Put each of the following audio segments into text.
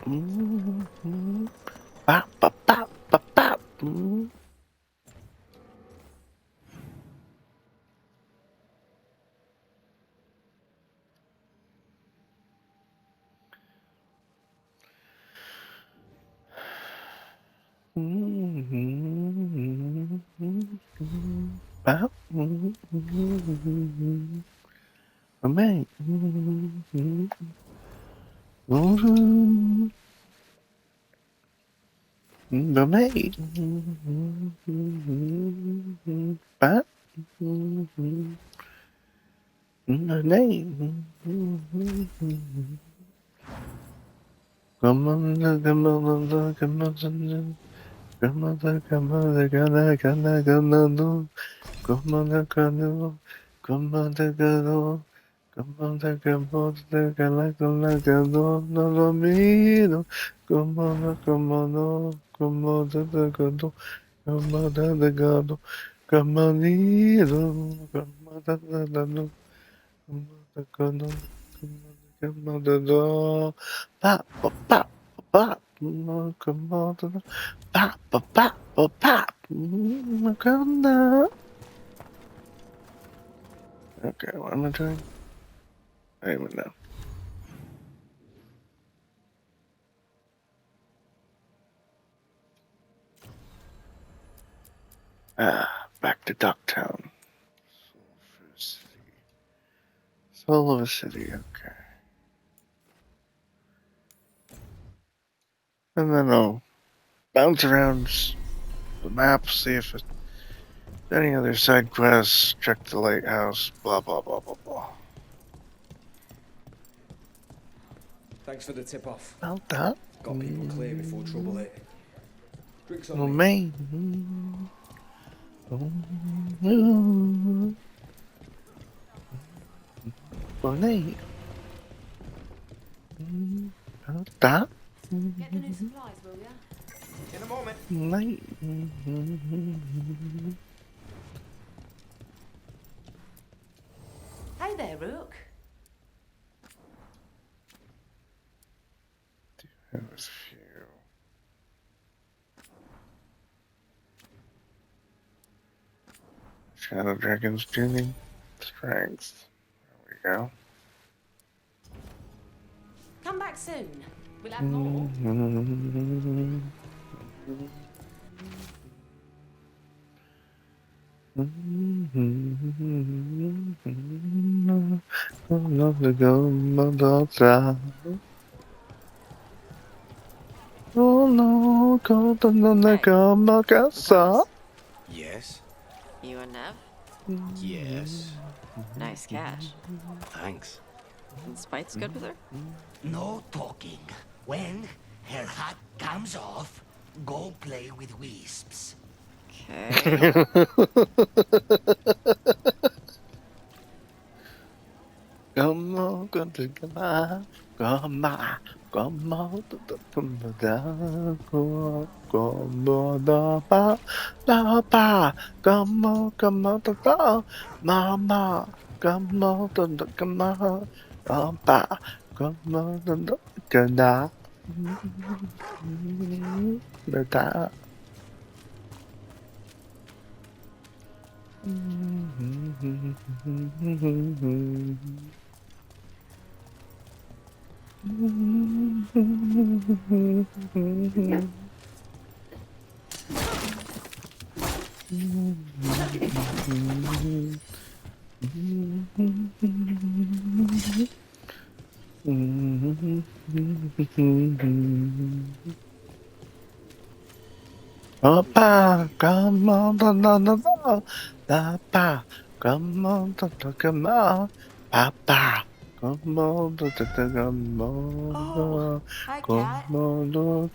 Bop, bop, bop, bop, bop. Bop. Amazing. Bop. Come on, come on, come on. Grandmother, grandmother, gonna, gonna, gonna, no. Grandmother, gonna, grandmother, gonna, grandmother, grandmother, gonna, gonna, gonna, no, no, me, no. Grandmother, grandmother, grandmother, gonna, grandmother, gonna, grandmother, grandmother, gonna, grandmother, gonna, grandmother, gonna, pop, pop, pop, pop, grandmother. Pop, pop, pop, pop, pop. Wakanda. Okay, what am I doing? I don't even know. Back to Ducktown. Soul of a city, okay. And then I'll bounce around the map, see if it's any other side quests, check the lighthouse, blah, blah, blah, blah, blah. Thanks for the tip off. About that. Got people clear before trouble hit. Drinks on Oh, me. me. Bonnie. About that. Get the new supplies, will ya? In a moment. Night. Hey there, Rook. There was a few. Shadow Dragon's tuning. Strength. There we go. Come back soon. We'll have more. Oh no, come on, casa. Yes? You and Nev? Yes. Nice cash. Thanks. And Spite's good with her? No talking. When her hat comes off, go play with wisps. Okay. Come on, come on, come on, come on, come on, mama, come on, come on, papa, come on, gonna, better. Papa, come on, Papa, come on, come on, Papa, come on, come Oh, on, hi, Cat. come on,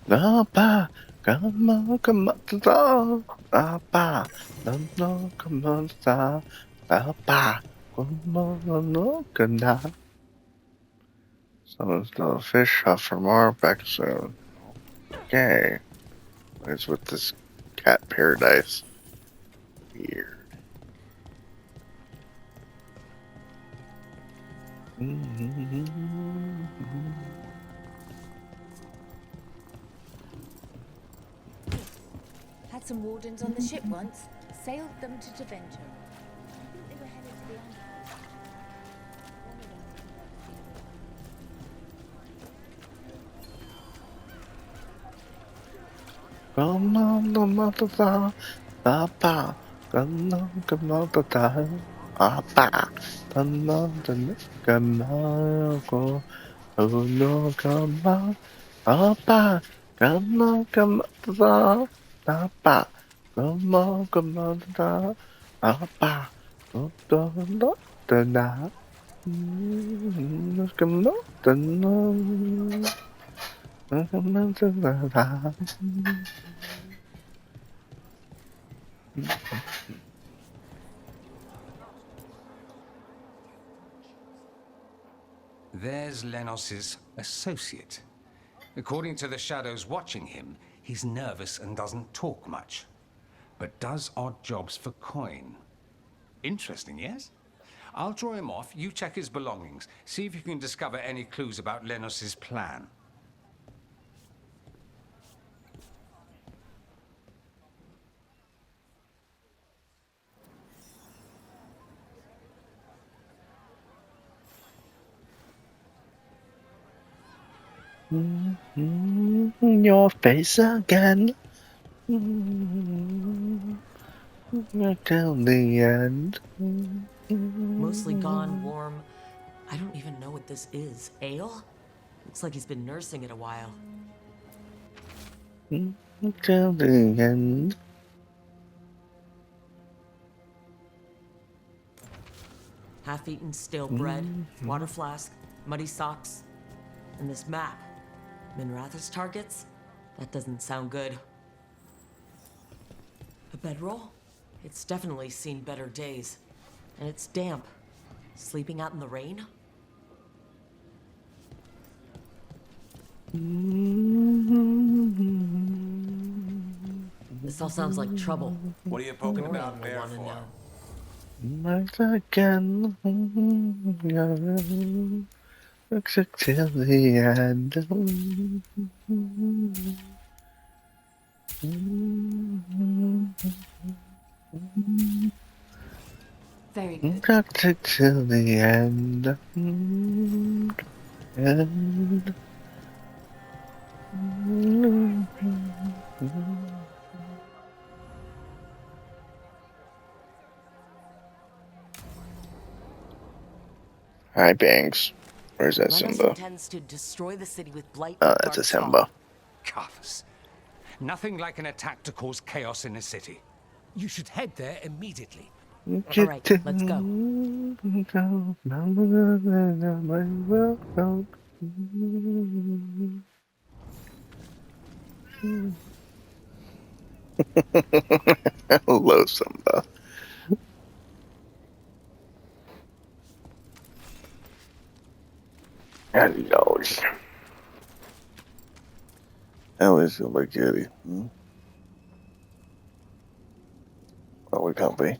Papa, come on, come on, Papa, no, come on, Papa, come on, come on. Someone's got a fish off for more back soon. Okay. What is with this cat paradise? Weird. some wardens on the ship once. Sailed them to Deventer. I think they were headed to the island. Come on, the mother, Papa. Come on, come on, the time. Papa. Come on, come on, go. Oh no, come on. Papa. Come on, come on, the Papa. Come on, come on, the Papa. Oh, no, the night. Come on, the night. Come on, the night. There's Lenos's associate. According to the shadows watching him, he's nervous and doesn't talk much, but does odd jobs for coin. Interesting, yes? I'll draw him off, you check his belongings, see if you can discover any clues about Lenos's plan. Your face again. Till the end. Mostly gone, warm. I don't even know what this is. Ale? Looks like he's been nursing it a while. Till the end. Half-eaten stale bread, water flask, muddy socks, and this map. Minratha's targets? That doesn't sound good. A bedroll? It's definitely seen better days. And it's damp. Sleeping out in the rain? This all sounds like trouble. What are you poking Nora about will there wanna for? know. Once again. Except till the end. Very good. Toxic till the end. End. Hi, Banks. Where's that Lenos Simba? intends to destroy the city with blight. Oh, and that's a dark Simba. fog. Cuffs. Nothing like an attack to cause chaos in a city. You should head there immediately. All right, let's go. Hello, Simba. Hello. How is Simba Kitty? Well, we can't be.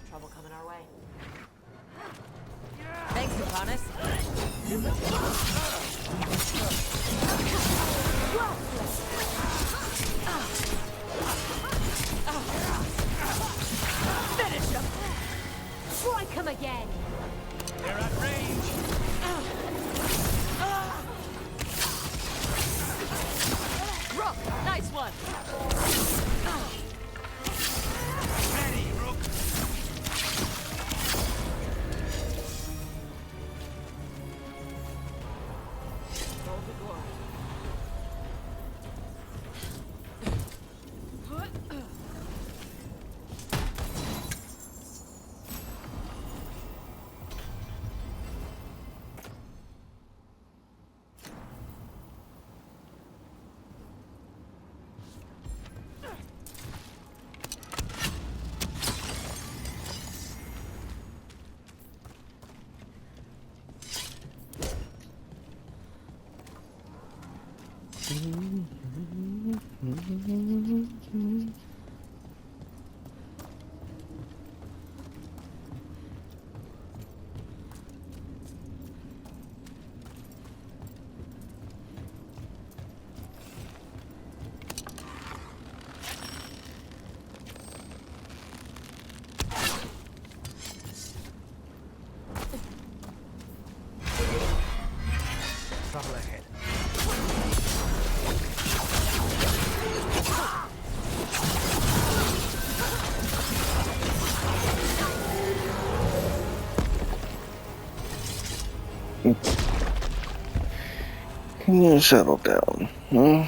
Trouble coming our way. Thanks, Adonis. Finish him! Strike him again! They're at range. Rook, nice one. Ready, Rook. Roll the glory. Can you settle down? Huh?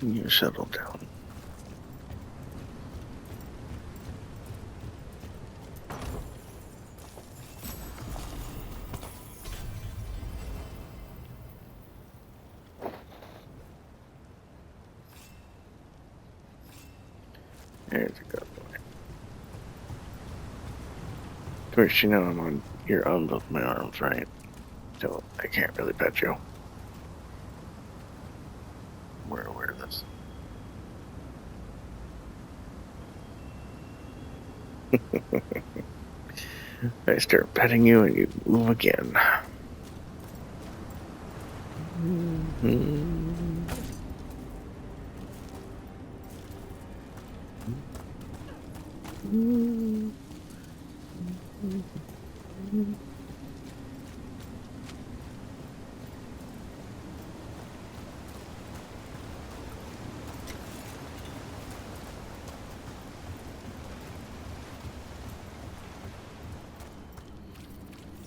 Can you settle down? There's a good boy. Of course, you know I'm on your own with my arms, right? So I can't really pet you. We're aware of this. I start petting you and you move again.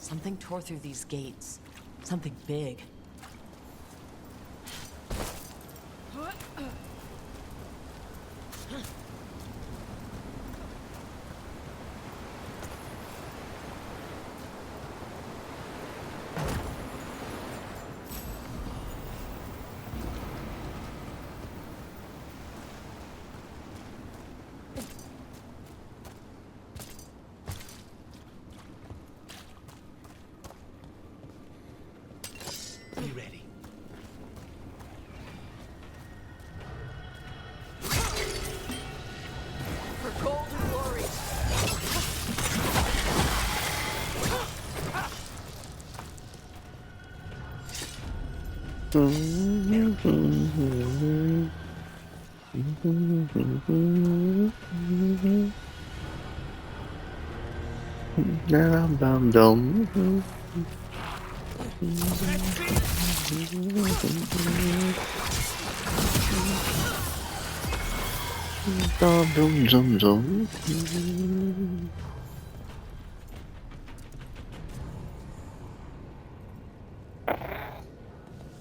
Something tore through these gates. Something big. Be ready. For gold and glory.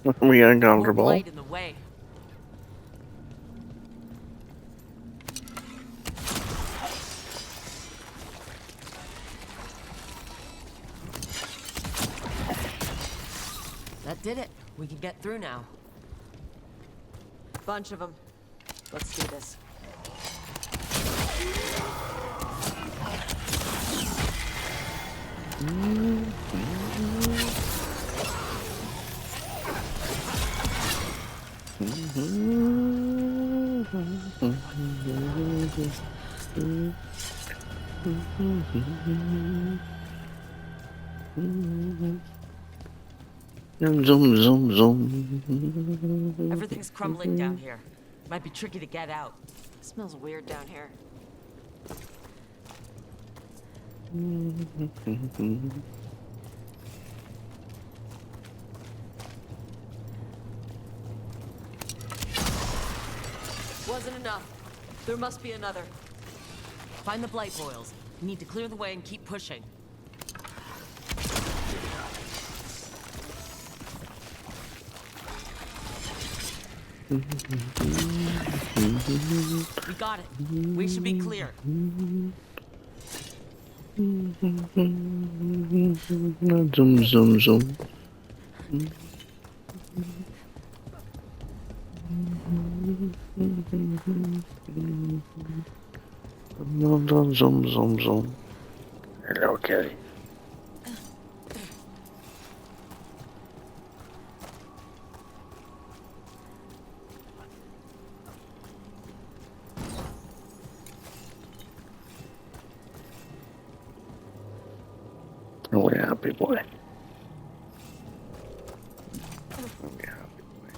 Are we More uncomfortable? blight in the way. That did it. We can get through now. Bunch of them. Let's do this. Zoom, zoom, zoom. Everything's crumbling down here. Might be tricky to get out. Smells weird down here. Wasn't enough. There must be another. Find the blight boils. We need to clear the way and keep pushing. We got it. We should be clear. Zoom, zoom, zoom. Zoom, zoom, zoom. Hello, Kitty. Oh, yeah, happy boy. Oh, yeah, happy boy.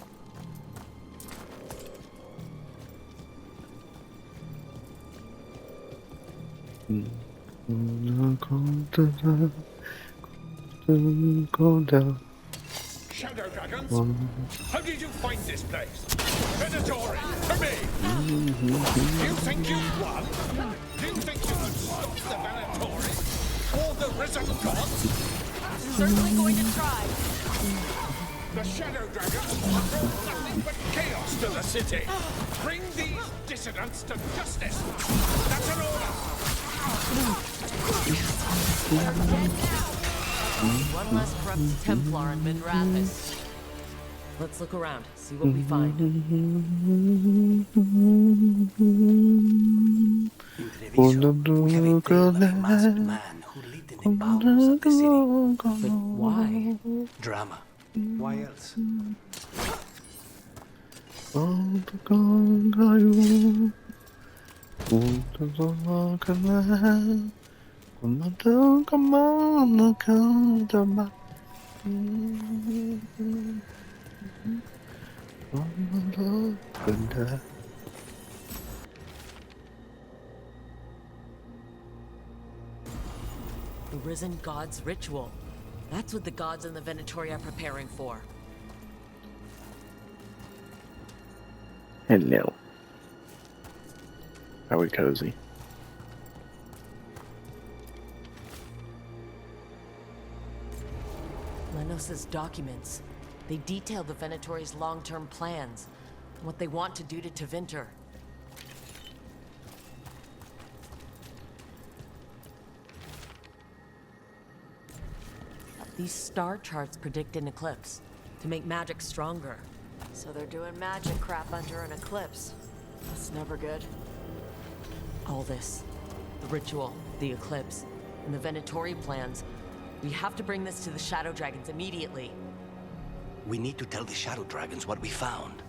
Go down. Shadow Dragons? How did you find this place? Venatori, to me! Do you think you've won? Do you think you can stop the Venatori? Or the risen gods? Certainly going to try. The Shadow Dragons will throw nothing but chaos to the city. Bring these dissidents to justice. That's an order. One less corrupt Templar in Minrathis. Let's look around, see what we find. In television, we have a tale of a masked man who lived in the bowels of the city. But why? Drama. Why else? The Risen God's ritual. That's what the gods and the Venatori are preparing for. Hello. Are we cozy? Lenos's documents. They detail the Venatori's long-term plans and what they want to do to Tevinter. These star charts predict an eclipse to make magic stronger. So they're doing magic crap under an eclipse. That's never good. All this, the ritual, the eclipse, and the Venatori plans, we have to bring this to the Shadow Dragons immediately. We need to tell the Shadow Dragons what we found.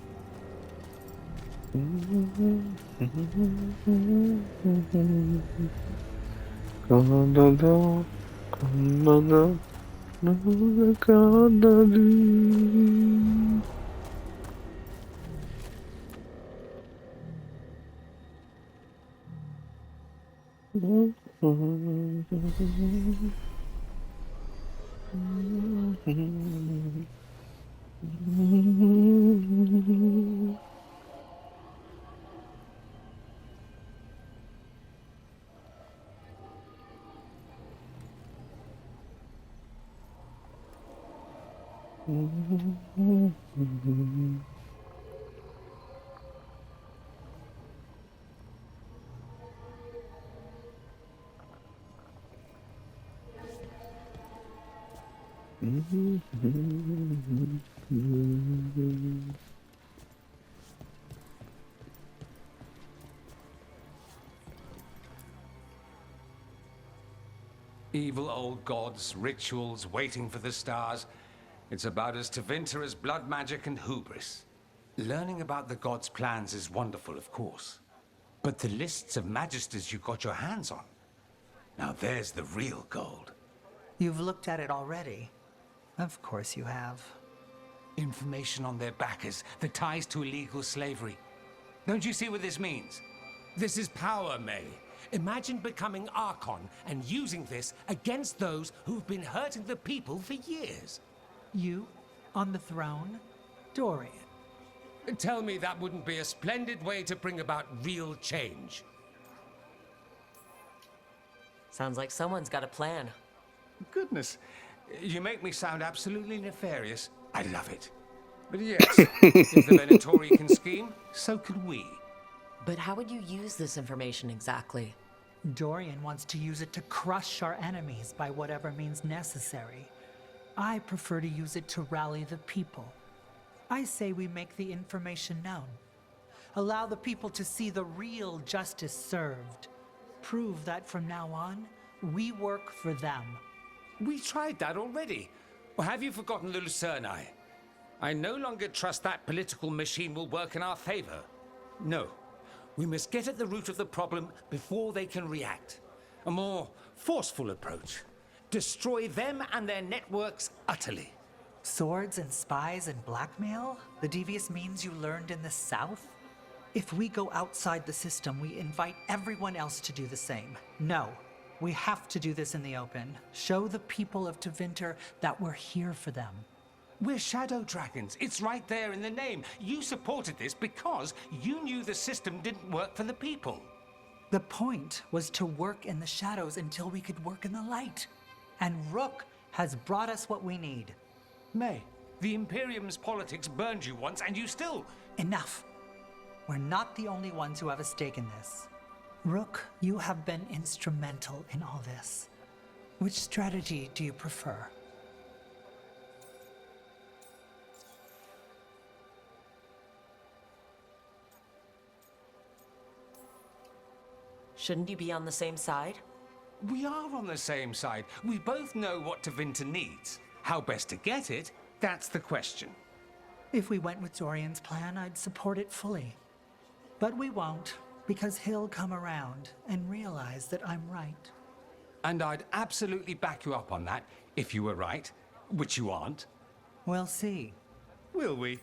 Evil old gods, rituals, waiting for the stars. It's about as Tevinter as blood magic and hubris. Learning about the gods' plans is wonderful, of course. But the lists of magisters you got your hands on, now there's the real gold. You've looked at it already. Of course you have. Information on their backers, the ties to illegal slavery. Don't you see what this means? This is power, May. Imagine becoming Archon and using this against those who've been hurting the people for years. You on the throne? Dorian. Tell me that wouldn't be a splendid way to bring about real change. Sounds like someone's got a plan. Goodness, you make me sound absolutely nefarious. I love it. But yes, if the Venatori can scheme, so can we. But how would you use this information exactly? Dorian wants to use it to crush our enemies by whatever means necessary. I prefer to use it to rally the people. I say we make the information known. Allow the people to see the real justice served. Prove that from now on, we work for them. We tried that already. Or have you forgotten the Lucerni? I no longer trust that political machine will work in our favor. No. We must get at the root of the problem before they can react. A more forceful approach. Destroy them and their networks utterly. Swords and spies and blackmail? The devious means you learned in the South? If we go outside the system, we invite everyone else to do the same. No, we have to do this in the open. Show the people of Tevinter that we're here for them. We're shadow dragons. It's right there in the name. You supported this because you knew the system didn't work for the people. The point was to work in the shadows until we could work in the light. And Rook has brought us what we need. May, the Imperium's politics burned you once and you still... Enough. We're not the only ones who have a stake in this. Rook, you have been instrumental in all this. Which strategy do you prefer? Shouldn't you be on the same side? We are on the same side. We both know what Tevinter needs. How best to get it, that's the question. If we went with Dorian's plan, I'd support it fully. But we won't, because he'll come around and realize that I'm right. And I'd absolutely back you up on that, if you were right, which you aren't. We'll see. Will we?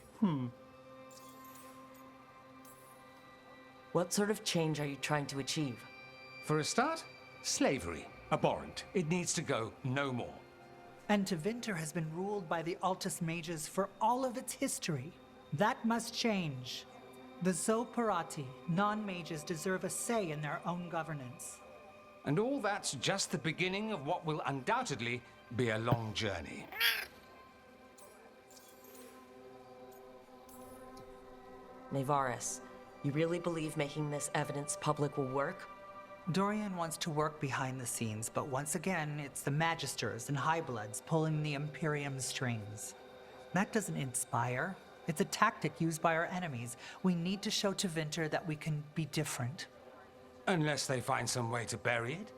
What sort of change are you trying to achieve? For a start, slavery. Abhorrent. It needs to go no more. And Tevinter has been ruled by the Altus Mages for all of its history. That must change. The Zoparati, non-mages, deserve a say in their own governance. And all that's just the beginning of what will undoubtedly be a long journey. Nevaris, you really believe making this evidence public will work? Dorian wants to work behind the scenes, but once again, it's the Magisters and Highbloods pulling the Imperium strings. That doesn't inspire. It's a tactic used by our enemies. We need to show Tevinter that we can be different. Unless they find some way to bury it?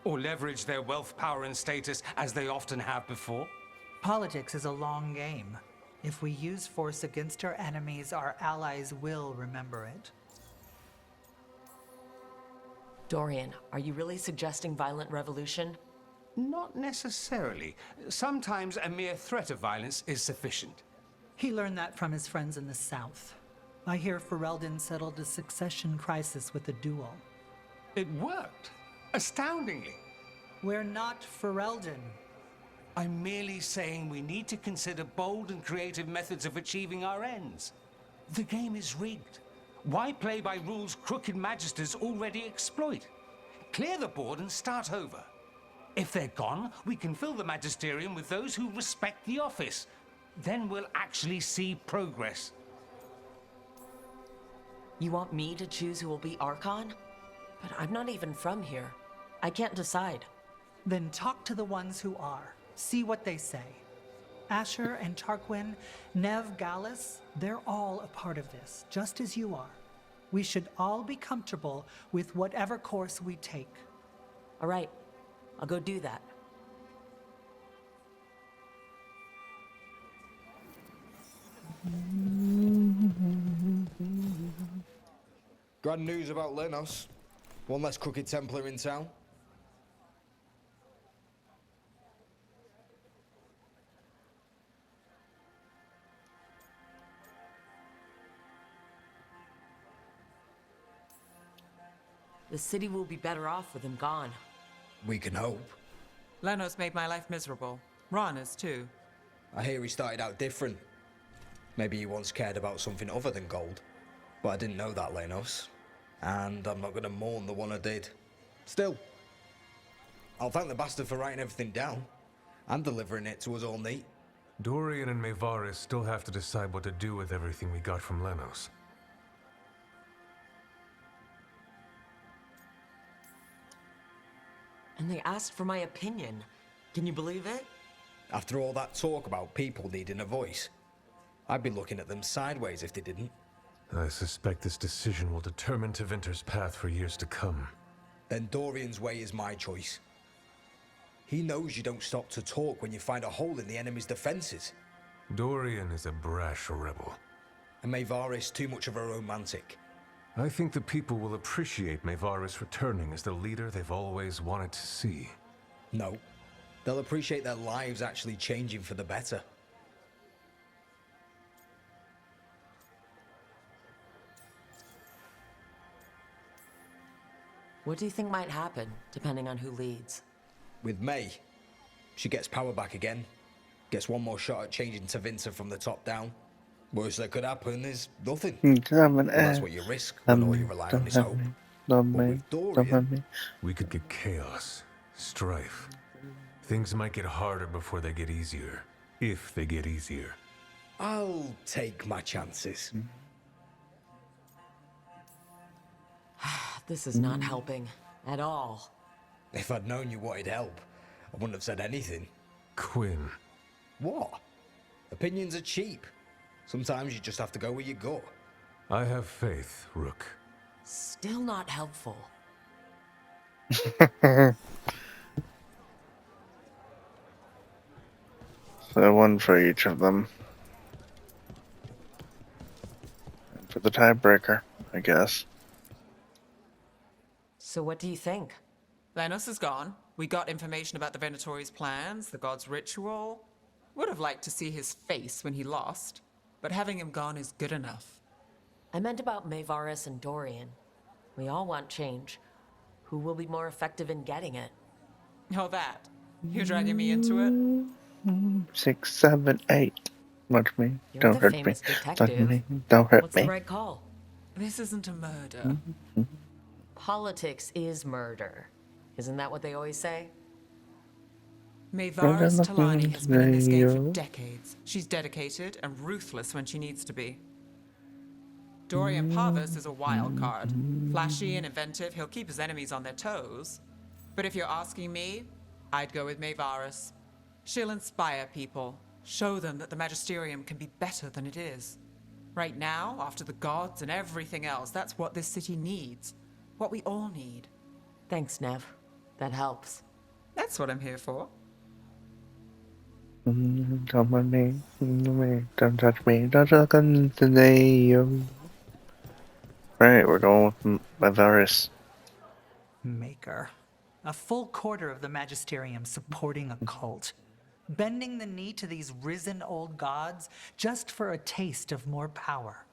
Or leverage their wealth, power, and status as they often have before? Politics is a long game. If we use force against our enemies, our allies will remember it. Dorian, are you really suggesting violent revolution? Not necessarily. Sometimes a mere threat of violence is sufficient. He learned that from his friends in the South. I hear Ferelden settled a succession crisis with a duel. It worked. Astoundingly. We're not Ferelden. I'm merely saying we need to consider bold and creative methods of achieving our ends. The game is rigged. Why play by rules crooked magisters already exploit? Clear the board and start over. If they're gone, we can fill the magisterium with those who respect the office. Then we'll actually see progress. You want me to choose who will be Archon? But I'm not even from here. I can't decide. Then talk to the ones who are. See what they say. Asher and Tarquin, Nev, Gallus, they're all a part of this, just as you are. We should all be comfortable with whatever course we take. All right, I'll go do that. Grand news about Lenos. One less crooked Templar in town. The city will be better off with him gone. We can hope. Lenos made my life miserable. Rana's too. I hear he started out different. Maybe he once cared about something other than gold. But I didn't know that, Lenos. And I'm not going to mourn the one I did. Still, I'll thank the bastard for writing everything down. And delivering it to us all neat. Dorian and Mayvaris still have to decide what to do with everything we got from Lenos. And they asked for my opinion. Can you believe it? After all that talk about people needing a voice, I'd be looking at them sideways if they didn't. I suspect this decision will determine Tevinter's path for years to come. Then Dorian's way is my choice. He knows you don't stop to talk when you find a hole in the enemy's defenses. Dorian is a brash rebel. And Mayvaris too much of a romantic. I think the people will appreciate Mayvaris returning as the leader they've always wanted to see. No. They'll appreciate their lives actually changing for the better. What do you think might happen, depending on who leads? With May, she gets power back again. Gets one more shot at changing Tevinter from the top down. Worst that could happen is nothing. Come on, Well, that's what you risk when all you rely on is hope. But with Dorian, We could get chaos, strife. Things might get harder before they get easier. If they get easier. I'll take my chances. This is not helping at all. If I'd known you wanted help, I wouldn't have said anything. Quinn. What? Opinions are cheap. Sometimes you just have to go where you go. I have faith, Rook. Still not helpful. So one for each of them. And for the tiebreaker, I guess. So what do you think? Lenos is gone. We got information about the Venatori's plans, the god's ritual. Would have liked to see his face when he lost, but having him gone is good enough. I meant about Maevaris and Dorian. We all want change. Who will be more effective in getting it? Oh, that. You're dragging me into it? 6, 7, 8. Watch me. You're Don't the hurt me. famous Touch detective. me. Don't hurt What's me. the right call? This isn't a murder. Politics is murder. Isn't that what they always say? Maevaris Talani has been in this game for decades. She's dedicated and ruthless when she needs to be. Dorian Parvis is a wild card. Flashy and inventive, he'll keep his enemies on their toes. But if you're asking me, I'd go with Maevaris. She'll inspire people, show them that the Magisterium can be better than it is. Right now, after the gods and everything else, that's what this city needs. What we all need. Thanks, Nev. That helps. That's what I'm here for. Come on me. Don't touch me. Don't look into the Right, we're going with Maevaris. Maker. A full quarter of the Magisterium supporting a cult. Bending the knee to these risen old gods just for a taste of more power.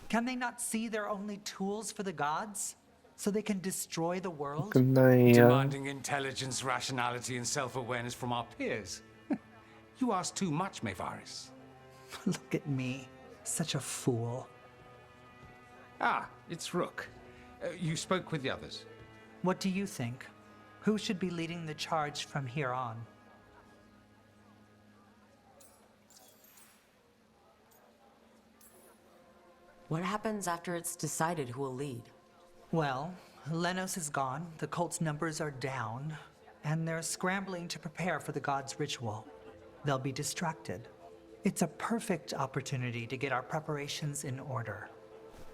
Can they not see they're only tools for the gods? So they can destroy the world? Demanding intelligence, rationality, and self-awareness from our peers. You ask too much, Maevaris. Look at me. Such a fool. Ah, it's Rook. You spoke with the others. What do you think? Who should be leading the charge from here on? What happens after it's decided who will lead? Well, Lenos is gone, the cult's numbers are down, and they're scrambling to prepare for the god's ritual. They'll be distracted. It's a perfect opportunity to get our preparations in order.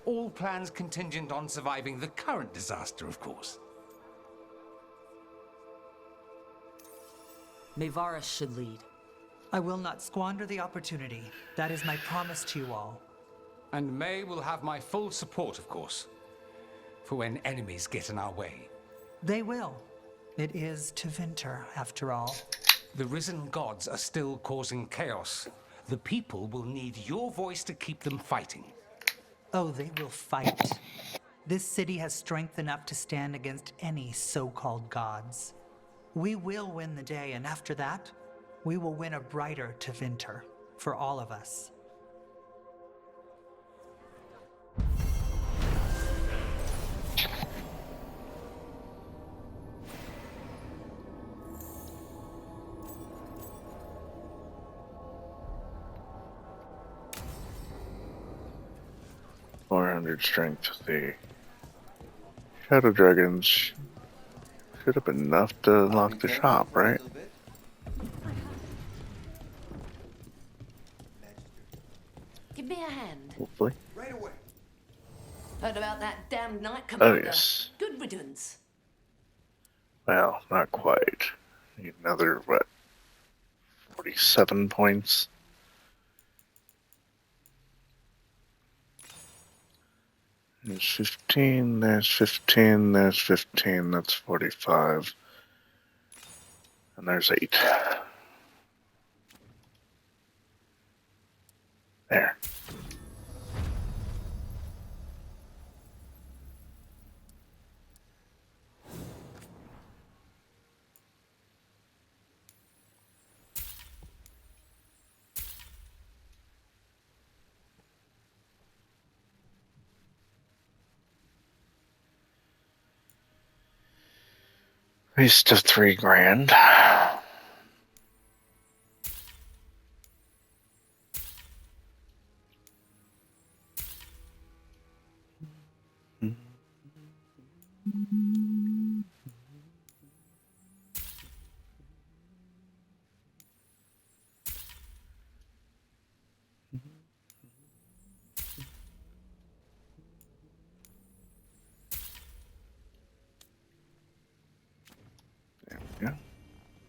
All plans contingent on surviving the current disaster, of course. Maevaris should lead. I will not squander the opportunity. That is my promise to you all. And May will have my full support, of course, for when enemies get in our way. They will. It is Tevinter, after all. The risen gods are still causing chaos. The people will need your voice to keep them fighting. Oh, they will fight. This city has strength enough to stand against any so-called gods. We will win the day, and after that, we will win a brighter Tevinter for all of us. Strength. The Shadow Dragons should have been enough to unlock the shop, right? Give me a hand. Hopefully. Right away. Heard about that damn night commander. Oh, yes. Good riddance. Well, not quite. Need another, what, 47 points? There's 15, there's 15, there's 15, that's 45. And there's 8. There. At least to 3 grand. There we go.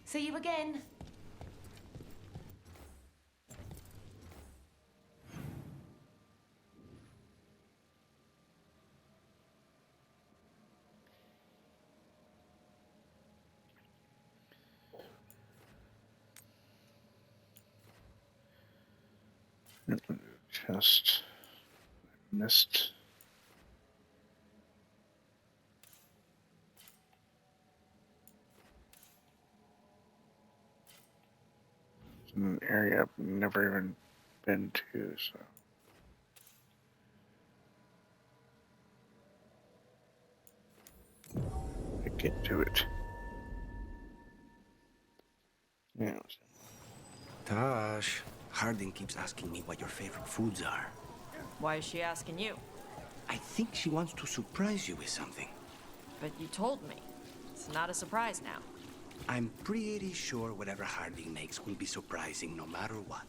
See you again. Just missed. An area I've never even been to, so I get to it. Yeah. Tosh, Harding keeps asking me what your favorite foods are. Why is she asking you? I think she wants to surprise you with something. But you told me. It's not a surprise now. I'm pretty sure whatever Harding makes will be surprising no matter what.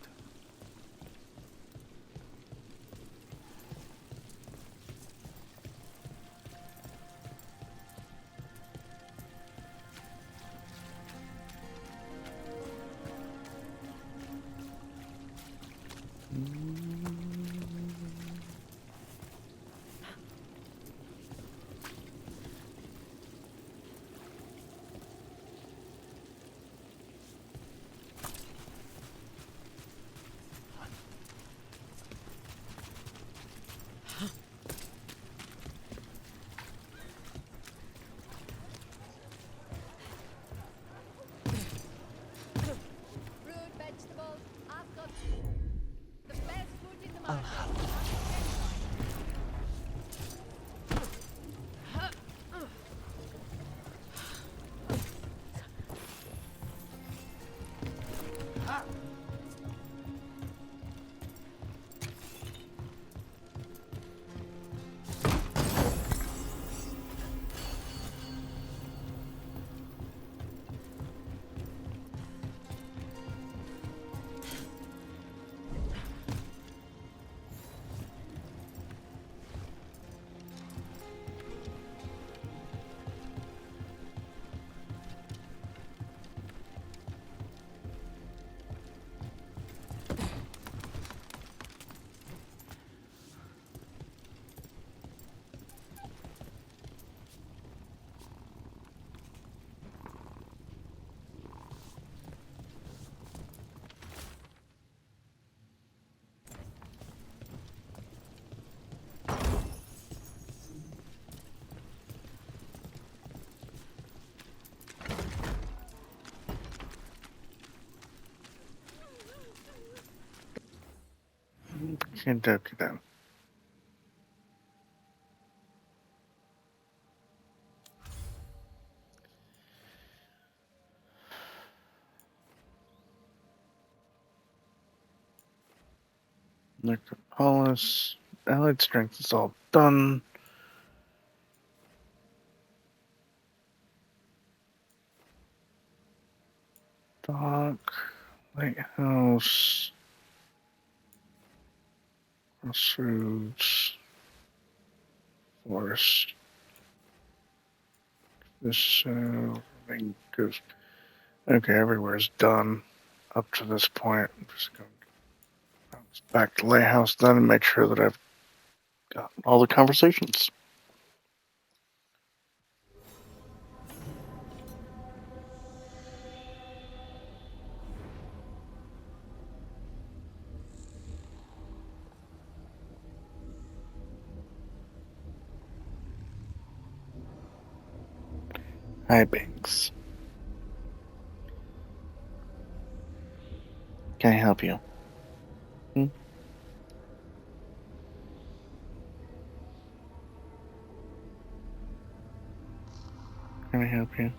Kentucky then. Necropolis. Allied strength is all done. Dock. Lighthouse. Crossroads. Forest. This thing goes. Okay, everywhere's done up to this point. I'm just going to bounce back to Lighthouse then and make sure that I've got all the conversations. Hi, Banks. Can I help you? Hmm? Can I help you?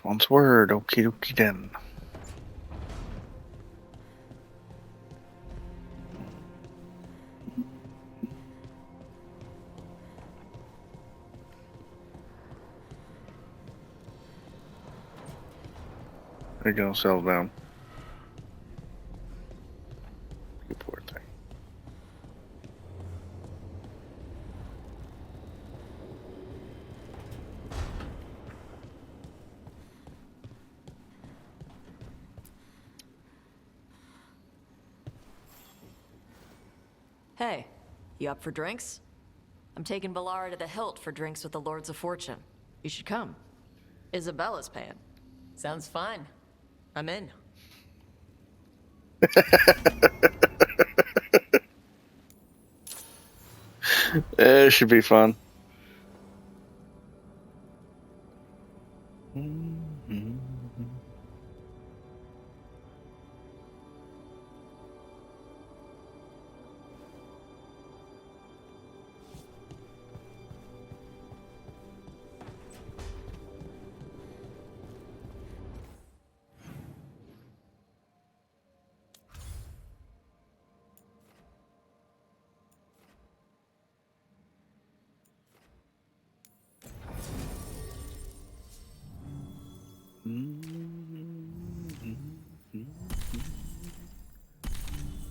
Once word, okie dokie then. They're gonna settle down. You poor thing. Hey, you up for drinks? I'm taking Ballara to the Hilt for drinks with the Lords of Fortune. You should come. Isabella's paying. Sounds fine. I'm in. It should be fun.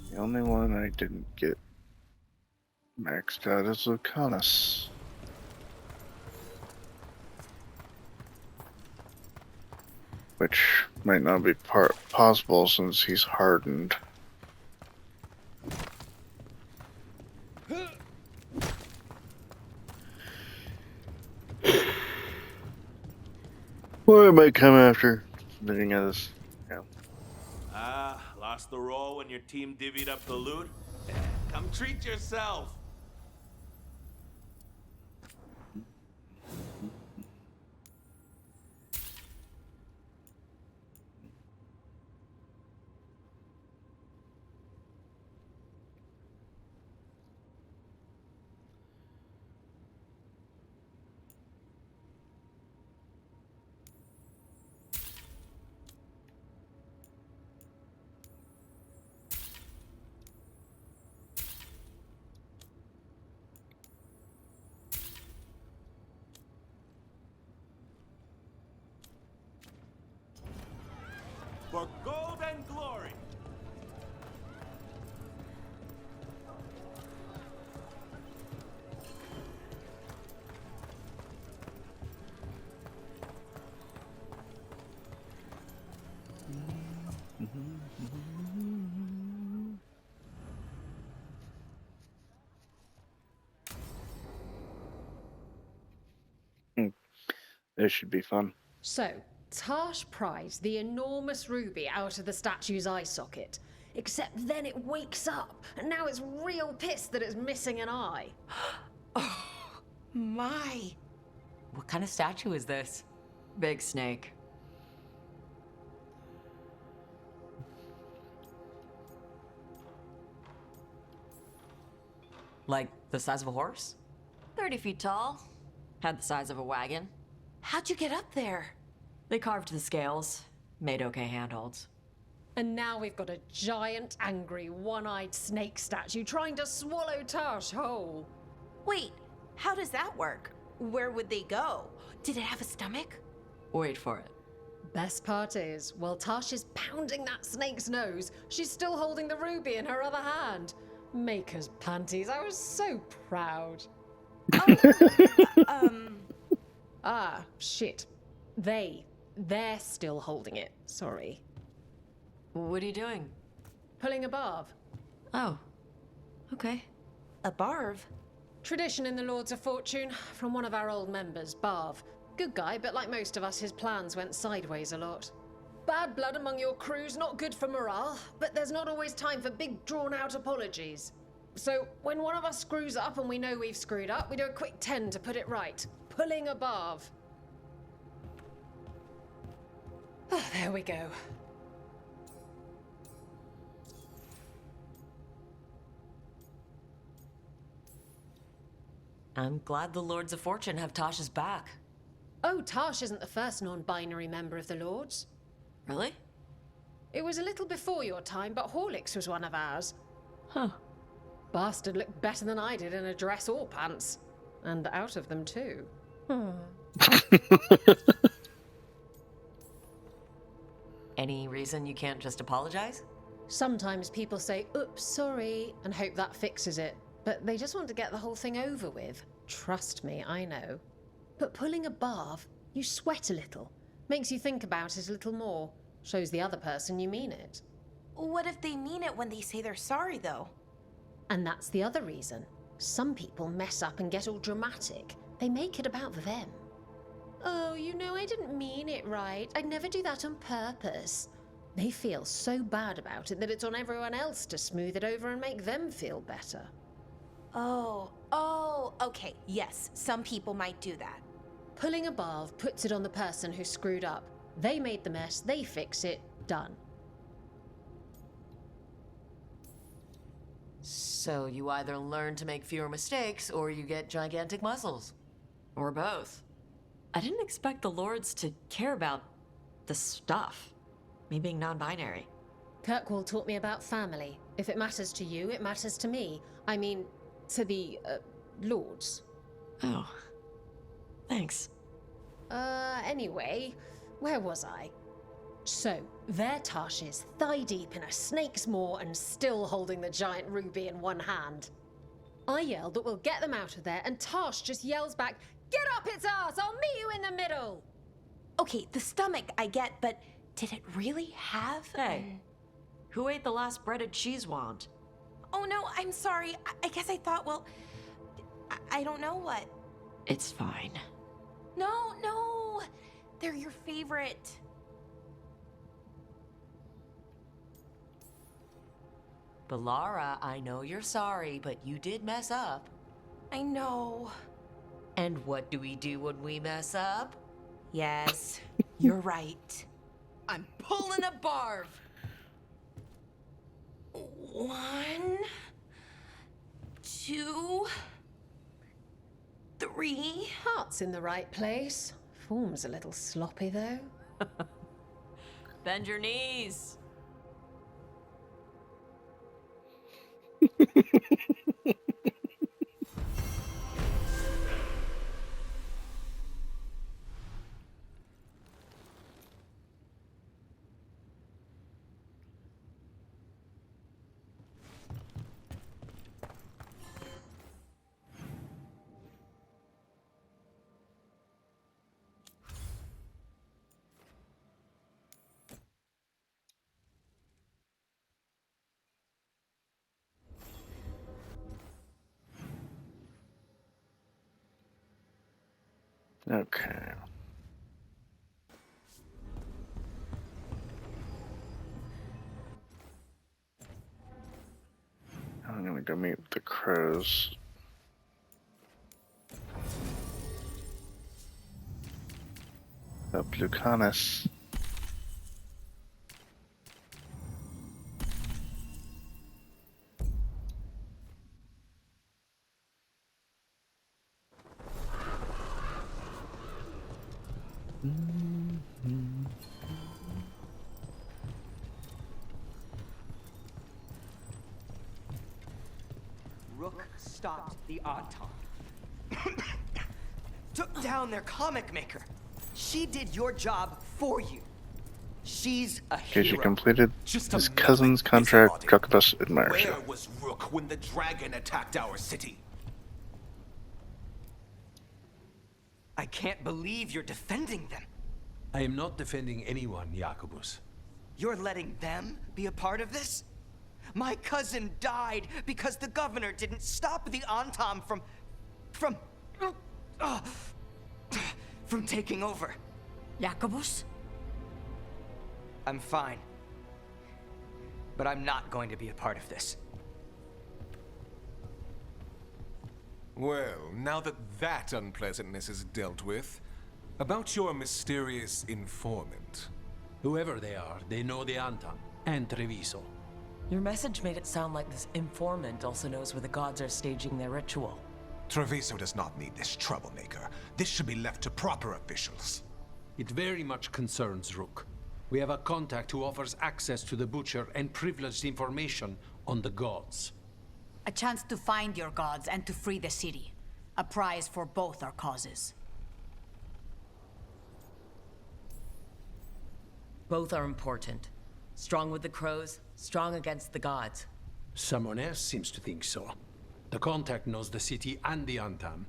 The only one I didn't get maxed out is Lucanus. Which might not be possible since he's hardened. Or it might come after looking at this. Yeah. Ah, lost the roll when your team divvied up the loot? Come treat yourself! For gold and glory! This should be fun. So, Tash pries the enormous ruby out of the statue's eye socket. Except then it wakes up, and now it's real pissed that it's missing an eye. Oh, my. What kind of statue is this? Big snake. Like the size of a horse? 30 feet tall. Had the size of a wagon. How'd you get up there? They carved the scales, made okay handholds. And now we've got a giant, angry, one-eyed snake statue trying to swallow Tash whole. Wait, how does that work? Where would they go? Did it have a stomach? Wait for it. Best part is, while Tash is pounding that snake's nose, she's still holding the ruby in her other hand. Maker's panties, I was so proud. Ah, shit. They're still holding it. Sorry. What are you doing? Pulling a barb. Oh, okay. A barb? Tradition in the Lords of Fortune, from one of our old members, Barv. Good guy, but like most of us, his plans went sideways a lot. Bad blood among your crew's not good for morale, but there's not always time for big, drawn-out apologies. So, when one of us screws up and we know we've screwed up, we do a quick 10 to put it right. Pulling a Barv. Oh, there we go. I'm glad the Lords of Fortune have Tasha's back. Oh, Tarsh isn't the first non-binary member of the Lords. Really? It was a little before your time, but Horlicks was one of ours. Huh. Bastard looked better than I did in a dress or pants. And out of them, too. Any reason you can't just apologize? Sometimes people say, oops, sorry, and hope that fixes it. But they just want to get the whole thing over with. Trust me, I know. But pulling a barf, you sweat a little. Makes you think about it a little more. Shows the other person you mean it. What if they mean it when they say they're sorry, though? And that's the other reason. Some people mess up and get all dramatic. They make it about them. Oh, you know, I didn't mean it right. I'd never do that on purpose. They feel so bad about it that it's on everyone else to smooth it over and make them feel better. Oh, okay, yes, some people might do that. Pulling a barf puts it on the person who screwed up. They made the mess, they fix it, done. So you either learn to make fewer mistakes, or you get gigantic muscles. Or both. I didn't expect the Lords to care about the stuff. Me being non-binary. Kirkwall taught me about family. If it matters to you, it matters to me. I mean, to the, Lords. Oh. Thanks. Anyway, where was I? So, there Tarsh is, thigh-deep in a snake's maw and still holding the giant ruby in one hand. I yelled that we'll get them out of there, and Tarsh just yells back, "Get up its ass! I'll meet you in the middle!" Okay, the stomach I get, but did it really have Hey, who ate the last breaded cheese wand? Oh no, I'm sorry. I guess I thought, well, I don't know what. It's fine. No, they're your favorite. Balara, I know you're sorry, but you did mess up. I know. And what do we do when we mess up? Yes, you're right. I'm pulling a barf. 1, 2, 3. Heart's in the right place. Form's a little sloppy, though. Bend your knees. Okay. I'm gonna go meet the crows. The Blucanis. Rook stopped the Auton. Took down their comic maker. She did your job for you. She's a hero. Casey completed his cousin's contract. Dracobus admires you. Where was Rook when the dragon attacked our city? I can't believe you're defending them. I am not defending anyone, Jacobus. You're letting them be a part of this? My cousin died because the governor didn't stop the Antam from taking over. Jacobus? I'm fine. But I'm not going to be a part of this. Well, now that that unpleasantness is dealt with, about your mysterious informant. Whoever they are, they know the Antam and Treviso. Your message made it sound like this informant also knows where the gods are staging their ritual. Treviso does not need this troublemaker. This should be left to proper officials. It very much concerns Rook. We have a contact who offers access to the Butcher and privileged information on the gods. A chance to find your gods and to free the city. A prize for both our causes. Both are important. Strong with the crows, strong against the gods. Someone else seems to think so. The contact knows the city and the Antam.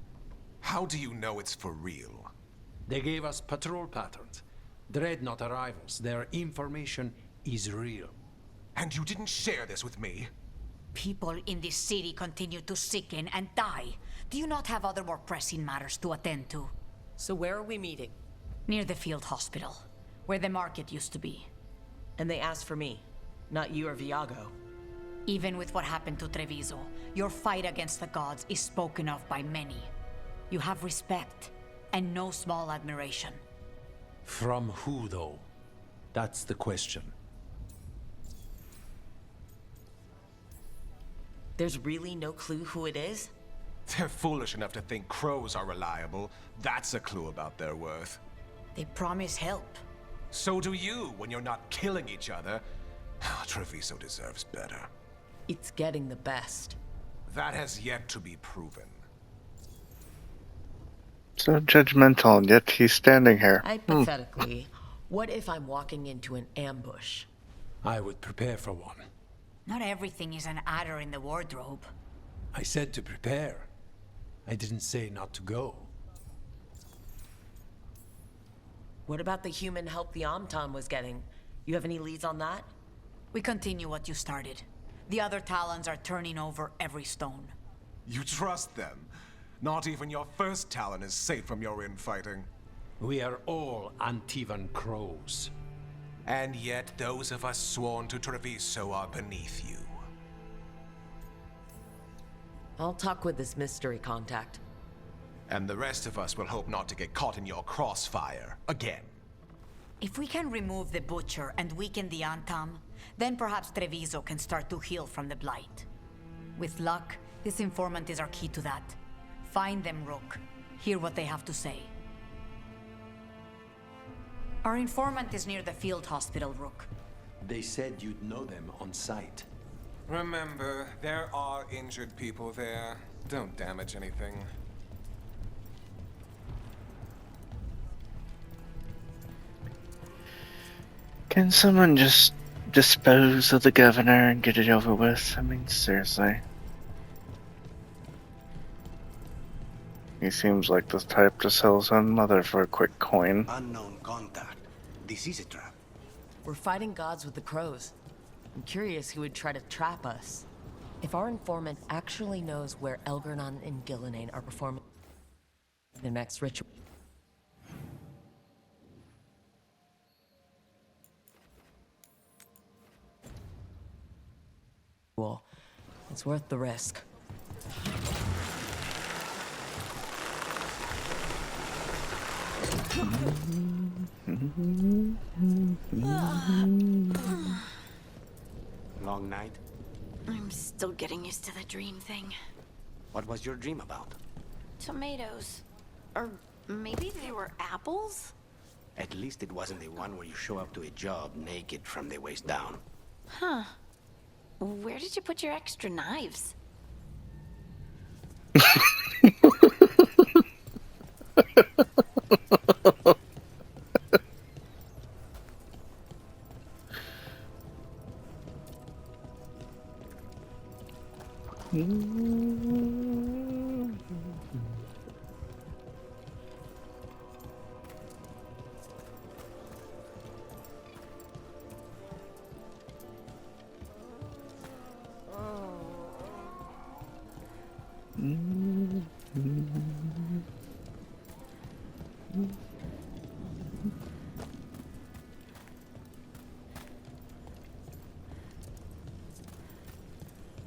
How do you know it's for real? They gave us patrol patterns. Dreadnought arrivals. Their information is real. And you didn't share this with me? People in this city continue to sicken and die. Do you not have other more pressing matters to attend to? So where are we meeting? Near the field hospital, where the market used to be. And they asked for me, not you or Viago. Even with what happened to Treviso, your fight against the gods is spoken of by many. You have respect, and no small admiration. From who, though? That's the question. There's really no clue who it is? They're foolish enough to think crows are reliable. That's a clue about their worth. They promise help. So do you, when you're not killing each other. Treviso deserves better. It's getting the best. That has yet to be proven. So judgmental, and yet he's standing here. Hypothetically, what if I'm walking into an ambush? I would prepare for one. Not everything is an adder in the wardrobe. I said to prepare. I didn't say not to go. What about the human help the Amtam was getting? You have any leads on that? We continue what you started. The other Talons are turning over every stone. You trust them? Not even your first Talon is safe from your infighting. We are all Antivan crows. And yet those of us sworn to Treviso are beneath you. I'll talk with this mystery contact. And the rest of us will hope not to get caught in your crossfire again. If we can remove the Butcher and weaken the Antam, then perhaps Treviso can start to heal from the Blight. With luck, this informant is our key to that. Find them, Rook. Hear what they have to say. Our informant is near the field hospital, Rook. They said you'd know them on sight. Remember, there are injured people there. Don't damage anything. Can someone just dispose of the governor and get it over with? I mean, seriously. He seems like the type to sell his own mother for a quick coin. Unknown contact. This is a trap. We're fighting gods with the crows. I'm curious who would try to trap us. If our informant actually knows where Elgernon and Gillenane are performing their next ritual, it's worth the risk. Long night? I'm still getting used to the dream thing. What was your dream about? Tomatoes. Or maybe they were apples? At least it wasn't the one where you show up to a job naked from the waist down. Huh. Where did you put your extra knives?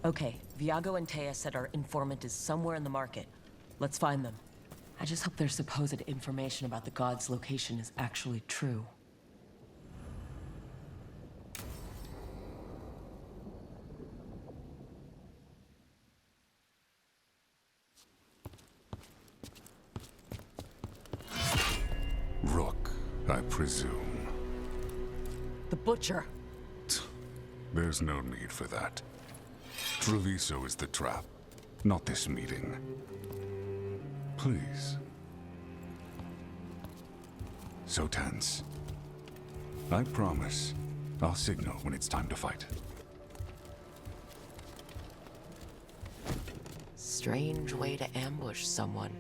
Okay, Viago and Taya said our informant is somewhere in the market. Let's find them. I just hope their supposed information about the god's location is actually true. I presume. The Butcher. There's no need for that. Treviso is the trap, not this meeting. Please. So tense. I promise I'll signal when it's time to fight. Strange way to ambush someone.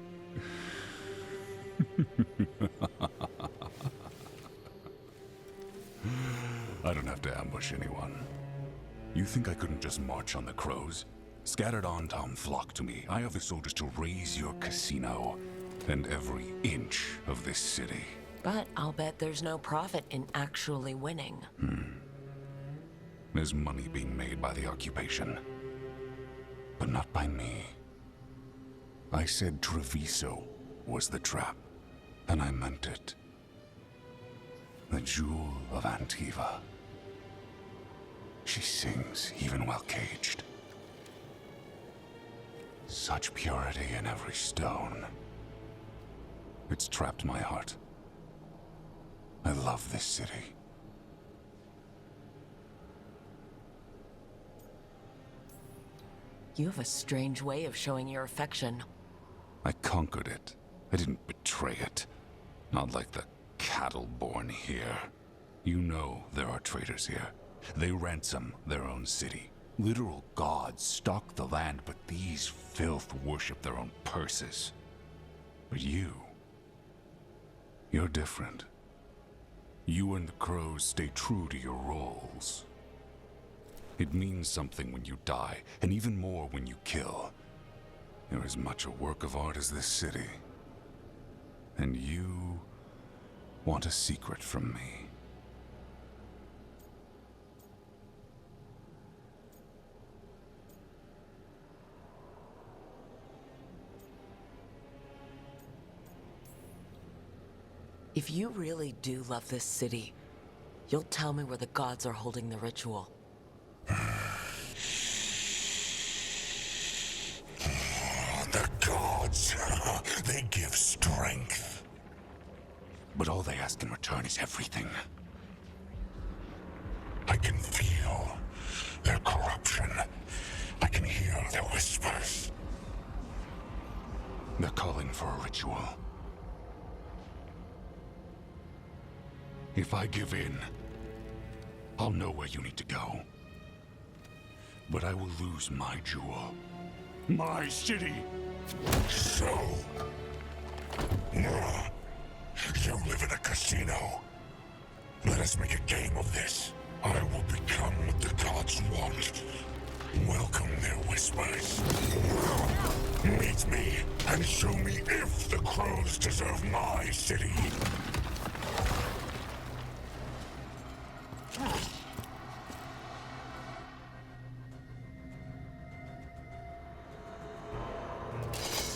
I don't have to ambush anyone. You think I couldn't just march on the crows? Scattered on town flock to me. I have the soldiers to raise your casino and every inch of this city. But I'll bet there's no profit in actually winning. There's money being made by the occupation. But not by me. I said Treviso was the trap, and I meant it. The jewel of Antiva. She sings even while caged. Such purity in every stone. It's trapped my heart. I love this city. You have a strange way of showing your affection. I conquered it. I didn't betray it. Not like the cattle born here. You know there are traitors here. They ransom their own city. Literal gods stalk the land, but these filth worship their own purses. But you're different. You and the crows stay true to your roles. It means something when you die, and even more when you kill. You're as much a work of art as this city. And you want a secret from me. If you really do love this city, you'll tell me where the gods are holding the ritual. The gods, they give strength. But all they ask in return is everything. I can feel their corruption. I can hear their whispers. They're calling for a ritual. If I give in, I'll know where you need to go. But I will lose my jewel. My city! So... you live in a casino. Let us make a game of this. I will become what the gods want. Welcome their whispers. Meet me and show me if the crows deserve my city.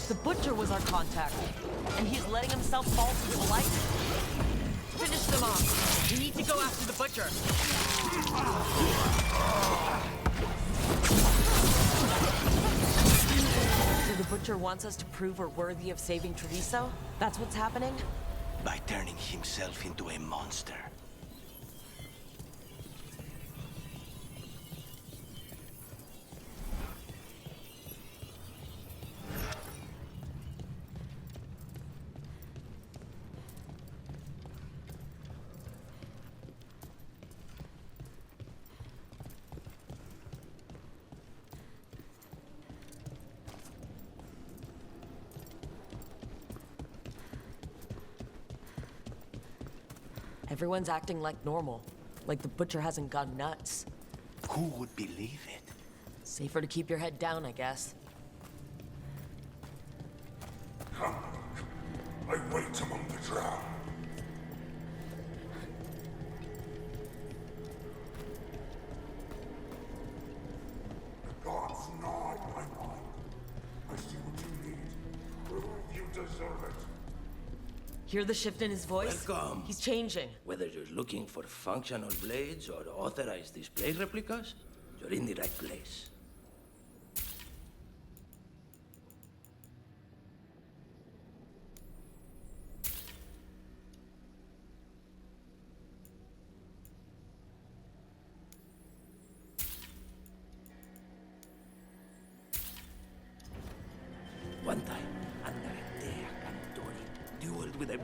The Butcher was our contact, and he's letting himself fall to the blight. Finish them off. We need to go after the Butcher. So the Butcher wants us to prove we're worthy of saving Treviso? That's what's happening? By turning himself into a monster. Everyone's acting like normal, like the Butcher hasn't gone nuts. Who would believe it? Safer to keep your head down, I guess. Come, I wait among the drowned. The gods gnaw at my mind. I see what you need. Prove you deserve it. Hear the shift in his voice? Welcome. He's changing. Whether you're looking for functional blades or authorized display replicas, you're in the right place.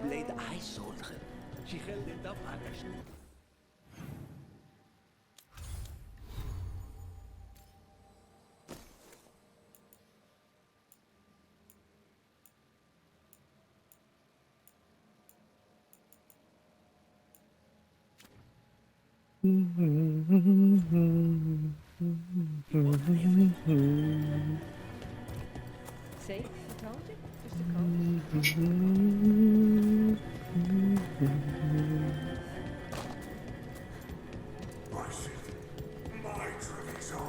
blade I sold her. She held it up at us. See? I told you. Just a call. My Treviso.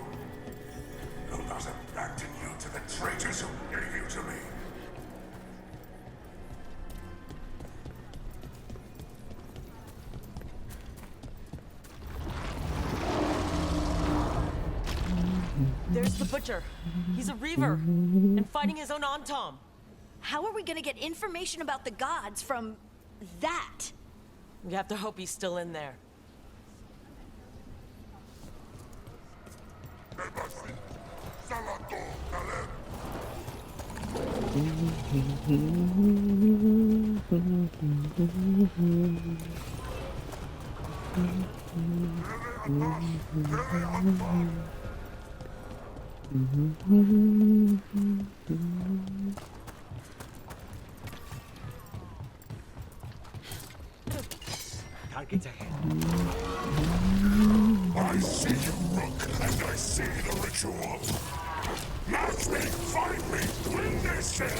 Who does abandon you to the traitors who gave you to me? There's the butcher. He's a reaver and fighting his own Antom. How are we gonna get information about the gods from that? We have to hope he's still in there. Targets ahead. I see you, Rook, and I see the ritual. Match me, find me, win this city!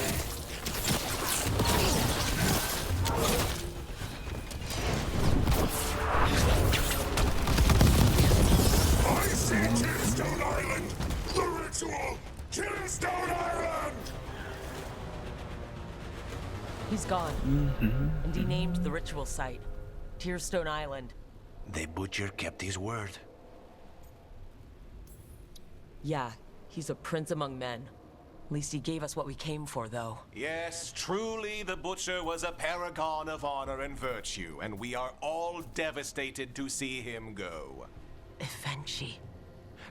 I see Tearstone Island! The ritual! Tearstone Island! He's gone. And he named the ritual site Tearstone Island. The butcher kept his word. Yeah, he's a prince among men. At least he gave us what we came for, though. Yes, truly the butcher was a paragon of honor and virtue, and we are all devastated to see him go. Eventually.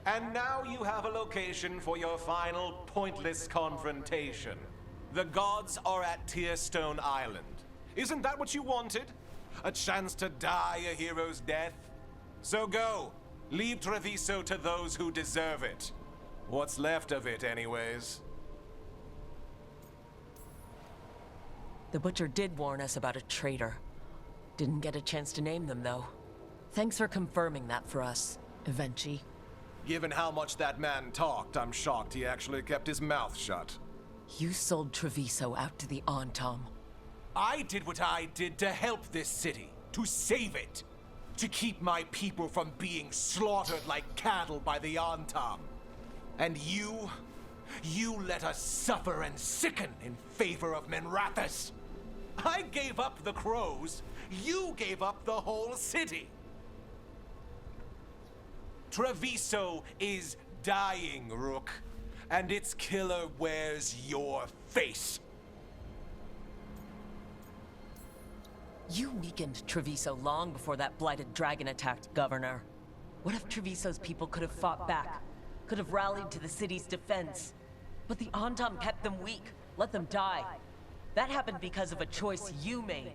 And now you have a location for your final pointless confrontation. The gods are at Tearstone Island. Isn't that what you wanted? A chance to die a hero's death? So go. Leave Treviso to those who deserve it. What's left of it, anyways. The butcher did warn us about a traitor. Didn't get a chance to name them, though. Thanks for confirming that for us, Eventually. Given how much that man talked, I'm shocked he actually kept his mouth shut. You sold Treviso out to the Antom. I did what I did to help this city, to save it, to keep my people from being slaughtered like cattle by the Antom. And you let us suffer and sicken in favor of Menrathus. I gave up the crows, you gave up the whole city. Treviso is dying, Rook, and its killer wears your face. You weakened Treviso long before that blighted dragon attacked, Governor. What if Treviso's people could have fought back? Could have rallied to the city's defense? But the Antom kept them weak, let them die. That happened because of a choice you made.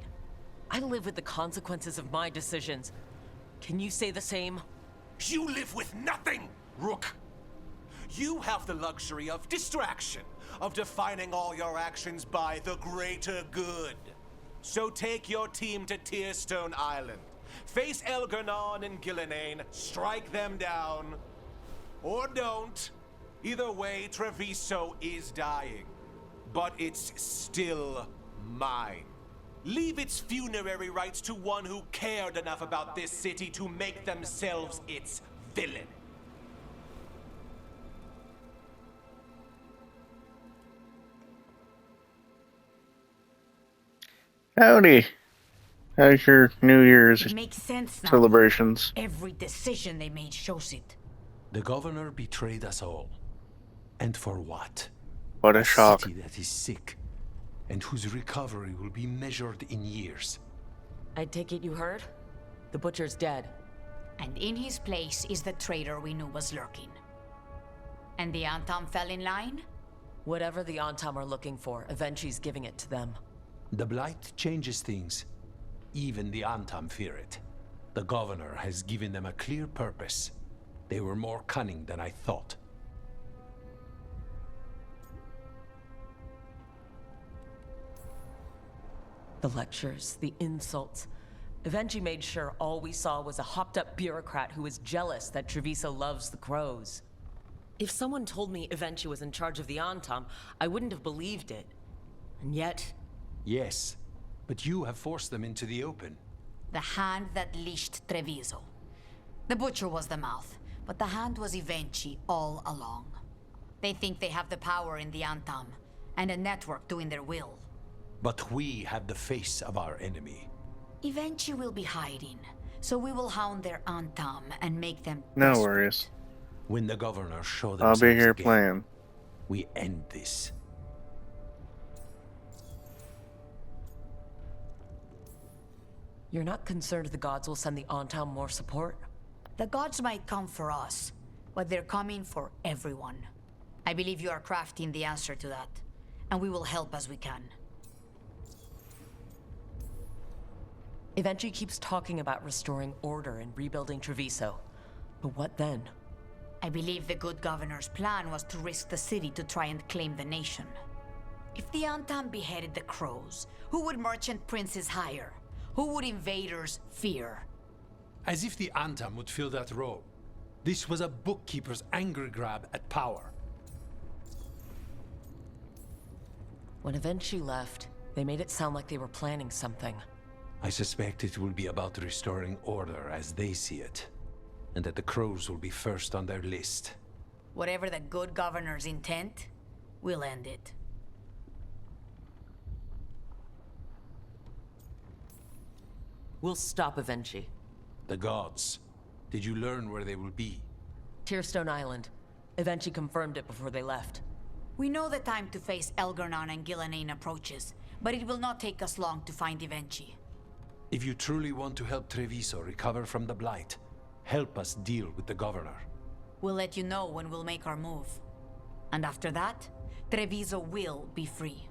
I live with the consequences of my decisions. Can you say the same? You live with nothing, Rook. You have the luxury of distraction, of defining all your actions by the greater good. So take your team to Tearstone Island. Face Elgernon and Gillinane, strike them down. Or don't. Either way, Treviso is dying. But it's still mine. Leave its funerary rites to one who cared enough about this city to make themselves its villain. Howdy. How's your New Year's It makes sense now. celebrations? Every decision they made shows it. The governor betrayed us all. And for what? What a shock. City that is sick, and whose recovery will be measured in years. I take it you heard? The butcher's dead. And in his place is the traitor we knew was lurking. And the Antom fell in line? Whatever the Antom are looking for, Eventually's giving it to them. The Blight changes things. Even the Antam fear it. The governor has given them a clear purpose. They were more cunning than I thought. The lectures, the insults. Eventually made sure all we saw was a hopped-up bureaucrat who was jealous that Treviso loves the crows. If someone told me Eventually was in charge of the Antam, I wouldn't have believed it. And yet... Yes, but you have forced them into the open. The hand that leashed Treviso. The butcher was the mouth, but the hand was Evenchi all along. They think they have the power in the Antam, and a network doing their will. But we have the face of our enemy. Evenchi will be hiding, so we will hound their Antam and make them No desperate. worries. When the governor show I'll themselves be here again, playing. we end this. You're not concerned the gods will send the Antam more support? The gods might come for us, but they're coming for everyone. I believe you are crafting the answer to that, and we will help as we can. Eventually keeps talking about restoring order and rebuilding Treviso. But what then? I believe the good governor's plan was to risk the city to try and claim the nation. If the Antam beheaded the crows, who would merchant princes hire? Who would invaders fear? As if the Antam would fill that role. This was a bookkeeper's angry grab at power. When Eventually left, they made it sound like they were planning something. I suspect it will be about restoring order as they see it, and that the crows will be first on their list. Whatever the good governor's intent, we'll end it. We'll stop Eventually. The gods. Did you learn where they will be? Tearstone Island. Eventually confirmed it before they left. We know the time to face Elgarnon and Gillanane approaches, but it will not take us long to find Evenchi. If you truly want to help Treviso recover from the Blight, help us deal with the governor. We'll let you know when we'll make our move. And after that, Treviso will be free.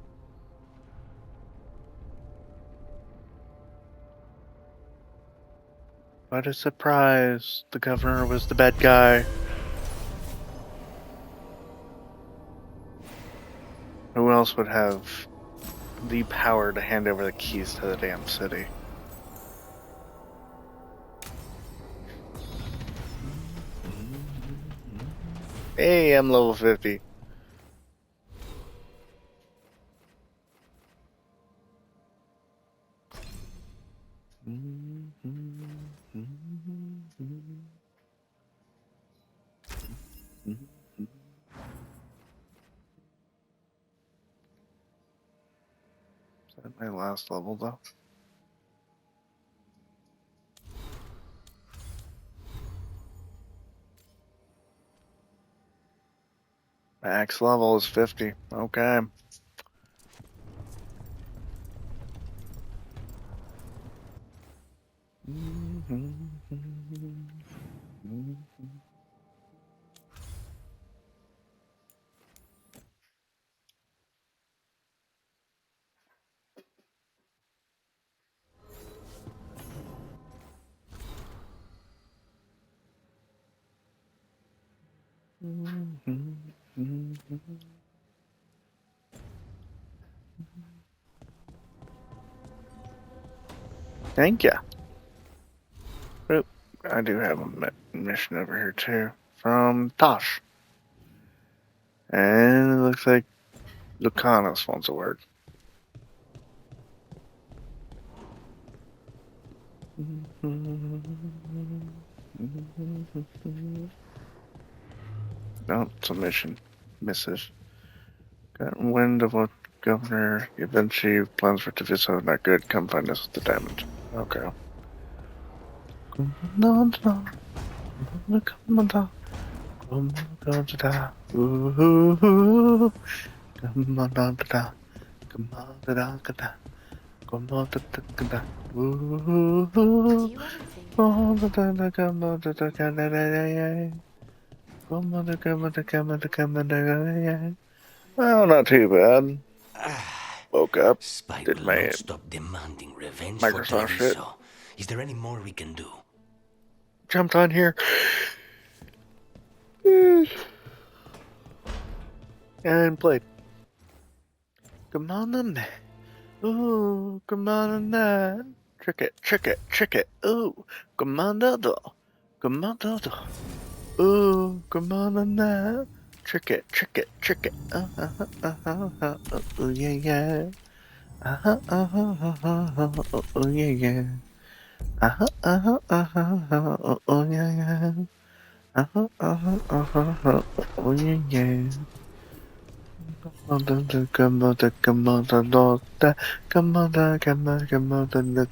What a surprise. The governor was the bad guy. Who else would have the power to hand over the keys to the damn city? Hey, I'm level 50. Is that my last level though? Max level is 50. Okay. Thank ya. Oop, I do have a mission over here too from Tosh. And it looks like Lucanus wants a word. No, it's a mission. Missive. Got wind of what Governor Eventually plans for Treviso. Not good. Come find us with the damage. Okay. Well, not too bad. woke up, Spike did will my not stop demanding revenge for Microsoft shit, Treviso. Is there any more we can do? jumped on here, and played. Come on, man. Ooh, come on, man. Trick it, trick it, trick it. Ooh, come on, come on, ooh, come on, man. Trick it, trick it, trick it. Oh, yeah, yeah. Oh, yeah, yeah. Oh, yeah, yeah. Oh, yeah, yeah. Come on, come on, come on, come on, come on, come on,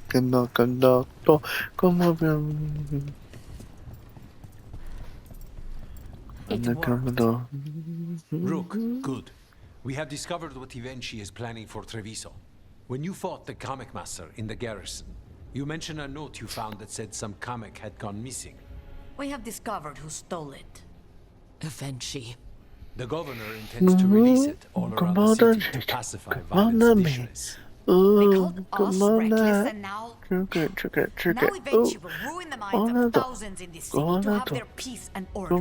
come on, come on, come on. It worked. Rook, good. We have discovered what Ivenchi is planning for Treviso. When you fought the comic master in the garrison, you mentioned a note you found that said some comic had gone missing. We have discovered who stole it. Ivenchi. The governor intends to release it all around the city to pacify violent seditionists. They called us reckless, and now... Trick it, trick it, trick Now it. Ivenchi will ruin the minds of thousands in this city to have their peace and order.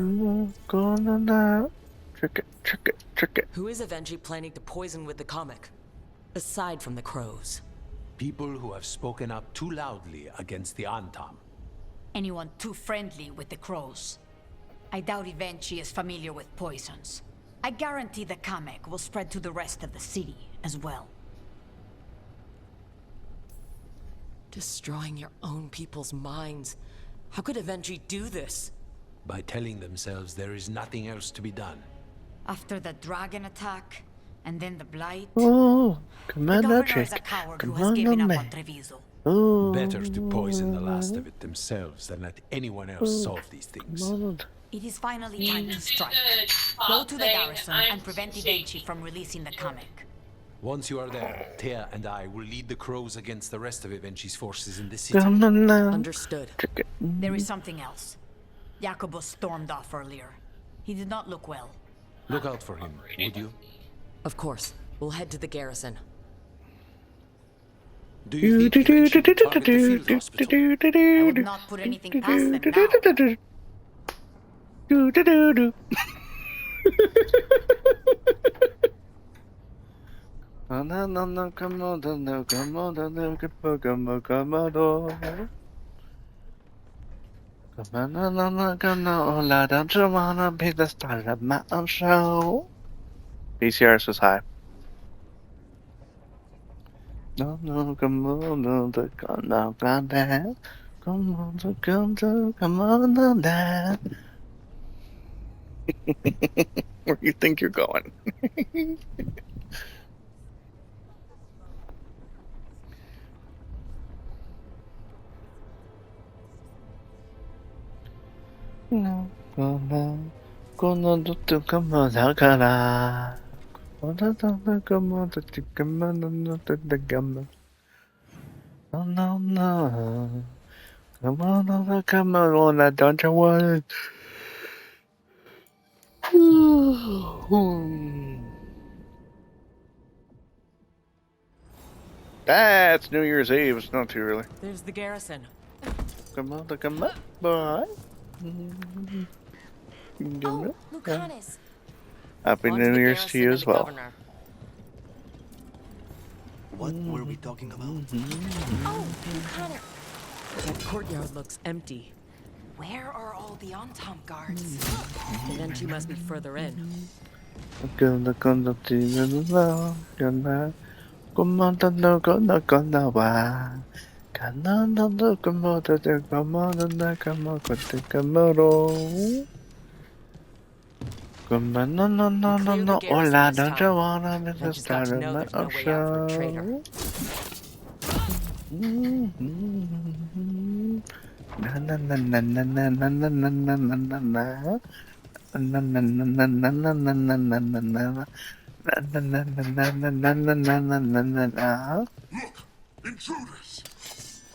Trick it, trick it, trick it. Who is Ivenchi planning to poison with the comic? Aside from the crows. People who have spoken up too loudly against the Antam. Anyone too friendly with the crows. I doubt Ivenchi is familiar with poisons. I guarantee the comic will spread to the rest of the city as well. Destroying your own people's minds. How could Ivenchi do this? By telling themselves there is nothing else to be done. After the dragon attack, and then the blight... Oh, come on, the governor is chick. a coward Come who has on, given up man. on Treviso. Better to poison the last of it themselves than let anyone else solve these things. It is finally time to strike. Go to the garrison and prevent Ivenchi from releasing the comic. Once you are there, Thea and I will lead the crows against the rest of Ivenchi's forces in the city. Understood. There is something else. Jacobus stormed off earlier. He did not look well. Look out for him, would you? Of course. We'll head to the garrison. Do you think Ivenchi will target the field hospital? I would not put anything past them now. Don't you wanna be the star of my own show? PCRS was high. No, come on, no, come on, come on, dad. Where do you think you're going? No, come on, come on, come on, come on. No, no, no. Come on, don't you want That's New Year's Eve. It's not too early. There's the garrison. Come on, boy. Oh, Lucanus. Happy New Year's to you as well. What were we talking about? Oh, Lucanus. That courtyard looks empty. Where are all the Antam guards? Ivenchi must be further in. No, hola, don't you wanna be the star of my own show? Na na na na na na na na na na na na na. Na na na na na na na na na na na. Na na na na na na na na na na na na. Look! Intruders!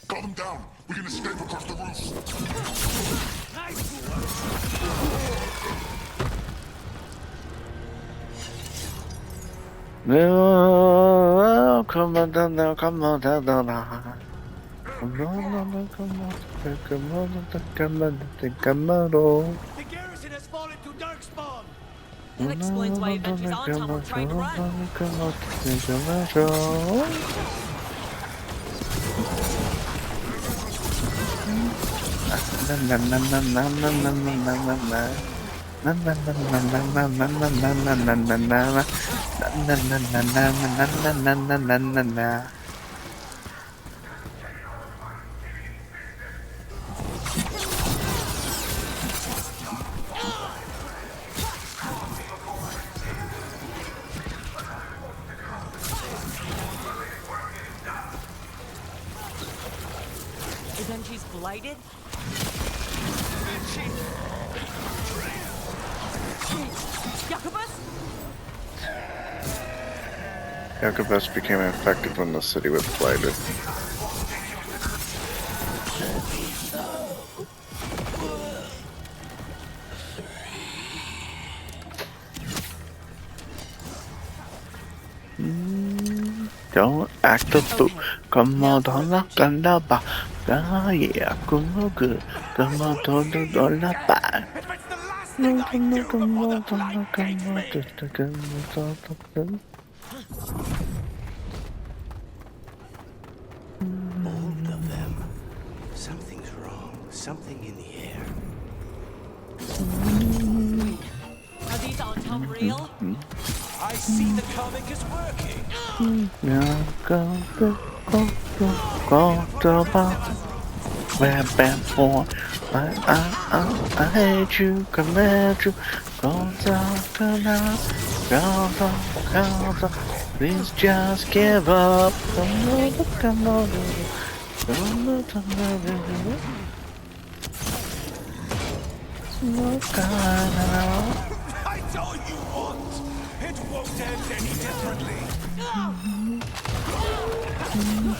Calm them down! We can escape across the roof! come on, come on, come on, come on. The garrison has fallen to darkspawn. That explains why Avengers on top were trying to run. Avengers blighted? Jacobus? Jacobus became infected when the city was blighted. Don't act a fool. Come on, don't look on the bar. Yeah, come on, good. Come on, don't look on the bar. Both of them. Something's wrong. Something in the air. Are these on top real? I see the comic is working. Yeah, go to bar. Bam, boy. I hate you, command you. Go down. Please just give up. Come on. I told you once. It won't end any differently.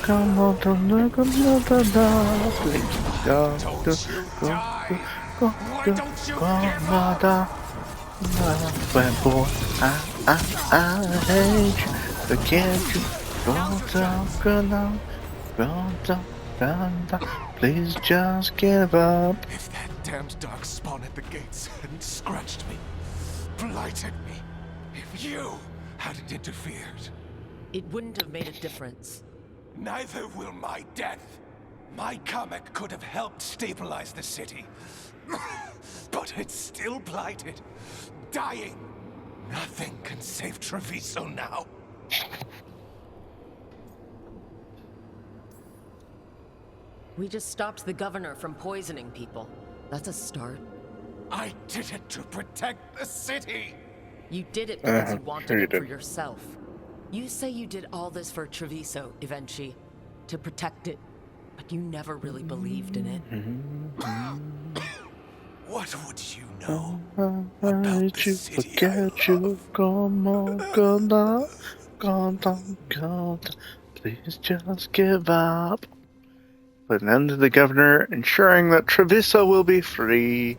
Come on, please boy, I hate you, forget you, don't, please just give up. If that damned dark spawn at the gates hadn't scratched me, blighted me, if you hadn't interfered, It wouldn't have made a difference. neither will my death. My comic could have helped stabilize the city. But it's still blighted, dying. Nothing can save Treviso now. We just stopped the governor from poisoning people. That's a start. I did it to protect the city. You did it because you sure wanted you it for did. yourself. You say you did all this for Treviso, Evenchi, to protect it, but you never really believed in it. What would you know? I hate you, forget you, come on, go down, please just give up. Put an end to the governor, ensuring that Treviso will be free.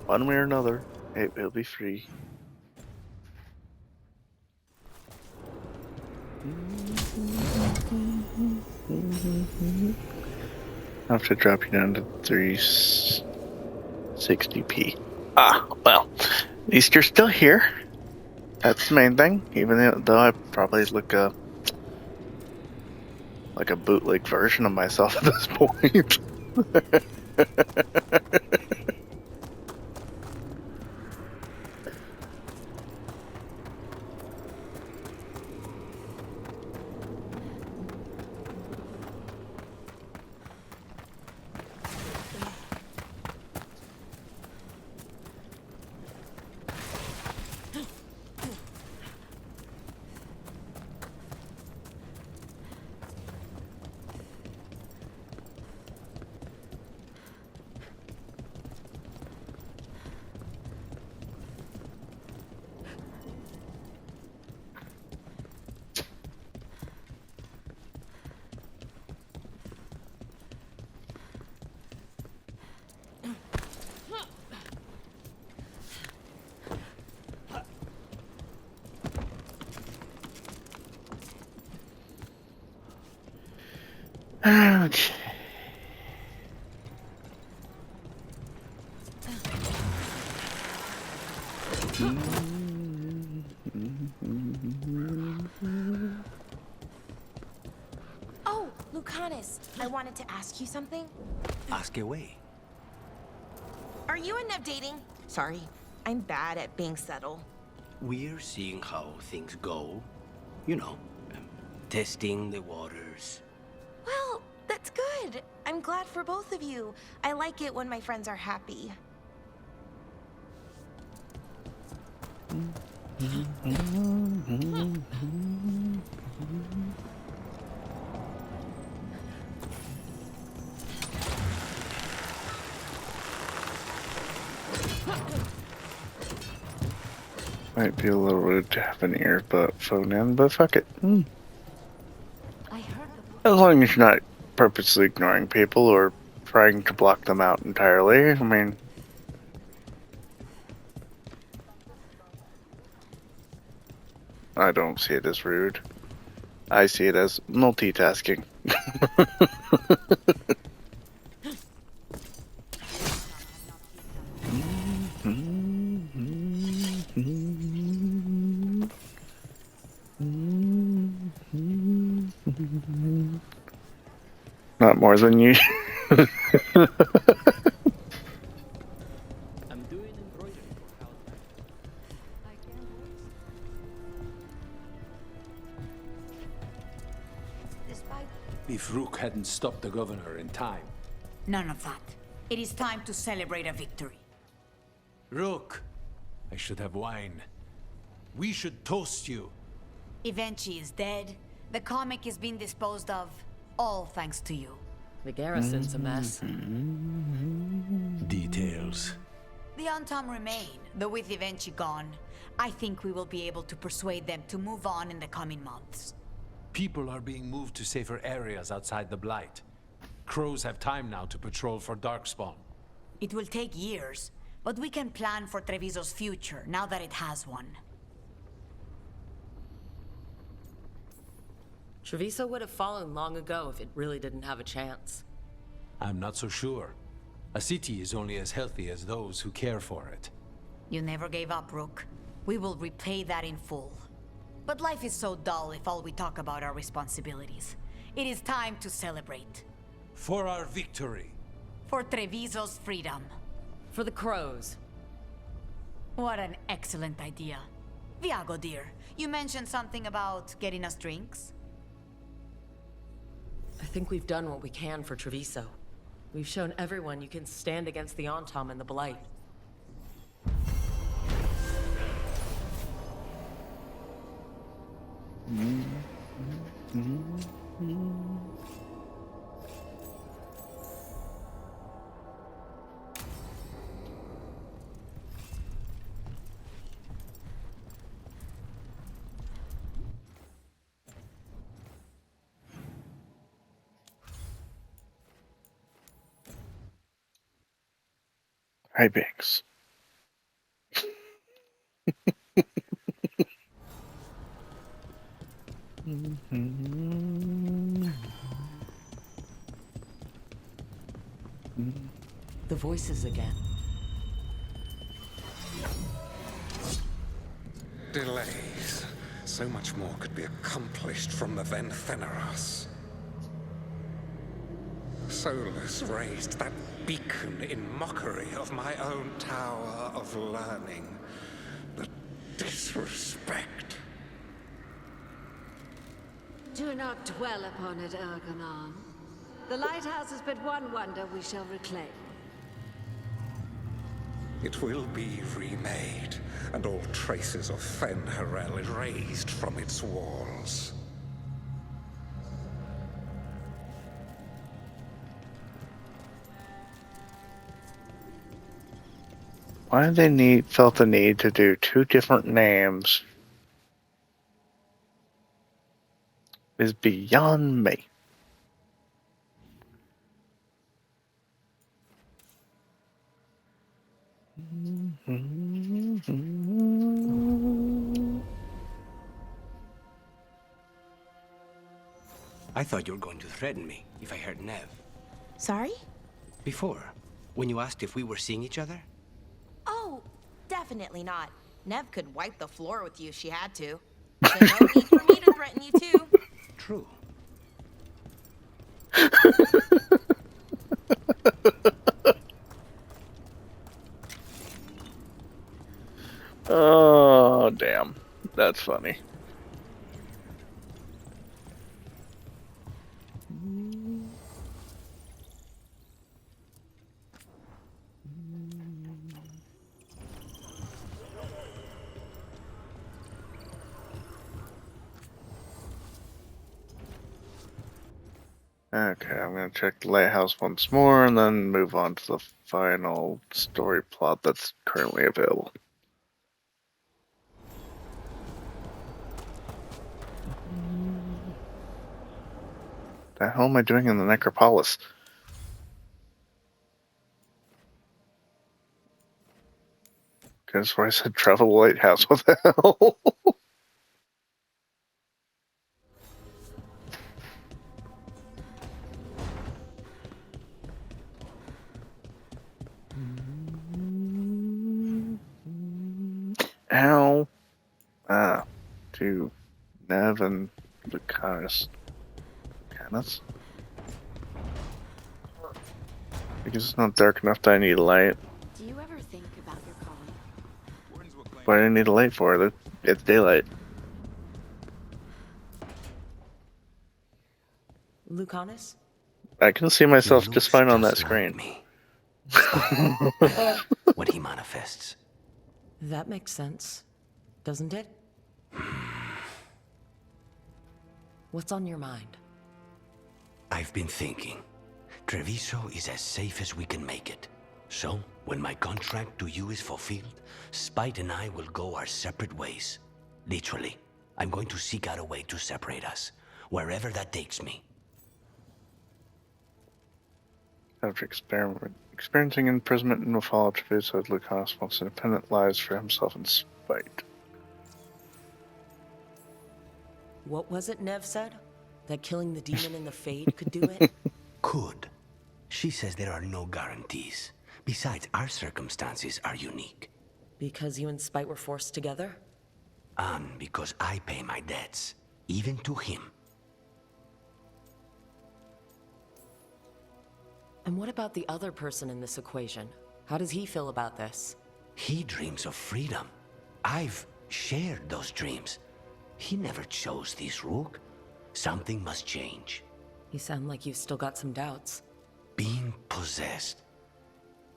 One way or another, it will be free. I have to drop you down to 360p. Well, at least you're still here. That's the main thing. Even though I probably look like a bootleg version of myself at this point. Okay. Oh, Lucanus, I wanted to ask you something. Ask away. Are you and Nev dating? Sorry, I'm bad at being subtle. We're seeing how things go. You know, testing the waters. Well, that's good. I'm glad for both of you. I like it when my friends are happy. Might be a little rude to have an earbud phone in, but fuck it. As long as you're not purposely ignoring people or trying to block them out entirely, I mean... I don't see it as rude. I see it as multitasking. Not more than you. If Rook hadn't stopped the governor in time. None of that. It is time to celebrate a victory. Rook! I should have wine. We should toast you. Evenchi is dead. The comic has been disposed of. All thanks to you. The garrison's a mess. Details. The Untom remain, though with Evenchi gone, I think we will be able to persuade them to move on in the coming months. People are being moved to safer areas outside the Blight. Crows have time now to patrol for Darkspawn. It will take years, but we can plan for Treviso's future now that it has one. Treviso would have fallen long ago if it really didn't have a chance. I'm not so sure. A city is only as healthy as those who care for it. You never gave up, Rook. We will repay that in full. But life is so dull if all we talk about are responsibilities. It is time to celebrate. For our victory. For Treviso's freedom. For the crows. What an excellent idea. Viago, dear, you mentioned something about getting us drinks? I think we've done what we can for Treviso. We've shown everyone you can stand against the Ontom and the Blight. Hi, Biggs. The voices again. Delays. So much more could be accomplished from the Ventheneros. Solus raised that beacon in mockery of my own tower of learning. The disrespect. Do not dwell upon it, Ergonon. The lighthouse is but one wonder we shall reclaim. It will be remade, and all traces of Fen'Harel erased from its walls. Why they felt the need to do two different names is beyond me. I thought you were going to threaten me if I heard Nev. Sorry? Before, when you asked if we were seeing each other. Oh, definitely not. Nev could wipe the floor with you if she had to. So no need for me to threaten you too. True. Oh, damn. That's funny. Okay, I'm gonna check the lighthouse once more and then move on to the final story plot that's currently available. The hell am I doing in the necropolis? That's why I said travel the lighthouse. What the hell? Ow. To Nev and Lucanus. Lucanus? Because it's not dark enough that I need a light. Do you ever think about your calling? What do I need a light for? It's daylight. Lucanus? I can see myself just fine on that screen. When he manifests. That makes sense, doesn't it? What's on your mind? I've been thinking. Treviso is as safe as we can make it. So, when my contract to you is fulfilled, Spite and I will go our separate ways. Literally. I'm going to seek out a way to separate us, wherever that takes me. After experiencing imprisonment in the fall of Treviso, Lucanus wants independent lives for himself and Spite. What was it Nev said? That killing the demon in the Fade could do it? Could. She says there are no guarantees. Besides, our circumstances are unique. Because you and Spite were forced together? And because I pay my debts, even to him. And what about the other person in this equation? How does he feel about this? He dreams of freedom. I've shared those dreams. He never chose this, Rook. Something must change. You sound like you've still got some doubts. Being possessed.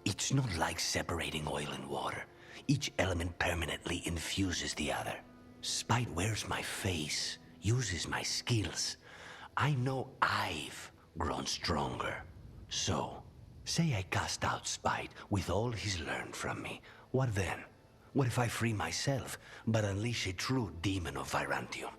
It's not like separating oil and water. Each element permanently infuses the other. Spite wears my face, uses my skills. I know I've grown stronger. So, say I cast out Spite with all he's learned from me. What then? What if I free myself, but unleash a true demon of Virantium?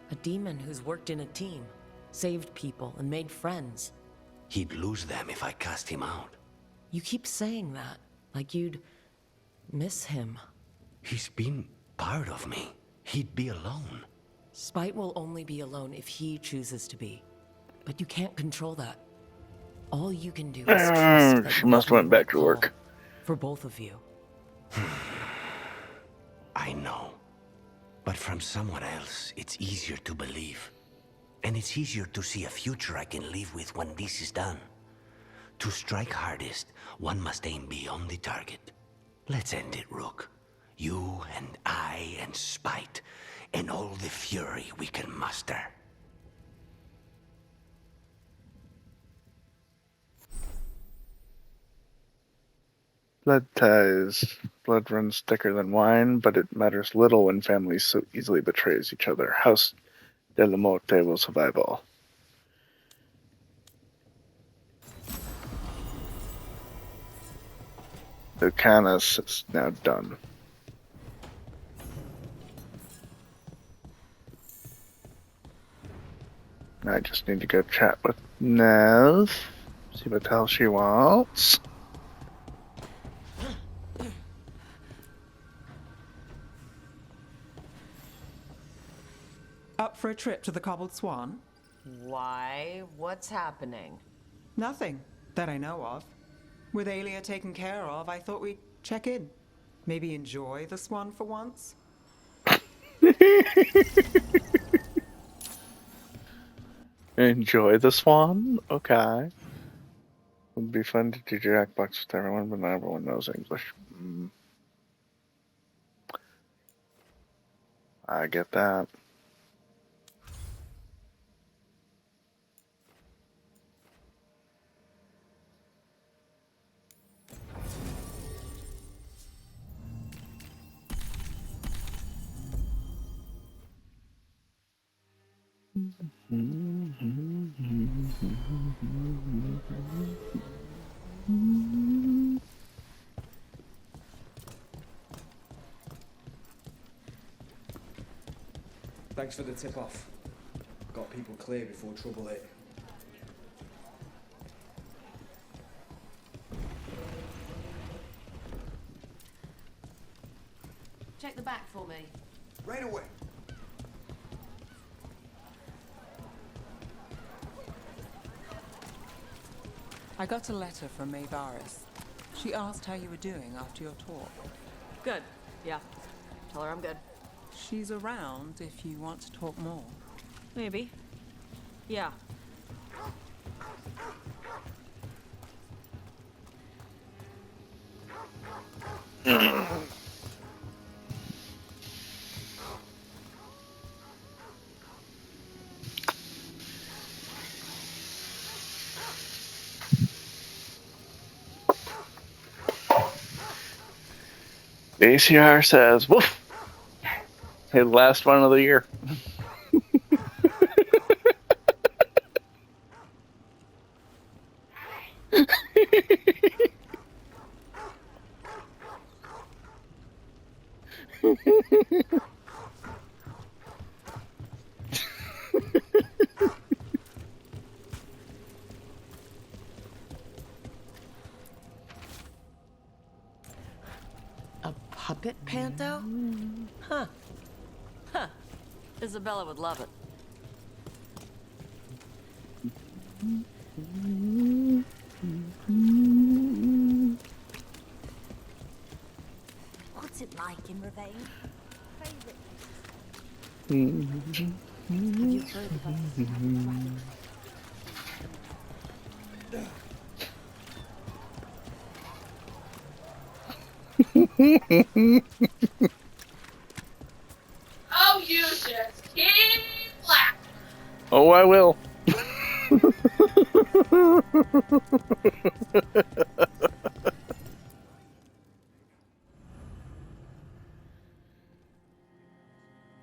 A demon who's worked in a team, saved people, and made friends. He'd lose them if I cast him out. You keep saying that, like you'd miss him. He's been part of me. He'd be alone. Spite will only be alone if he chooses to be. But you can't control that. All you can do is trust that She must have went back to work. For both of you. I know. But from someone else, it's easier to believe. And it's easier to see a future I can live with when this is done. To strike hardest, one must aim beyond the target. Let's end it, Rook. You and I and Spite, and all the fury we can muster. Blood ties. Blood runs thicker than wine, but it matters little when families so easily betrays each other. House de la Morte will survive all. Lucanus is now done. I just need to go chat with Nev. See what the hell she wants. Up for a trip to the Cobbled Swan? Why? What's happening? Nothing that I know of. With Aelia taken care of, I thought we'd check in. Maybe enjoy the Swan for once? Enjoy the swan? Okay. Would be fun to do Jackbox with everyone, but not everyone knows English. I get that. Thanks for the tip-off. Got people clear before trouble hit. Check the back for me. Right away. I got a letter from Veilguard. She asked how you were doing after your talk. Good. Yeah. Tell her I'm good. She's around if you want to talk more. Maybe. Yeah. ACR says, woof! Hey, the last one of the year. A puppet panto? Huh. Huh. Isabella would love it. What's it like in Ravine? Have you heard about Oh, you just keep laughing. Oh, I will.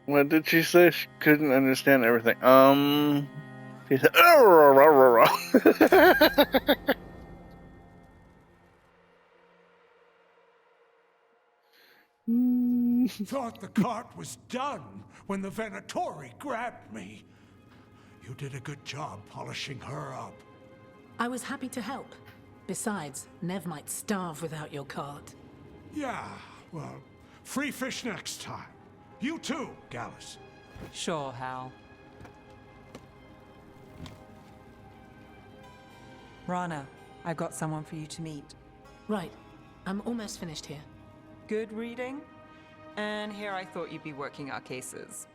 What did she say? She couldn't understand everything. She said, Thought the cart was done when the Venatori grabbed me. You did a good job polishing her up. I was happy to help. Besides, Nev might starve without your cart. Yeah, well, free fish next time. You too, Gallus. Sure, Hal. Rana, I've got someone for you to meet. Right. I'm almost finished here. Good reading? And here I thought you'd be working our cases.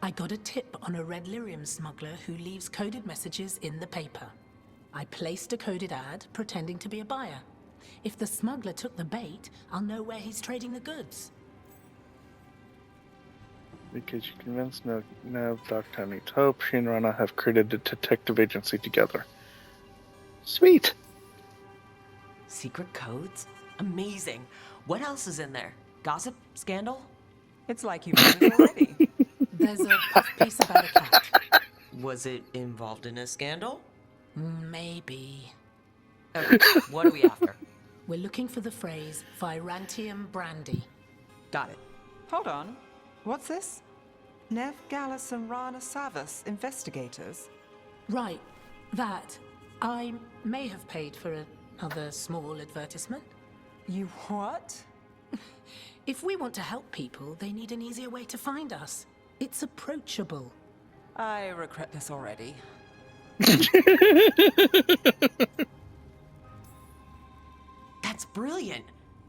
I got a tip on a red lyrium smuggler who leaves coded messages in the paper. I placed a coded ad pretending to be a buyer. If the smuggler took the bait, I'll know where he's trading the goods. Because you convinced Nev, Dr. needs hope, she and Rana have created a detective agency together. Sweet! Secret codes? Amazing. What else is in there? Gossip? Scandal? It's like you've read it already. There's a puff piece about a cat. Was it involved in a scandal? Maybe. Okay, what are we after? We're looking for the phrase Virantium brandy. Got it. Hold on. What's this? Nev, Gallus, and Rana Savas, investigators. Right. That. I may have paid for another small advertisement. You what? If we want to help people, they need an easier way to find us. It's approachable. I regret this already. That's brilliant.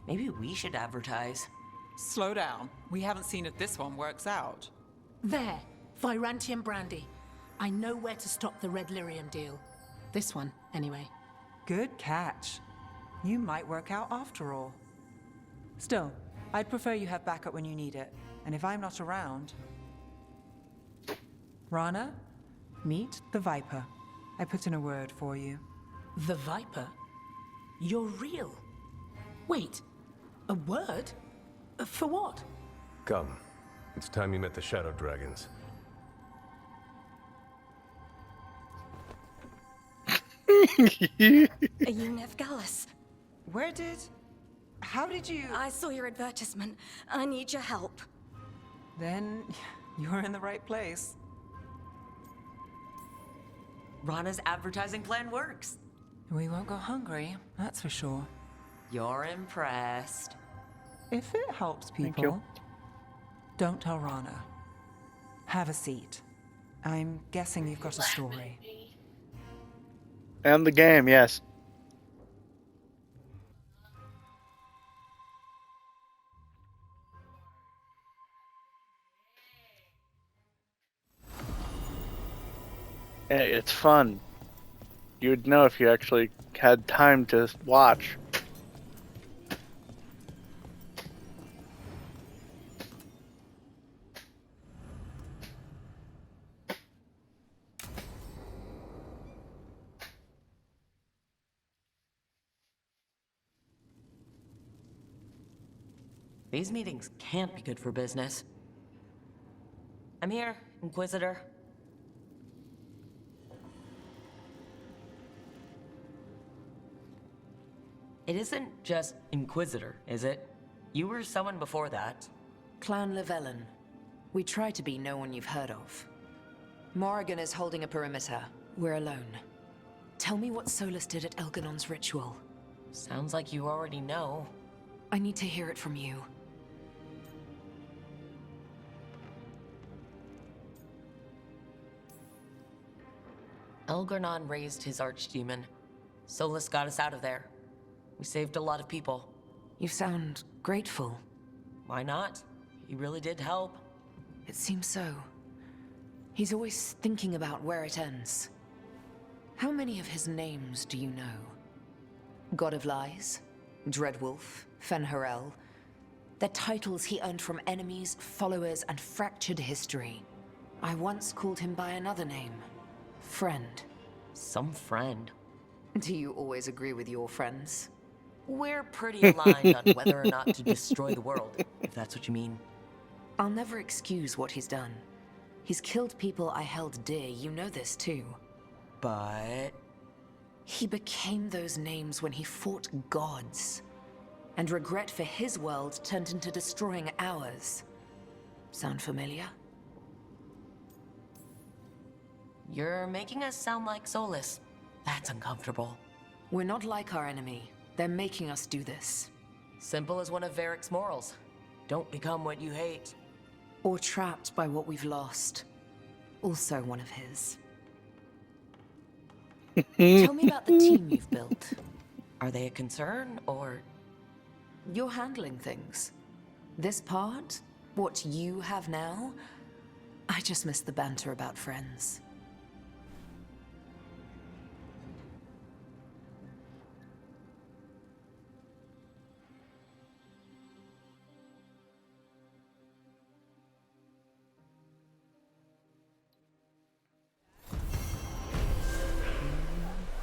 Maybe we should advertise. Slow down. We haven't seen if this one works out. There, Virantium brandy. I know where to stop the red lyrium deal. This one, anyway. Good catch. You might work out after all. Still, I'd prefer you have backup when you need it. And if I'm not around... Rana, meet the Viper. I put in a word for you. The Viper? You're real? Wait, a word? For what? Come. It's time you met the Shadow Dragons. Are you Nev Gallus? How did you... I saw your advertisement. I need your help. Then you're in the right place. Rana's advertising plan works. We won't go hungry, that's for sure. You're impressed. If it helps people, don't tell Rana. Have a seat. I'm guessing you've got a story. And the game, yes. Hey, it's fun. You'd know if you actually had time to watch. These meetings can't be good for business. I'm here, Inquisitor. It isn't just Inquisitor, is it? You were someone before that. Clan Llewellyn. We try to be no one you've heard of. Morrigan is holding a perimeter. We're alone. Tell me what Solus did at Elganon's ritual. Sounds like you already know. I need to hear it from you. Elgarnon raised his archdemon. Solus got us out of there. We saved a lot of people. You sound grateful. Why not? He really did help. It seems so. He's always thinking about where it ends. How many of his names do you know? God of Lies, Dreadwolf, Fen'Harel. They're titles he earned from enemies, followers, and fractured history. I once called him by another name. Friend. Some friend. Do you always agree with your friends? We're pretty aligned on whether or not to destroy the world, if that's what you mean. I'll never excuse what he's done. He's killed people I held dear, you know this too. But... he became those names when he fought gods. And regret for his world turned into destroying ours. Sound familiar? You're making us sound like Solus. That's uncomfortable. We're not like our enemy. They're making us do this. Simple as one of Varric's morals. Don't become what you hate. Or trapped by what we've lost. Also one of his. Tell me about the team you've built. Are they a concern, or...? You're handling things. This part, what you have now, I just miss the banter about friends.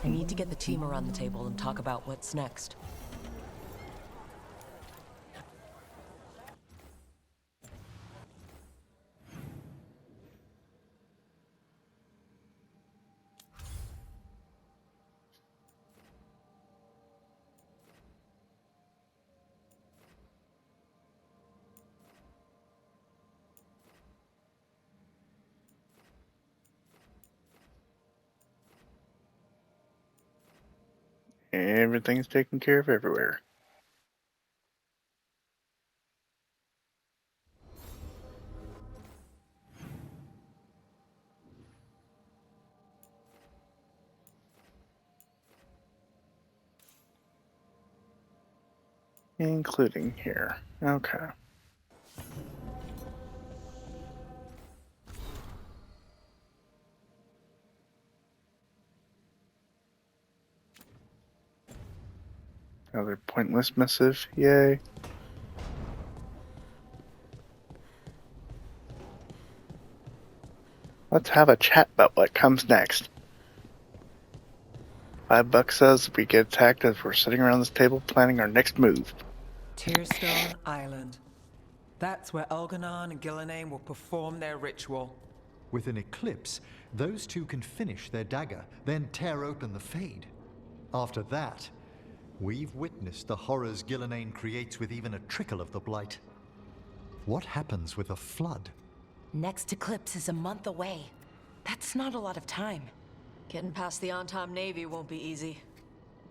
I need to get the team around the table and talk about what's next. Everything's taken care of everywhere. Including here. Okay. Another pointless missive. Yay. Let's have a chat about what comes next. $5 says we get attacked as we're sitting around this table planning our next move. Tearstone Island. That's where Elganon and Gillenane will perform their ritual. With an eclipse, those two can finish their dagger, then tear open the Fade. After that, we've witnessed the horrors Gillenane creates with even a trickle of the Blight. What happens with a flood? Next eclipse is a month away. That's not a lot of time. Getting past the Antam Navy won't be easy.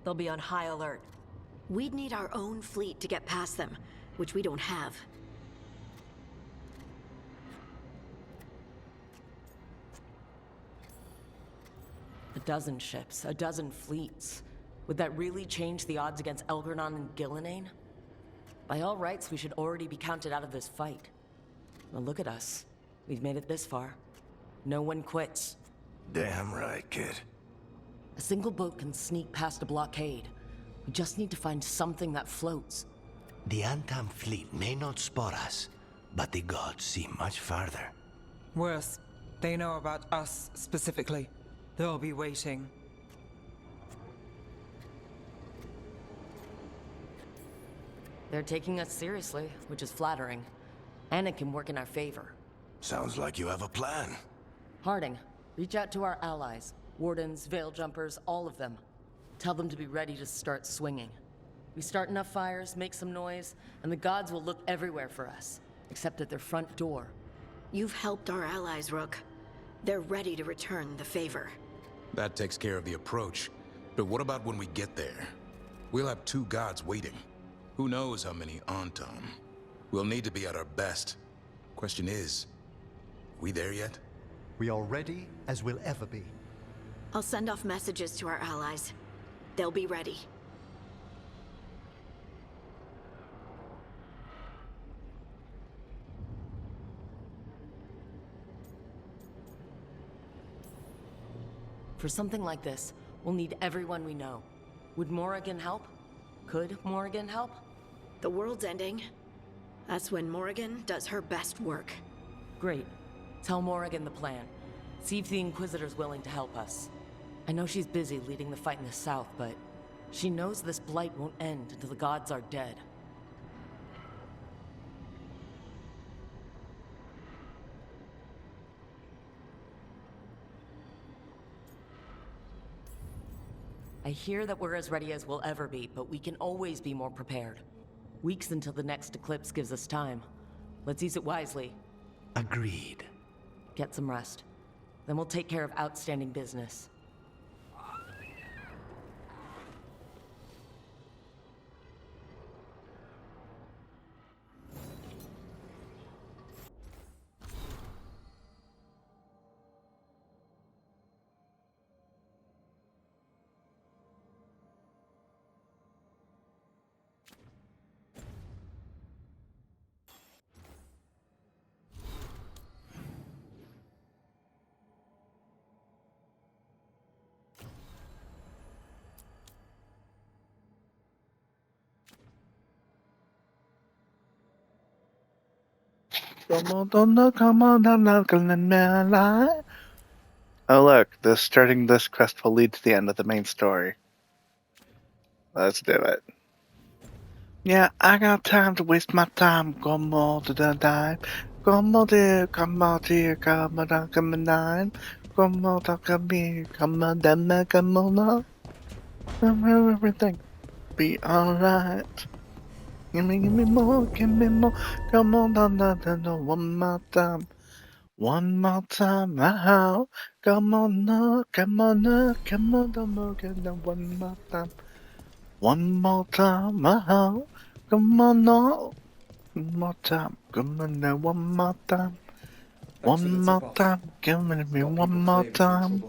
They'll be on high alert. We'd need our own fleet to get past them, which we don't have. A dozen ships, a dozen fleets. Would that really change the odds against Elganon and Gillenane? By all rights, we should already be counted out of this fight. Well, look at us. We've made it this far. No one quits. Damn right, kid. A single boat can sneak past a blockade. We just need to find something that floats. The Antam fleet may not spot us, but the gods see much farther. Worse, they know about us specifically. They'll be waiting. They're taking us seriously, which is flattering. And it can work in our favor. Sounds like you have a plan. Harding, reach out to our allies. Wardens, Veil Jumpers, all of them. Tell them to be ready to start swinging. We start enough fires, make some noise, and the gods will look everywhere for us. Except at their front door. You've helped our allies, Rook. They're ready to return the favor. That takes care of the approach. But what about when we get there? We'll have two gods waiting. Who knows how many Antam? We'll need to be at our best. Question is, we there yet? We are ready as we'll ever be. I'll send off messages to our allies. They'll be ready. For something like this, we'll need everyone we know. Would Morrigan help? Could Morrigan help? The world's ending. That's when Morrigan does her best work. Great. Tell Morrigan the plan. See if the Inquisitor's willing to help us. I know she's busy leading the fight in the south, but she knows this blight won't end until the gods are dead. I hear that we're as ready as we'll ever be, but we can always be more prepared. Weeks until the next eclipse gives us time. Let's use it wisely. Agreed. Get some rest. Then we'll take care of outstanding business. Oh look, starting this quest will lead to the end of the main story. Let's do it. Yeah, I got time to waste my time. Come on to the dime. Come on dear, come on dear, come on, come on, nine. Come on, come here, come on, come on. Everything be alright. Give me more, come on, one more time. One more time, now. Come on, no, come on, no, come on, one more time. One more time, now. Come on, no. One more time, come on, now, one more time. One more time, give me one more time.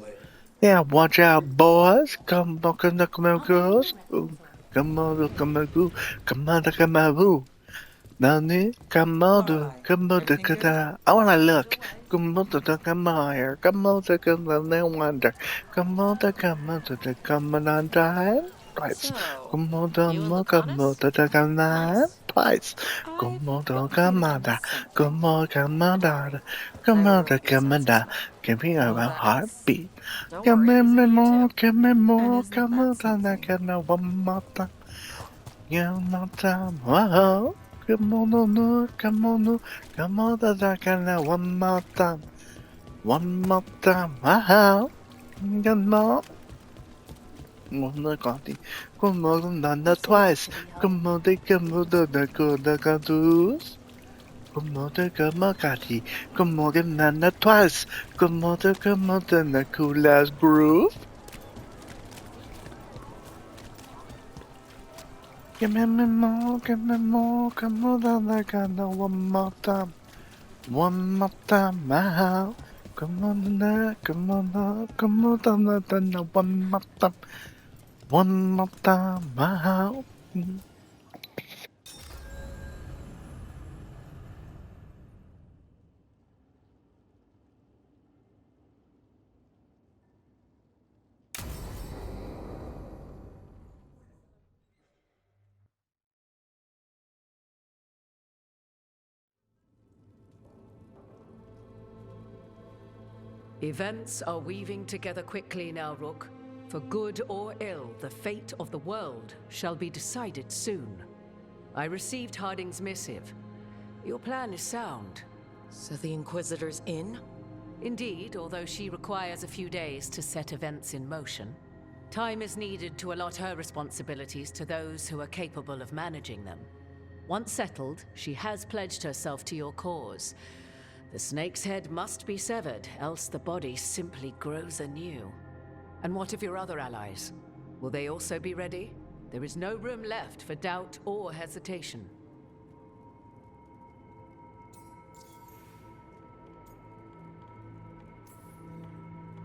Yeah, watch out, boys. Come on, girls. Ooh, Komodo, Komodo, Komodo, Komodo. Nani, Komodo, Komodo, Komodo. I wanna look. Komodo, Komodo, Komodo, Komodo, wonder. Komodo, Komodo, Komodo, twice. Komodo, Komodo, Komodo, twice. Komodo, Komodo, Komodo, Komodo, Komodo, Komodo. Give me a heartbeat. Give me more, give me more, Komodo, Komodo, one more time. One more time, whoa. Come on, no, come on, no, come on, one more time. One more time, wow. Come on. One more time. Come on, none twice. Come on, come on, the cantus. Come on, come on, Cathy. Come on, none twice. Come on, the cool ass groove. Give me more, come on, one more time. One more time, wow. Come on, come on, come on, one more time. One more time, wow. Events are weaving together quickly now, Rook. For good or ill, the fate of the world shall be decided soon. I received Harding's missive. Your plan is sound. So the Inquisitor's in? Indeed, although she requires a few days to set events in motion. Time is needed to allot her responsibilities to those who are capable of managing them. Once settled, she has pledged herself to your cause. The snake's head must be severed, else the body simply grows anew. And what of your other allies? Will they also be ready? There is no room left for doubt or hesitation.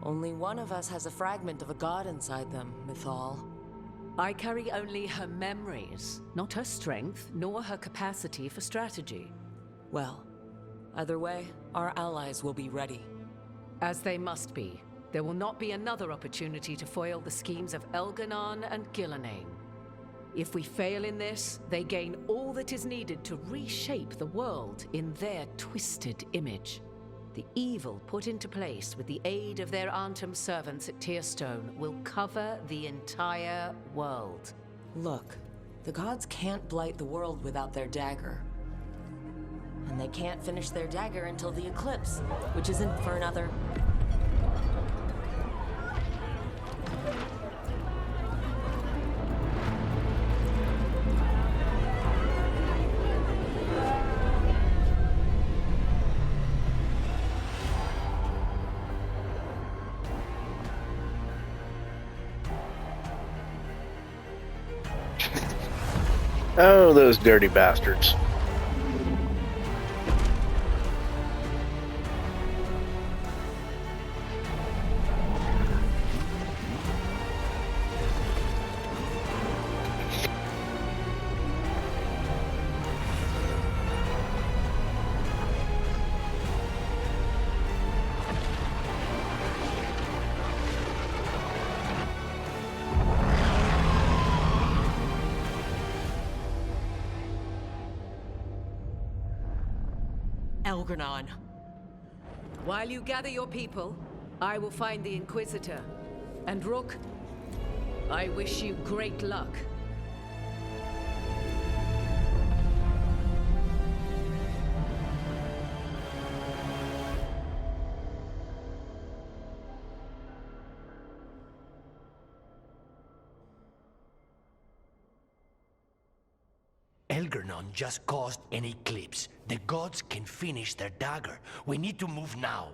Only one of us has a fragment of a god inside them, Mythal. I carry only her memories, not her strength, nor her capacity for strategy. Well, either way, our allies will be ready. As they must be. There will not be another opportunity to foil the schemes of Elganon and Gillenane. If we fail in this, they gain all that is needed to reshape the world in their twisted image. The evil put into place with the aid of their Arnhem servants at Tearstone will cover the entire world. Look, the gods can't blight the world without their dagger. And they can't finish their dagger until the eclipse, which isn't for another... Oh, those dirty bastards. Elganon. While you gather your people, I will find the Inquisitor. And Rook, I wish you great luck. Elganon just caused an eclipse. The gods can finish their dagger. We need to move now.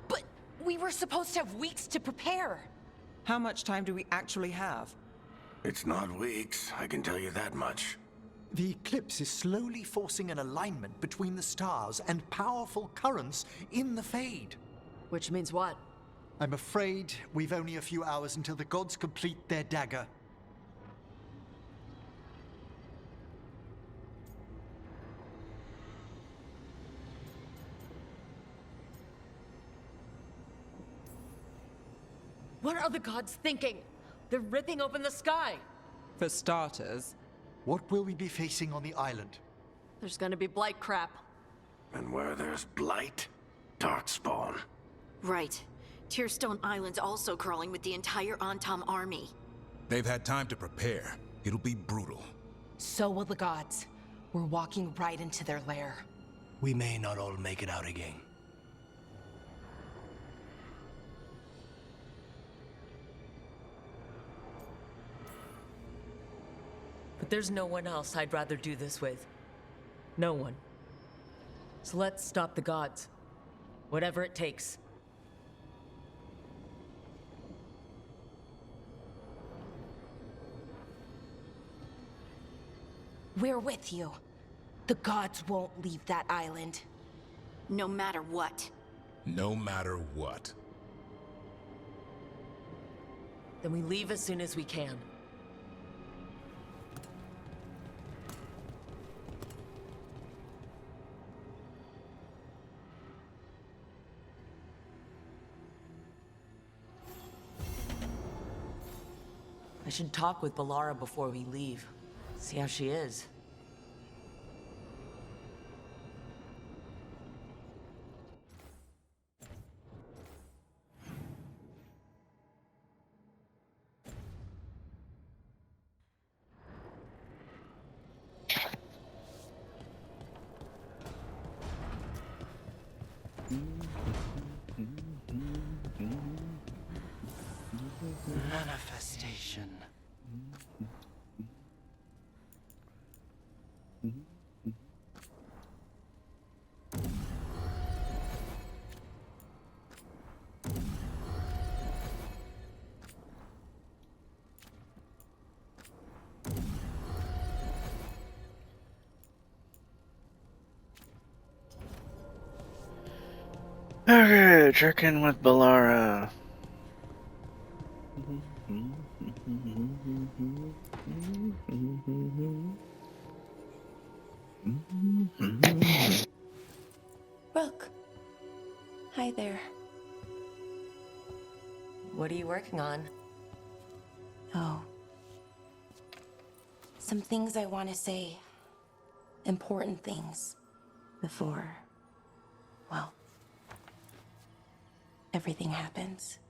But we were supposed to have weeks to prepare. How much time do we actually have? It's not weeks, I can tell you that much. The eclipse is slowly forcing an alignment between the stars and powerful currents in the Fade. Which means what? I'm afraid we've only a few hours until the gods complete their dagger. What are the gods thinking? They're ripping open the sky. For starters. What will we be facing on the island? There's gonna be blight crap. And where there's blight, darkspawn. Right. Tearstone Island's also crawling with the entire Antam army. They've had time to prepare. It'll be brutal. So will the gods. We're walking right into their lair. We may not all make it out again. But there's no one else I'd rather do this with. No one. So let's stop the gods. Whatever it takes. We're with you. The gods won't leave that island. No matter what. No matter what. Then we leave as soon as we can. I should talk with Balara before we leave. See how she is. Manifestation. Okay, check in with Balara. Rook. Hi there. What are you working on? Oh. Some things I want to say. Important things. Before, well, everything happens.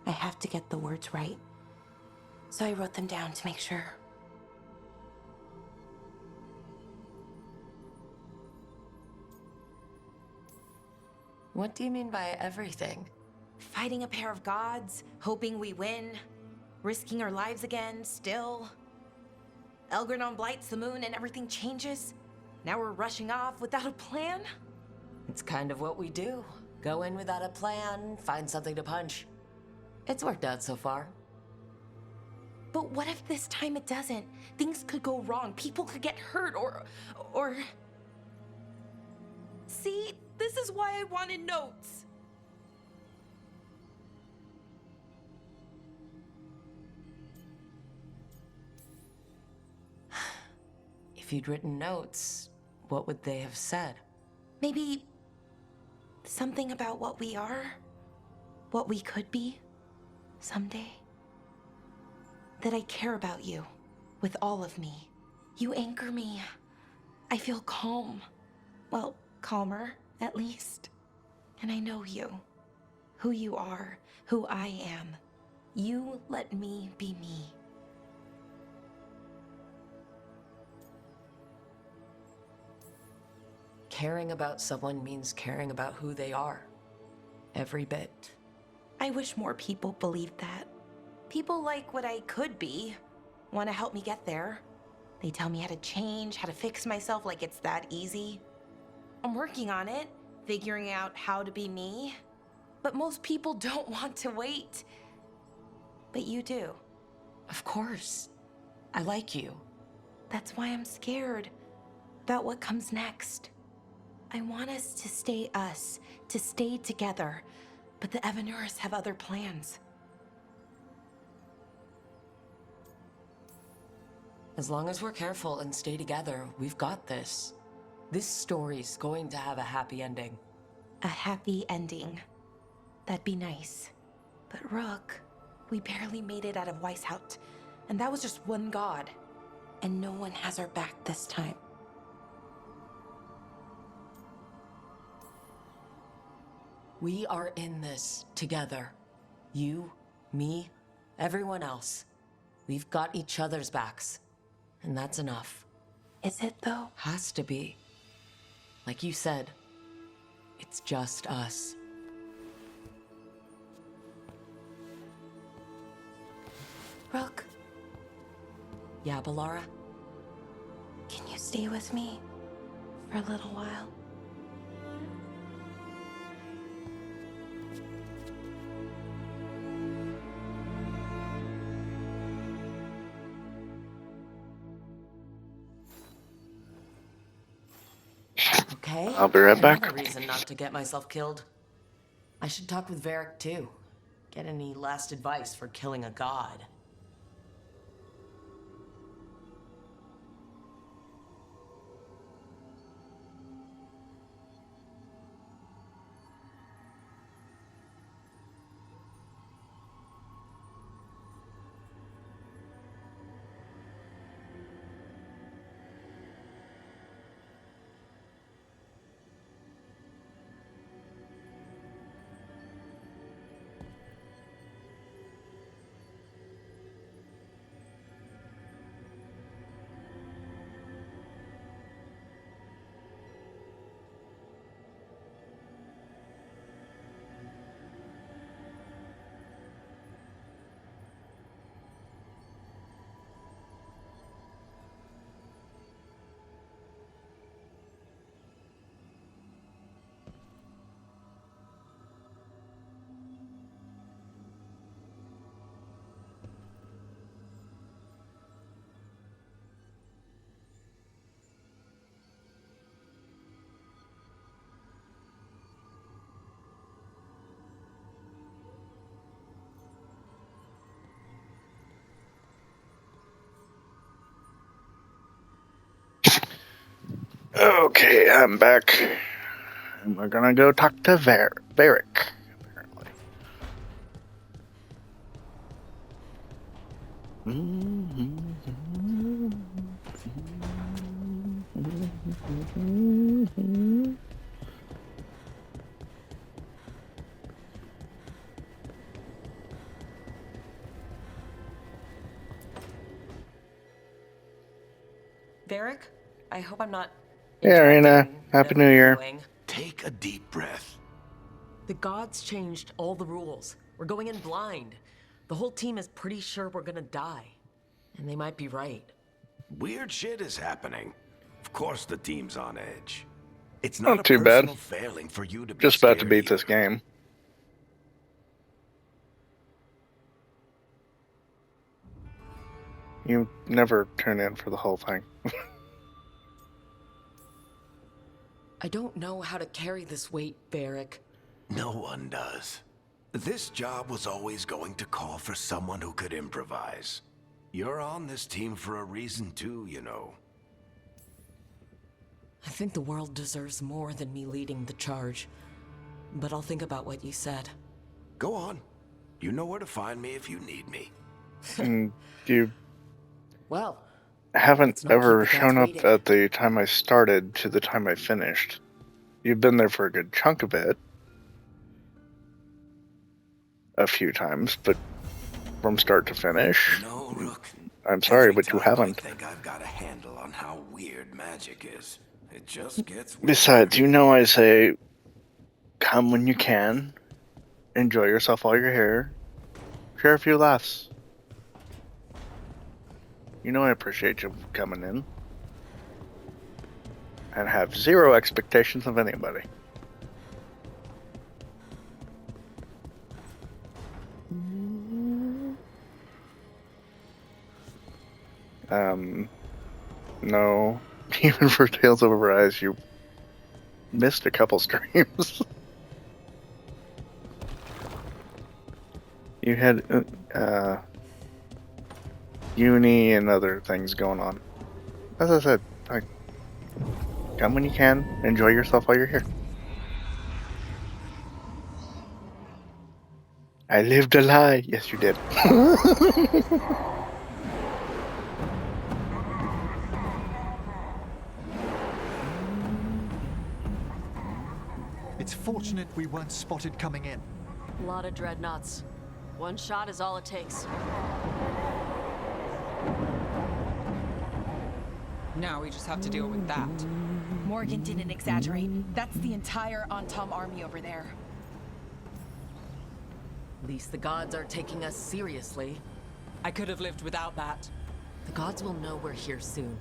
I have to get the words right. So I wrote them down to make sure. What do you mean by everything? Fighting a pair of gods, hoping we win, risking our lives again, still. Elgradon blights the moon and everything changes. Now we're rushing off without a plan? It's kind of what we do. Go in without a plan, find something to punch. It's worked out so far. But what if this time it doesn't? Things could go wrong. People could get hurt or... See, this is why I wanted notes. If you'd written notes, what would they have said? Maybe something about what we are, what we could be someday. That I care about you with all of me. You anchor me. I feel calm. Well, calmer, at least. And I know you. Who you are, who I am. You let me be me. Caring about someone means caring about who they are. Every bit. I wish more people believed that. People like what I could be, want to help me get there. They tell me how to change, how to fix myself like it's that easy. I'm working on it, figuring out how to be me. But most people don't want to wait. But you do. Of course. I like you. That's why I'm scared about what comes next. I want us to stay us, to stay together. But the Evanurus have other plans. As long as we're careful and stay together, we've got this. This story's going to have a happy ending. A happy ending. That'd be nice. But Rook, we barely made it out of Weishaupt, and that was just one god. And no one has our back this time. We are in this together. You, me, everyone else. We've got each other's backs. And that's enough. Is it though? Has to be. Like you said, it's just us. Rook. Yeah, Balara? Can you stay with me for a little while? Okay. I'll be right back. Another reason not to get myself killed. I should talk with Varric too. Get any last advice for killing a god. Okay, I'm back. And we're gonna go talk to Varric, apparently. Varric? I hope I'm not... Hey, Arena. Happy New Year. Take a deep breath. The gods changed all the rules. We're going in blind. The whole team is pretty sure we're gonna die. And they might be right. Weird shit is happening. Of course the team's on edge. It's Not not too a bad. personal failing for you to be Just about to scared beat this game. You never tune in for the whole thing. I don't know how to carry this weight, Varric. No one does. This job was always going to call for someone who could improvise. You're on this team for a reason too, you know. I think the world deserves more than me leading the charge. But I'll think about what you said. Go on. You know where to find me if you need me. And you Well, haven't not ever keep the shown up gods waiting. at the time I started to the time I finished. You've been there for a good chunk of it. A few times, but from start to finish. No, Rook. I'm sorry, Every but you time haven't. I think I've got a handle on how weird magic is. It just gets weird. Besides, you know I say, come when you can, enjoy yourself while you're here, share a few laughs. You know I appreciate you coming in. And have zero expectations of anybody. No. Even for Tales of Arise, you missed a couple streams. You had, uni and other things going on. As I said, come when you can, enjoy yourself while you're here. I lived a lie. Yes, you did. It's fortunate we weren't spotted coming in. A lot of dreadnoughts. One shot is all it takes. Now we just have to deal with that. Morgan didn't exaggerate. That's the entire Antom army over there. At least the gods are taking us seriously. I could have lived without that. The gods will know we're here soon.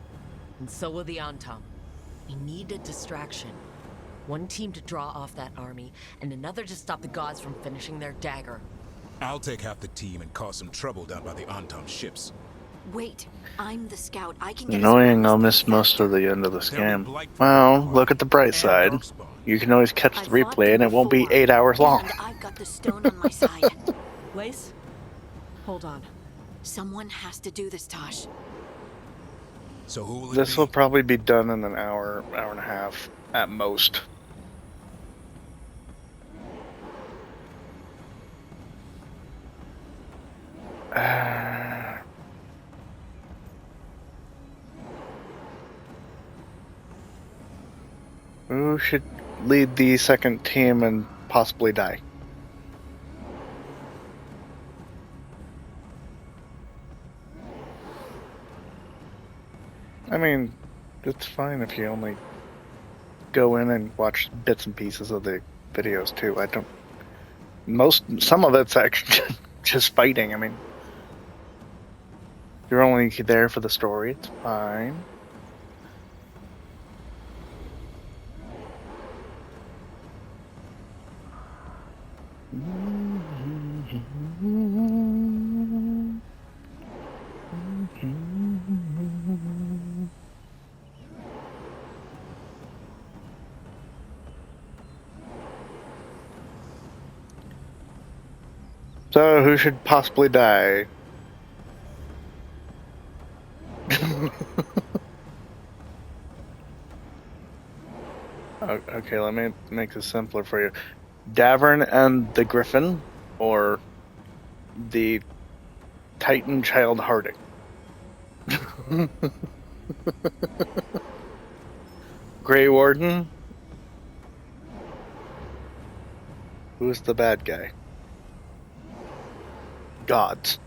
And so will the Antom. We need a distraction. One team to draw off that army, and another to stop the gods from finishing their dagger. I'll take half the team and cause some trouble down by the Antom ships. Wait, I'm the scout. I can get Annoying, I'll miss most of the end of this game. Well, look at the bright side. You can always catch the replay and it won't be 8 hours long. And I've got the stone on my side. Lace? Hold on. Someone has to do this, Tosh. So who will This will probably be done in an hour, hour and a half at most. Who should lead the second team and possibly die? I mean, it's fine if you only go in and watch bits and pieces of the videos too. Some of it's actually just fighting. I mean, you're only there for the story, it's fine. So, who should possibly die? Okay, let me make this simpler for you. Davern and the Griffin, or the Titan Child Harding? Grey Warden? Who's the bad guy? Gods.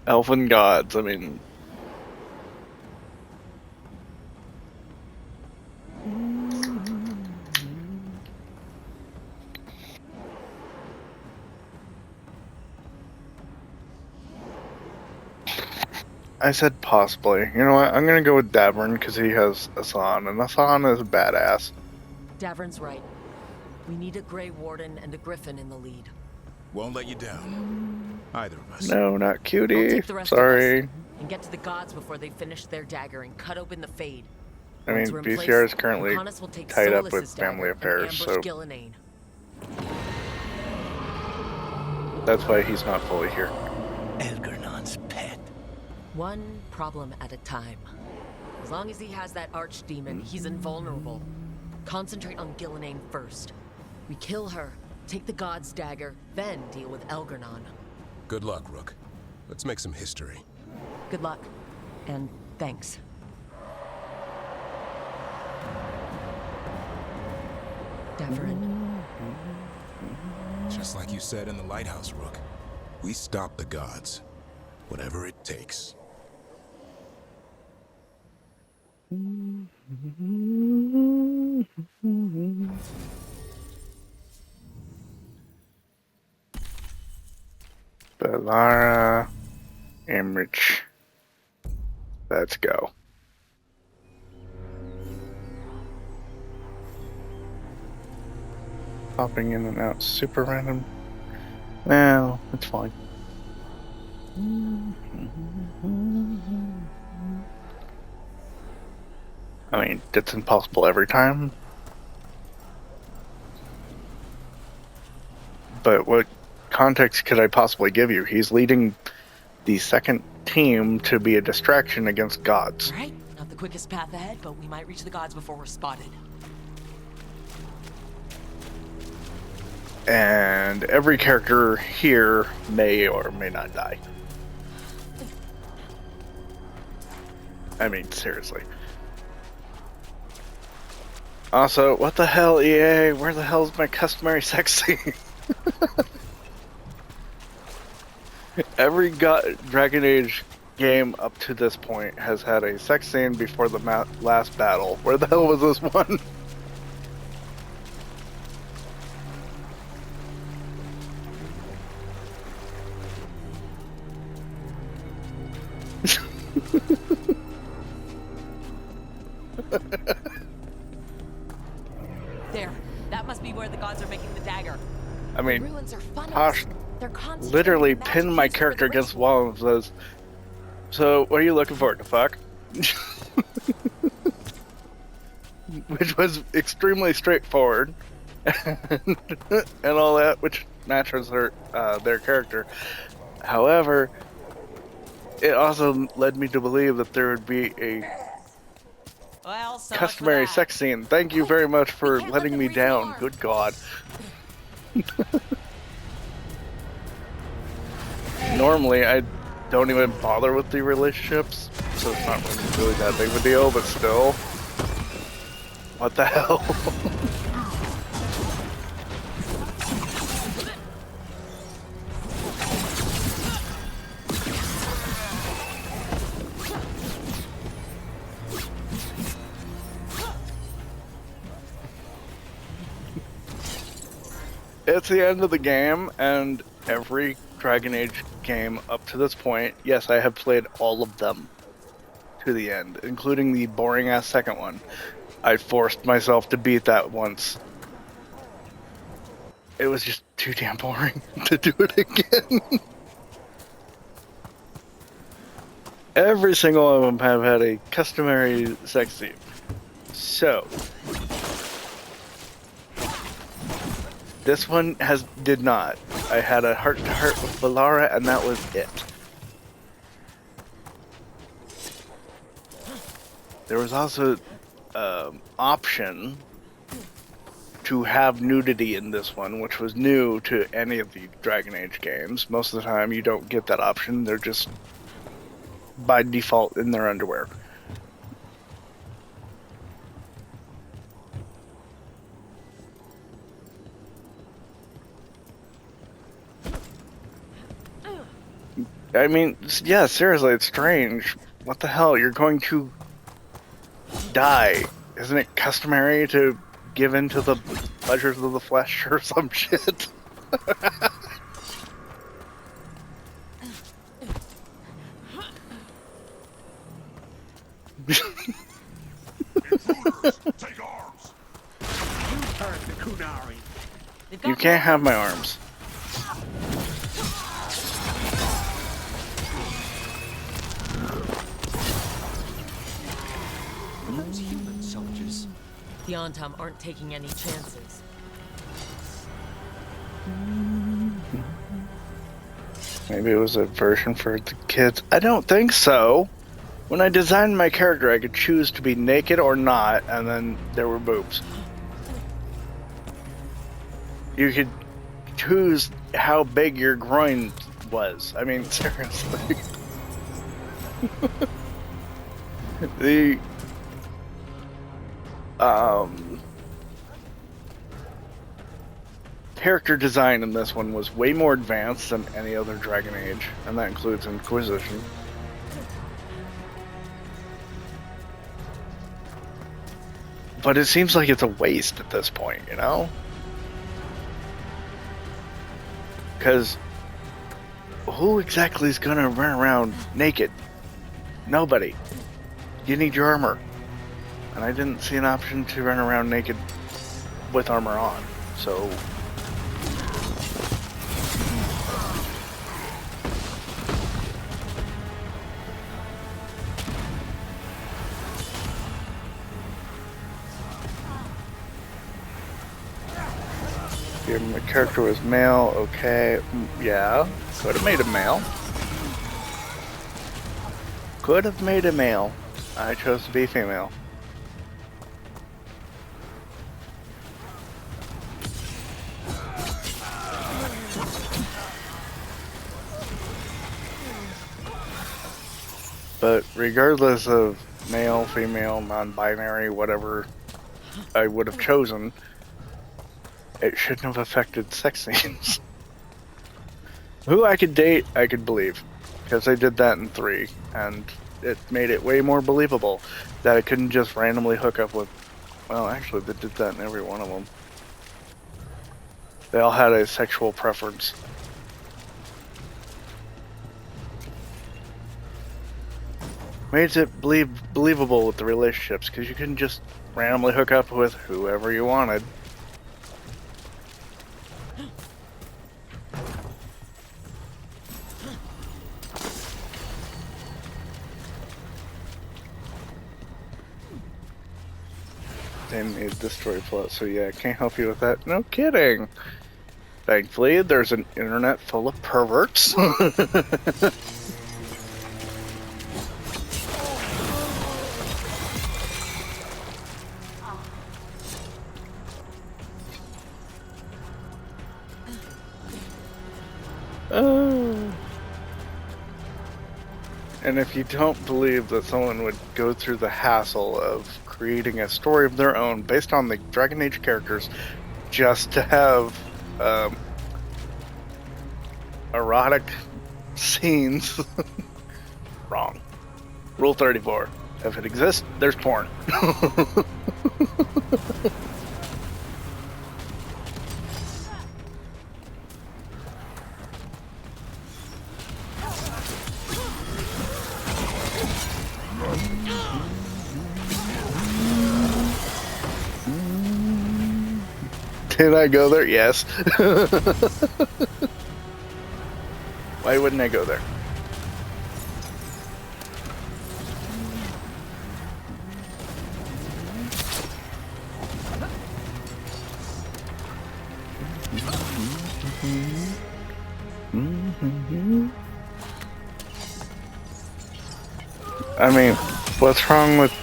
Elfin gods, I mean... I said possibly. You know what? I'm gonna go with Davern because he has Asan, and Asan is a badass. Davern's right. We need a Grey Warden and a Griffin in the lead. Won't let you down. Either of us. No, not I'll Cutie. take the rest of Sorry. us and get to the gods before they finish their dagger and cut open the Fade. I mean, Once we're in BCR place, is currently Lucanus will take tied up with Solus's dagger family and affairs, ambush so Gillenane. that's why he's not fully here. Elgernon's pet. One problem at a time. As long as he has that archdemon, he's invulnerable. Concentrate on Gillenane first. We kill her, take the god's dagger, then deal with Elgernon. Good luck, Rook. Let's make some history. Good luck. And thanks. Davern. Just like you said in the lighthouse, Rook. We stop the gods. Whatever it takes. Belara, Emrich. Let's go. Popping in and out super random. Well, it's fine. I mean, it's impossible every time. But what context could I possibly give you? He's leading the second team to be a distraction against gods. All right, not the quickest path ahead, but we might reach the gods before we're spotted. And every character here may or may not die. I mean, seriously. Also, what the hell, EA? Where the hell's my customary sex scene? Every Dragon Age game up to this point has had a sex scene before the last battle. Where the hell was this one? There. That must be where the gods are making the dagger. I mean, Ruins are funnels. Posh They're concentrating literally the magic pinned my used for character the against the ritual. wall and says, "So, what are you looking for? To fuck?" Which was extremely straightforward, and all that, which matches their character. However, it also led me to believe that there would be a Well, so customary sex scene. Thank you very much for letting me down. Good God. Normally, I don't even bother with the relationships, so it's not really that big of a deal, but still. What the hell? It's the end of the game, and every Dragon Age game up to this point, yes, I have played all of them to the end, including the boring-ass second one. I forced myself to beat that once. It was just too damn boring to do it again. Every single one of them have had a customary sex scene. So, this one did not. I had a heart-to-heart with Valara, and that was it. There was also option to have nudity in this one, which was new to any of the Dragon Age games. Most of the time, you don't get that option. They're just by default in their underwear. I mean, yeah, seriously, it's strange. What the hell? You're going to die. Isn't it customary to give in to the pleasures of the flesh or some shit? Take arms. You turn the Kunari. You can't have my arms. Those human soldiers. The Antam aren't taking any chances. Maybe it was a version for the kids. I don't think so. When I designed my character, I could choose to be naked or not, and then there were boobs. You could choose how big your groin was. I mean, seriously. The character design in this one was way more advanced than any other Dragon Age, and that includes Inquisition. But it seems like it's a waste at this point, you know? Because who exactly is gonna run around naked? Nobody. You need your armor. And I didn't see an option to run around naked with armor on, so... Your character was male, okay, yeah, could have made a male. Could have made a male. I chose to be female. But regardless of male, female, non-binary, whatever I would have chosen, it shouldn't have affected sex scenes. Who I could date, I could believe. Because they did that in 3, and it made it way more believable that I couldn't just randomly hook up with... Well, actually, they did that in every one of them. They all had a sexual preference. Made it believable with the relationships, because you couldn't just randomly hook up with whoever you wanted. They made the story plot, so yeah, can't help you with that. No kidding. Thankfully, there's an internet full of perverts. Oh. And if you don't believe that someone would go through the hassle of creating a story of their own based on the Dragon Age characters just to have erotic scenes, wrong. Rule 34. If it exists, there's porn. Did I go there? Yes. Why wouldn't I go there? I mean, what's wrong with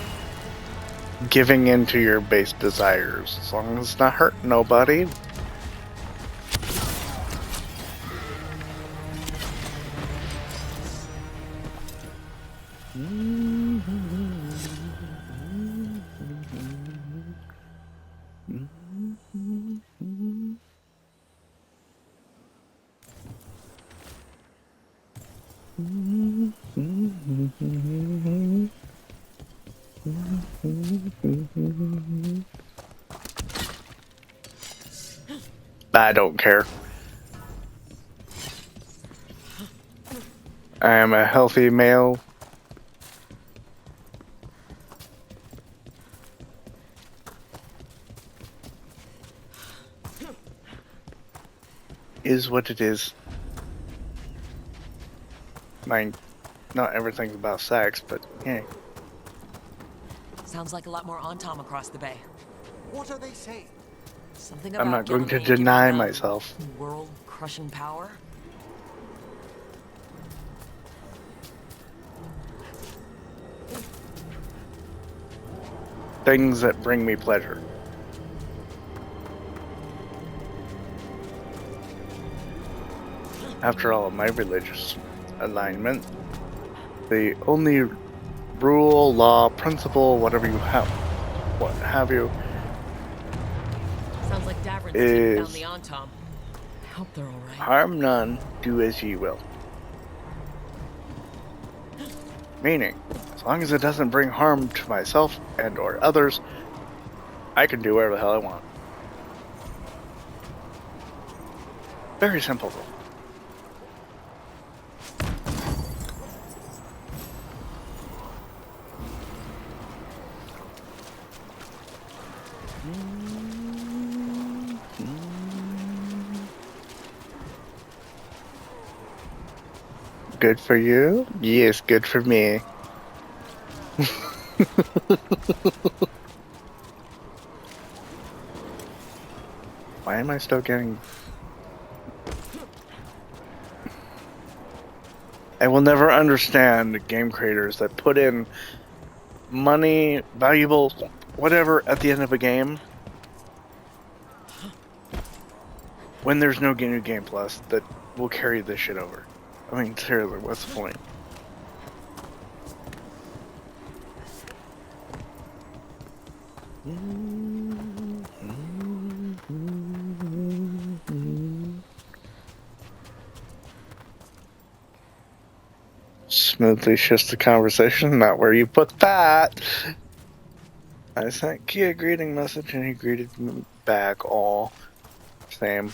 giving in to your base desires? As long as it's not hurting nobody. I don't care. I am a healthy male. Is what it is. I mean, not everything's about sex, but yeah. Sounds like a lot more Antom across the bay. What are they saying? Something about I'm not going to Gilliman deny giving them myself. world-crushing power? Things that bring me pleasure. After all, my religious alignment, the only rule, law, principle, whatever you have, what have you, Sounds like Davrin's is taking down the Antom. I hope they're all right. harm none, do as ye will. Meaning, as long as it doesn't bring harm to myself and or others, I can do whatever the hell I want. Very simple rule. Good for you? Yes, good for me. Why am I still getting... I will never understand game creators that put in money, valuables, whatever at the end of a game when there's no new game plus that will carry this shit over. I mean, seriously, what's the point? Smoothly shifts the conversation, not where you put that. I sent Key a greeting message and he greeted me back all same.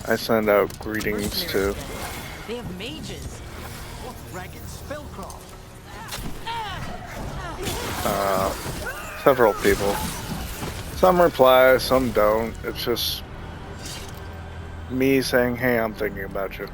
I send out greetings to They have mages. What ragged spellcraft? several people. Some reply, some don't. It's just me saying, hey, I'm thinking about you.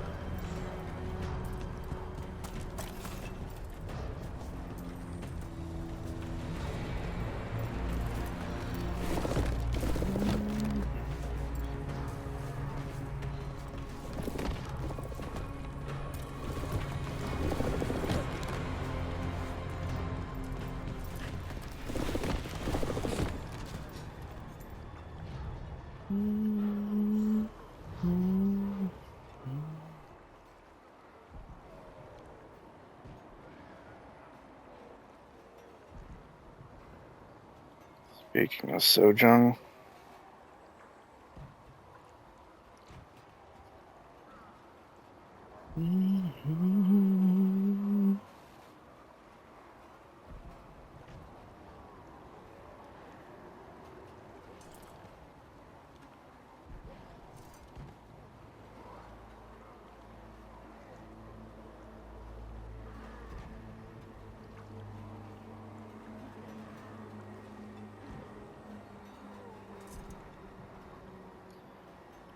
Speaking of Sojung,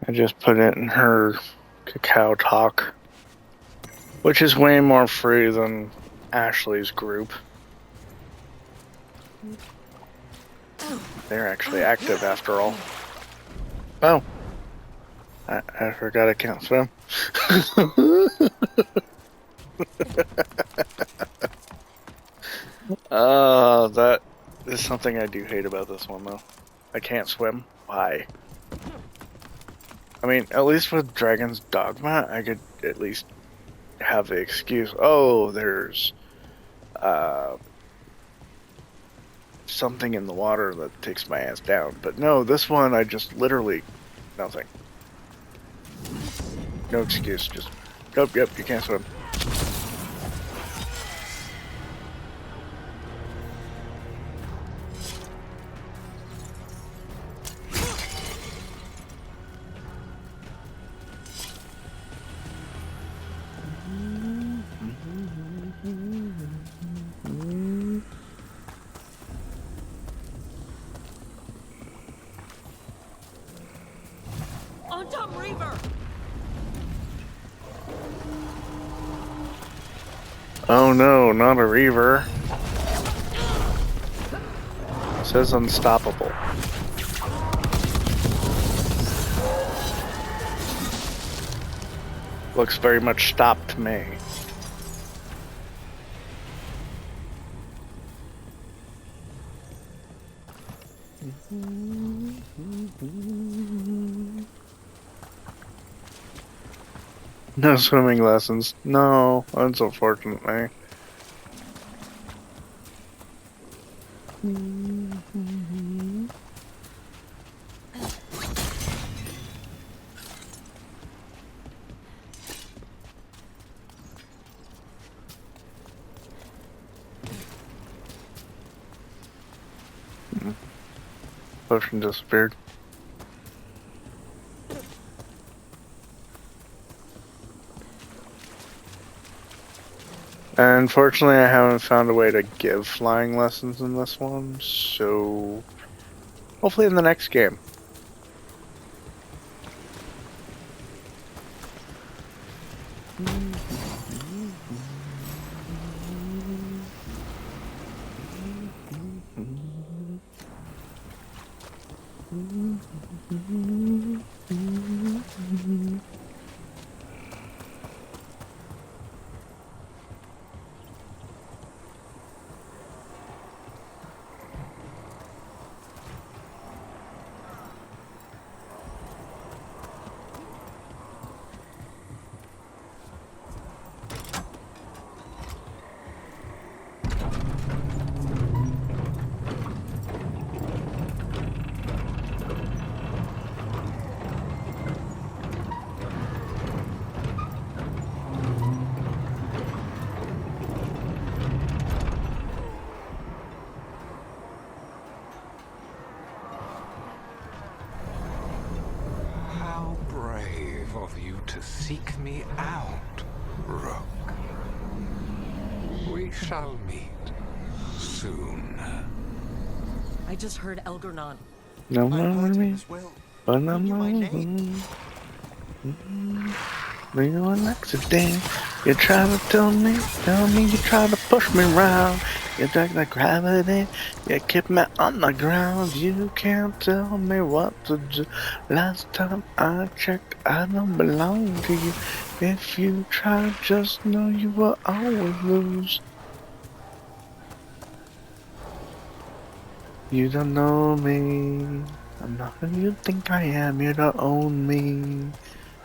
I just put it in her Cacao Talk, which is way more free than Ashley's group. They're actually active after all. Oh, I forgot I can't swim. That is something I do hate about this one, though. I can't swim. Why? I mean, at least with Dragon's Dogma, I could at least have the excuse, oh, there's something in the water that takes my ass down. But no, this one, I just literally, nothing. No excuse, just, nope, yep, you can't swim. On Tom Reaver! Oh no, not a Reaver. It says unstoppable. Looks very much stopped to me. No swimming lessons. No, that's unfortunate, man. Potion disappeared. Unfortunately, I haven't found a way to give flying lessons in this one, so hopefully in the next game. of you to seek me out, Rook. We shall meet soon. I just heard Elgarnon. No more me. But I'm on. We know an accident. You try to tell me, you try to push me round. You drag like gravity, you keep me on the ground. You can't tell me what to do. Last time I checked, I don't belong to you. If you try, just know you will always lose. You don't know me. I'm not who you think I am. You don't own me.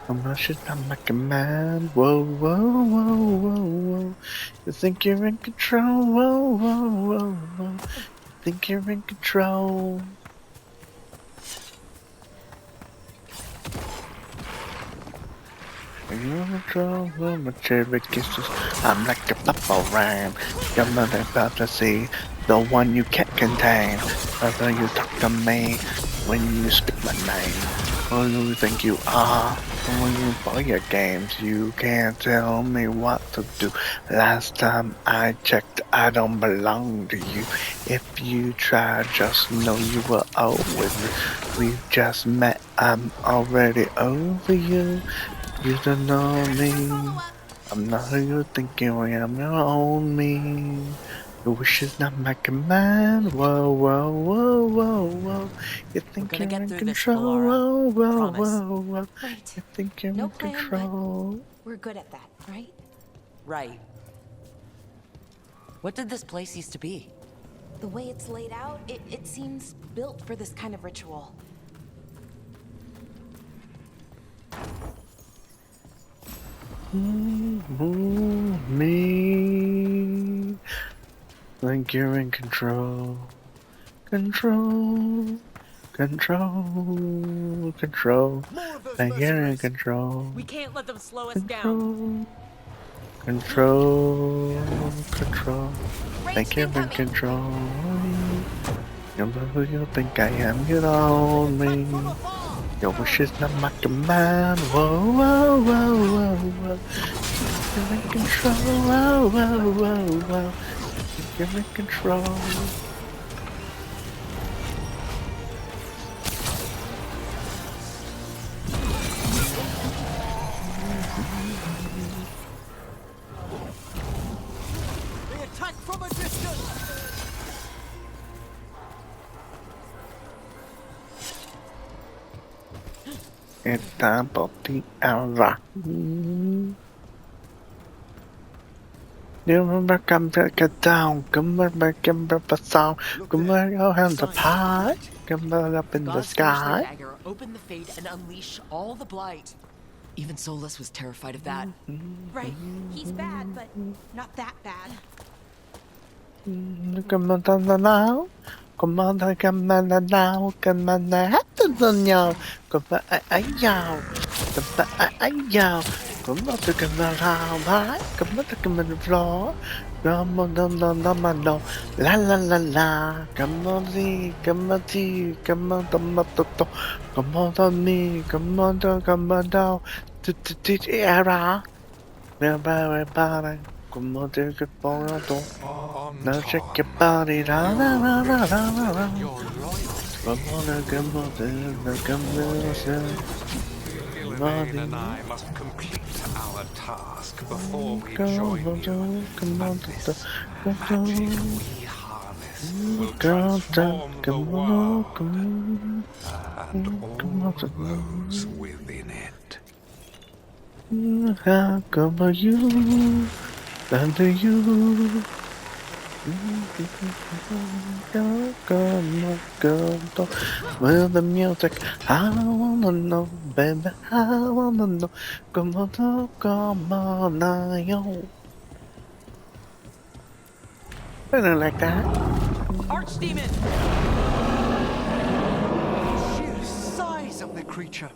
I'm rushing, I'm like a man. Whoa, whoa, whoa, whoa, whoa. You think you're in control? Whoa, whoa, whoa, whoa. You think you're in control? Are you in control? Well, my cherry kisses. I'm like a bubble rhyme. You're not about to see the one you can't contain. Whether you talk to me when you speak my name. Who do you think you are? When you play your games, you can't tell me what to do. Last time I checked, I don't belong to you. If you try, just know you will always lose. We've just met, I'm already over you. You don't know me. I'm not who you think you am. You own me. Your wish is not my command. Whoa, whoa, whoa, whoa, whoa. You think you're in control? Whoa, whoa, whoa, whoa. Right. You think you're No in plan, control? but we're good at that, right? Right. What did this place used to be? The way it's laid out, it seems built for this kind of ritual. Me. Think you're in control. Control. Control. Control. Think you're in control. We can't let them slow us down. Control. Control. Think you're in control. You know who you think I am, you don't own me. Your wish is not my command. Whoa, whoa, whoa, whoa, whoa. You're in control. Whoa, whoa, whoa, whoa. You're in control. They attack from a distance! It's time for the hour. You remember come get down, come back and the sound, come your hands up high, come up in the Gods finish their sky. dagger, open the fade, and unleash all the blight. Even Solus was terrified of that. Right. He's bad, but not that bad. Come on now, come on now, come on now, come on now, come on, yo, come on, yo. Come on, to come around, right? Come on, to come on the floor. Come on, no, la la la la. Come on, see, come on, see, come on, come on, me, come on, down. Era. Everybody, come on, take it for a door. Now shake your body, la la la la la la. Come on, come on, come on, Elaine and I must complete our task before we join you. And this magic we harness will transform the world and all those within it. How come you under you? Go, with the music. I wanna know, baby. I wanna know. Come on now, yo. I don't like that. Archdemon! Sheer size of the creature.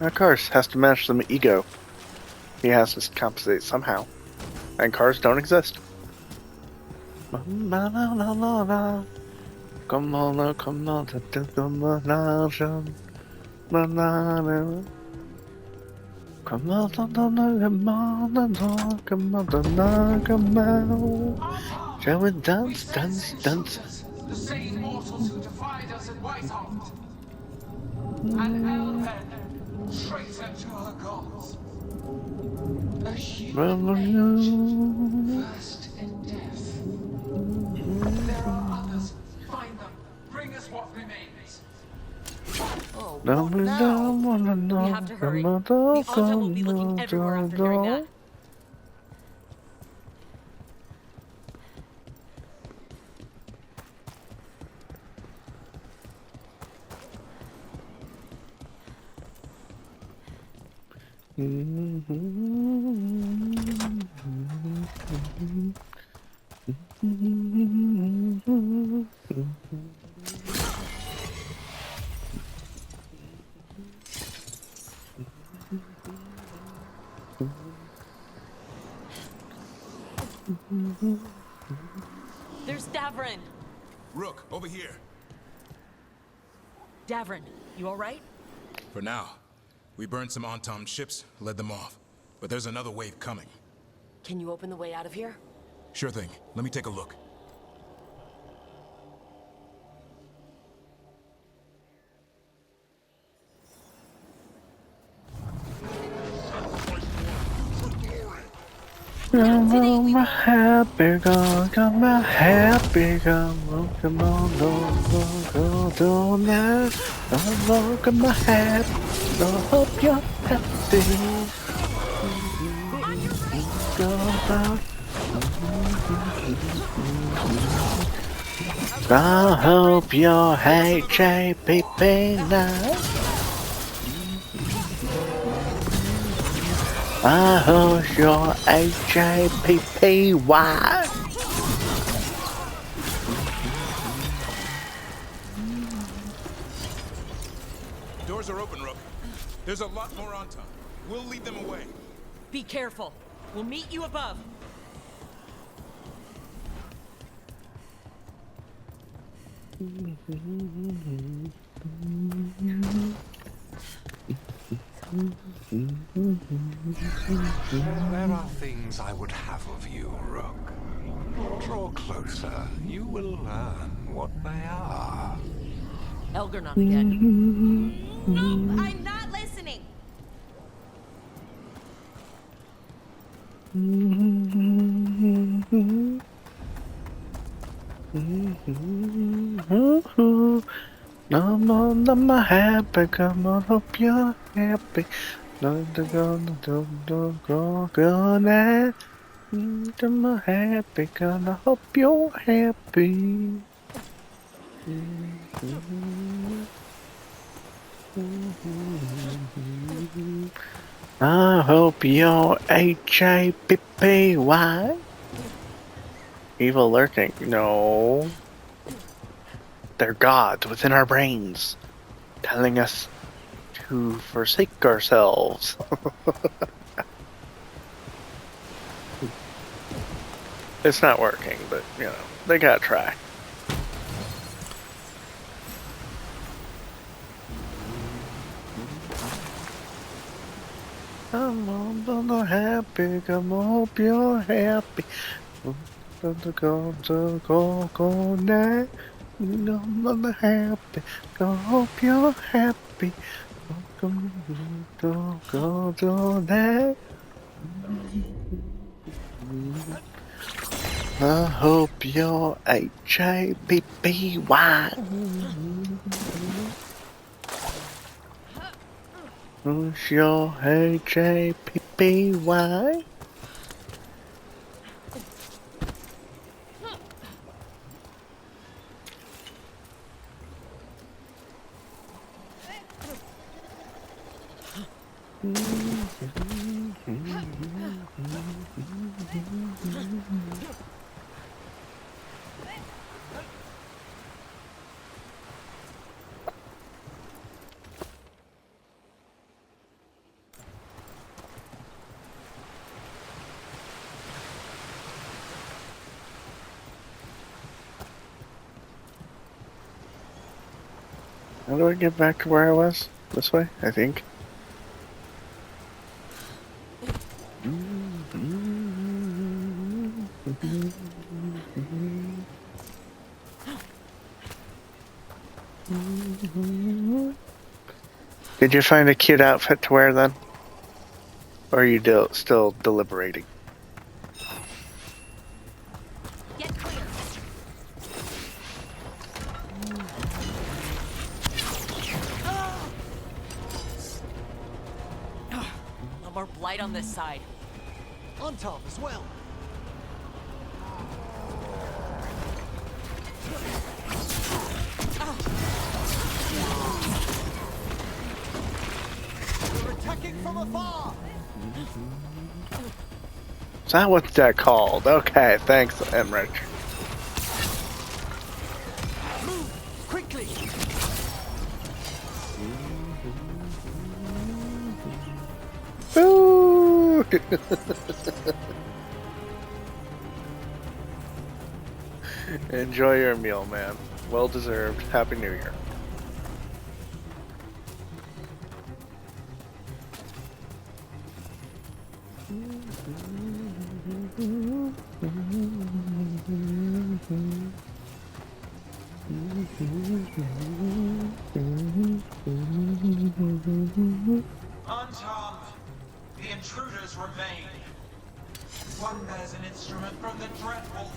Now, Cars has to manage some ego. He has to compensate somehow. And cars don't exist. La la la la la. Come on, come on, come on, la la la. Come on, come on, come on, come on, come on. Shall we dance, dance, dance? The same mortals who defied us at Whitehall. An Elven, traitor to her gods. A human mage, versed in death. There are others. Find them. Bring us what remains. Oh, No, what we now? don't wanna We know. have to hurry. Come The on, Autumn will be looking everywhere after hearing that. There's Davrin! Rook, over here. Davrin, you alright? For now. We burned some Antom ships, led them off. But there's another wave coming. Can you open the way out of here? Sure thing. Let me take a look. I'm a happy girl, I'm a happy girl. Come on, go now. I'm a happy girl, hope you're happy. Go out. I hope you're HJPP now. I hope you're HJPPY. Doors are open, Rook. There's a lot more Antom. We'll lead them away. Be careful. We'll meet you above. There are things I would have of you, Rook. Draw closer. You will learn what they are. Elgarnon again. No, I'm not listening. No, I'm happy, come on, hope you're happy. No, go now. I'm happy, gonna hope you're happy. I hope you're HAPPY. Evil lurking? No. They're gods within our brains, telling us to forsake ourselves. It's not working, but, you know, they gotta try. Come on, happy, come on, hope you're happy. Go now. I'm happy, go hope you're happy. Go now. I hope you're HAPPY. Who's your HAPPY? How do I get back to where I was? This way, I think. Did you find a cute outfit to wear then? Or are you still deliberating? Get clear. No more blight on this side. On top as well. We're attacking from afar. Is that what that called? Okay, thanks, Emmerich. Move quickly. Boo! Enjoy your meal, man. Well deserved. Happy New Year. Untom, the intruders remain. One bears an instrument from the Dreadwolf.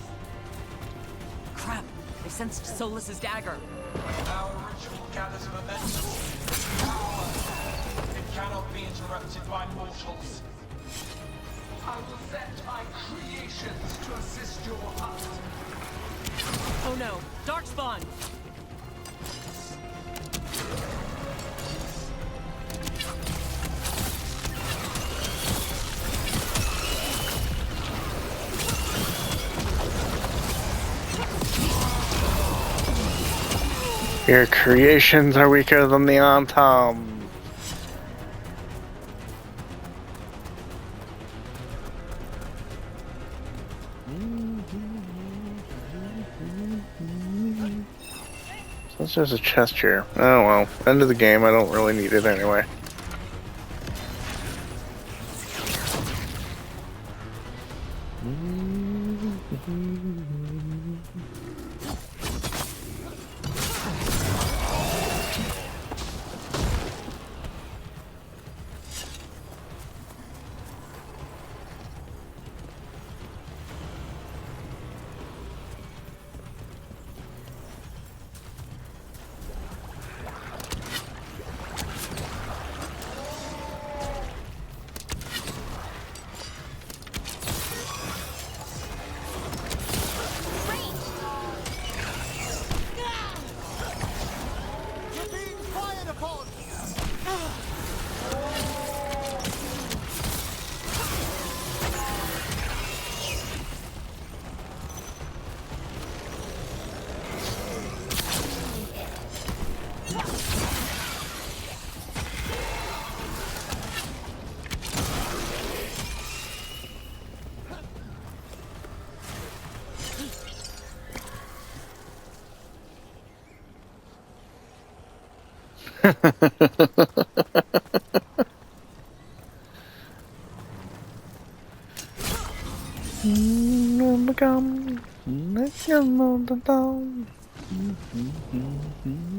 Crap! I sensed Solus's dagger. Our ritual gathers momentum. Power. It cannot be interrupted by mortals. I will set my creations to assist your hunt. Oh no! Darkspawn! Your creations are weaker than the Antom. So this is a chest here. Oh well, end of the game. I don't really need it anyway.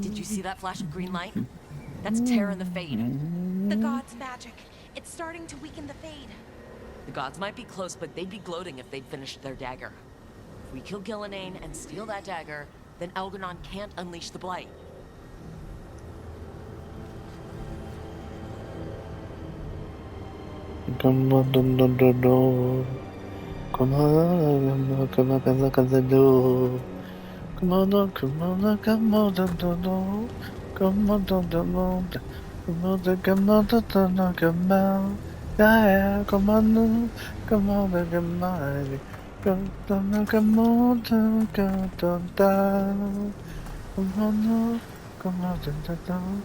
Did you see that flash of green light? That's Terra in the Fade. The god's magic. It's starting to weaken the Fade. The gods might be close, but they'd be gloating if they'd finished their dagger. If we kill Gillenane and steal that dagger, then Algernon can't unleash the blight. Come on, come on, come on, look at the door. Come on, come on, come on, come on, come on, come on, come on, come on, yeah, come on, come on, come on, come on, come on, come on, come on, come on,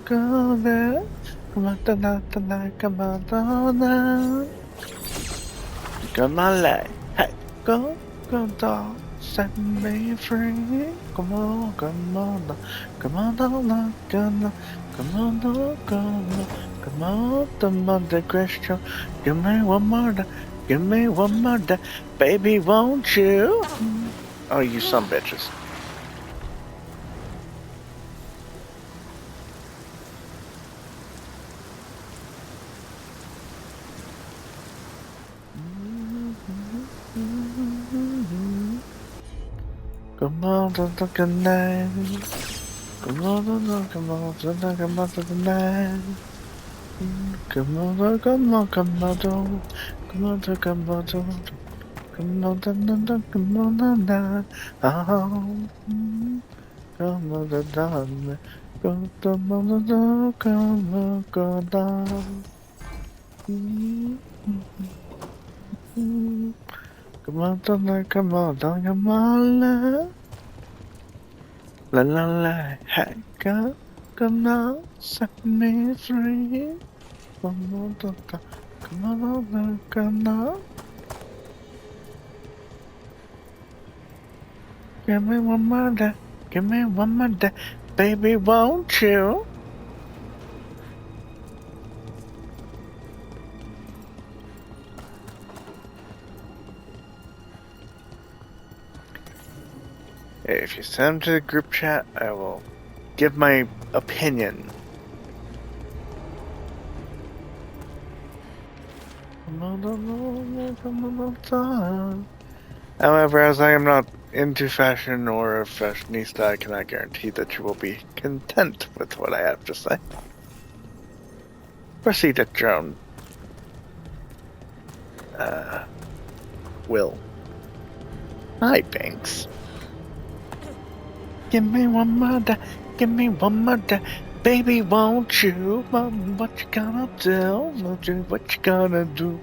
come on, come on, tonight, come on, tonight. Come on, hey, go, down. set me free. Come on, come on, come on, come on, come on, come on, come on, come on, the Christian. Give me one more, give me one more, baby, won't you? Oh, you some bitches. Come on to the good night. Come on to the come on to the come on to the night. Come on to come on come on to come on to come on to come on to come on to night. Come on to down. Come on to come on go down. Come on to the come on down come on. La la la, hey, come now, set me free. Come on, come on, come now. Give me one more day, give me one more day, baby, won't you? If you send them to the group chat, I will give my opinion. However, as I am not into fashion or a fashionista, I cannot guarantee that you will be content with what I have to say. Proceed at your own will. Hi, Banks. Give me one more day, give me one more day, baby, won't you? Mom, what you gonna do? What you gonna do?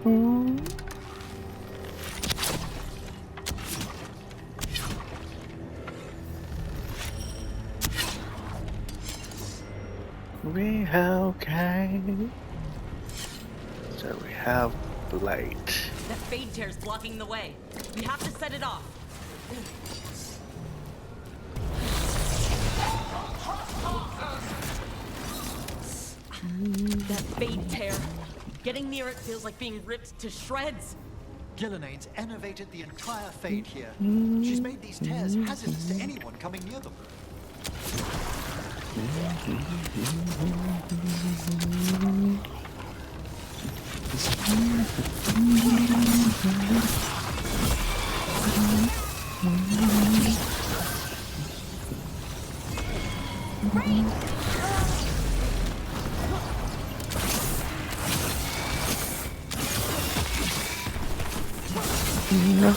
We have okay. So we have Blight. That fade tear's blocking the way. We have to set it off. That fade tear. Getting near it feels like being ripped to shreds. Gillenane's enervated the entire fade here. She's made these tears hazardous to anyone coming near them.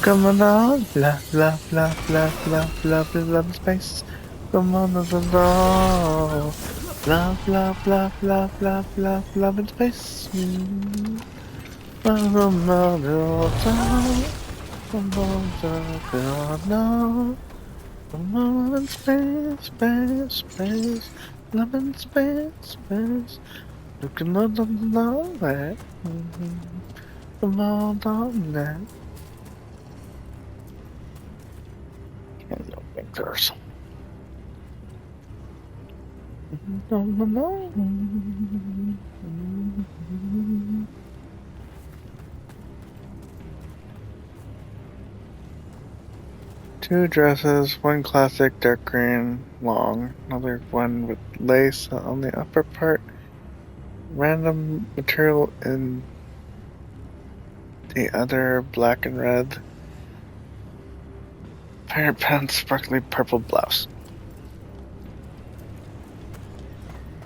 Come on, love, love, love, love, love, love, love, space. Come on, love, love, love, love, love, love, love, love, in space. Come on, come on, in space, space, space, love in space, space. Come on, love, come on, love. No fingers. Two dresses, one classic dark green long, another one with lace on the upper part, random material in the other black and red. Pirate pants, sparkly purple blouse.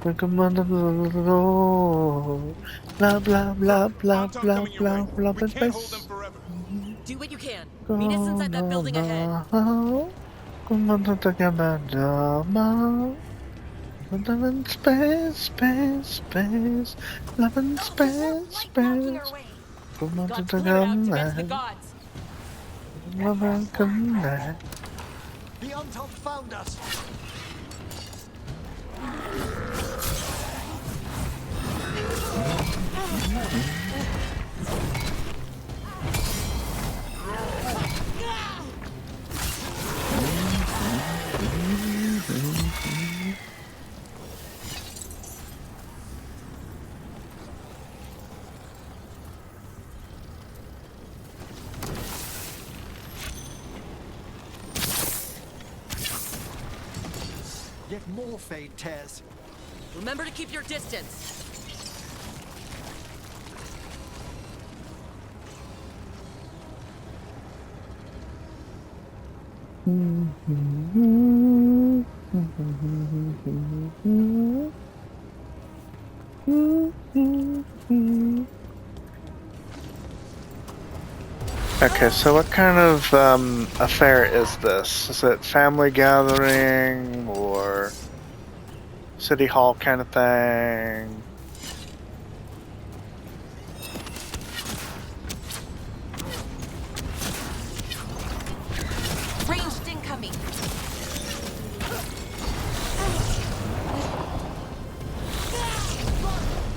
Blah blah blah blah blah blah blah blah in space. Do what you can. Meet us inside that building ahead. Come on to the camera. Love in space, space, space. Love in space, space. Come on to the camera. Welcome back. The Untold found us. Yet more fade tears. Remember to keep your distance. Okay, so what kind of affair is this? Is it family gathering or city hall kind of thing? Ranged incoming.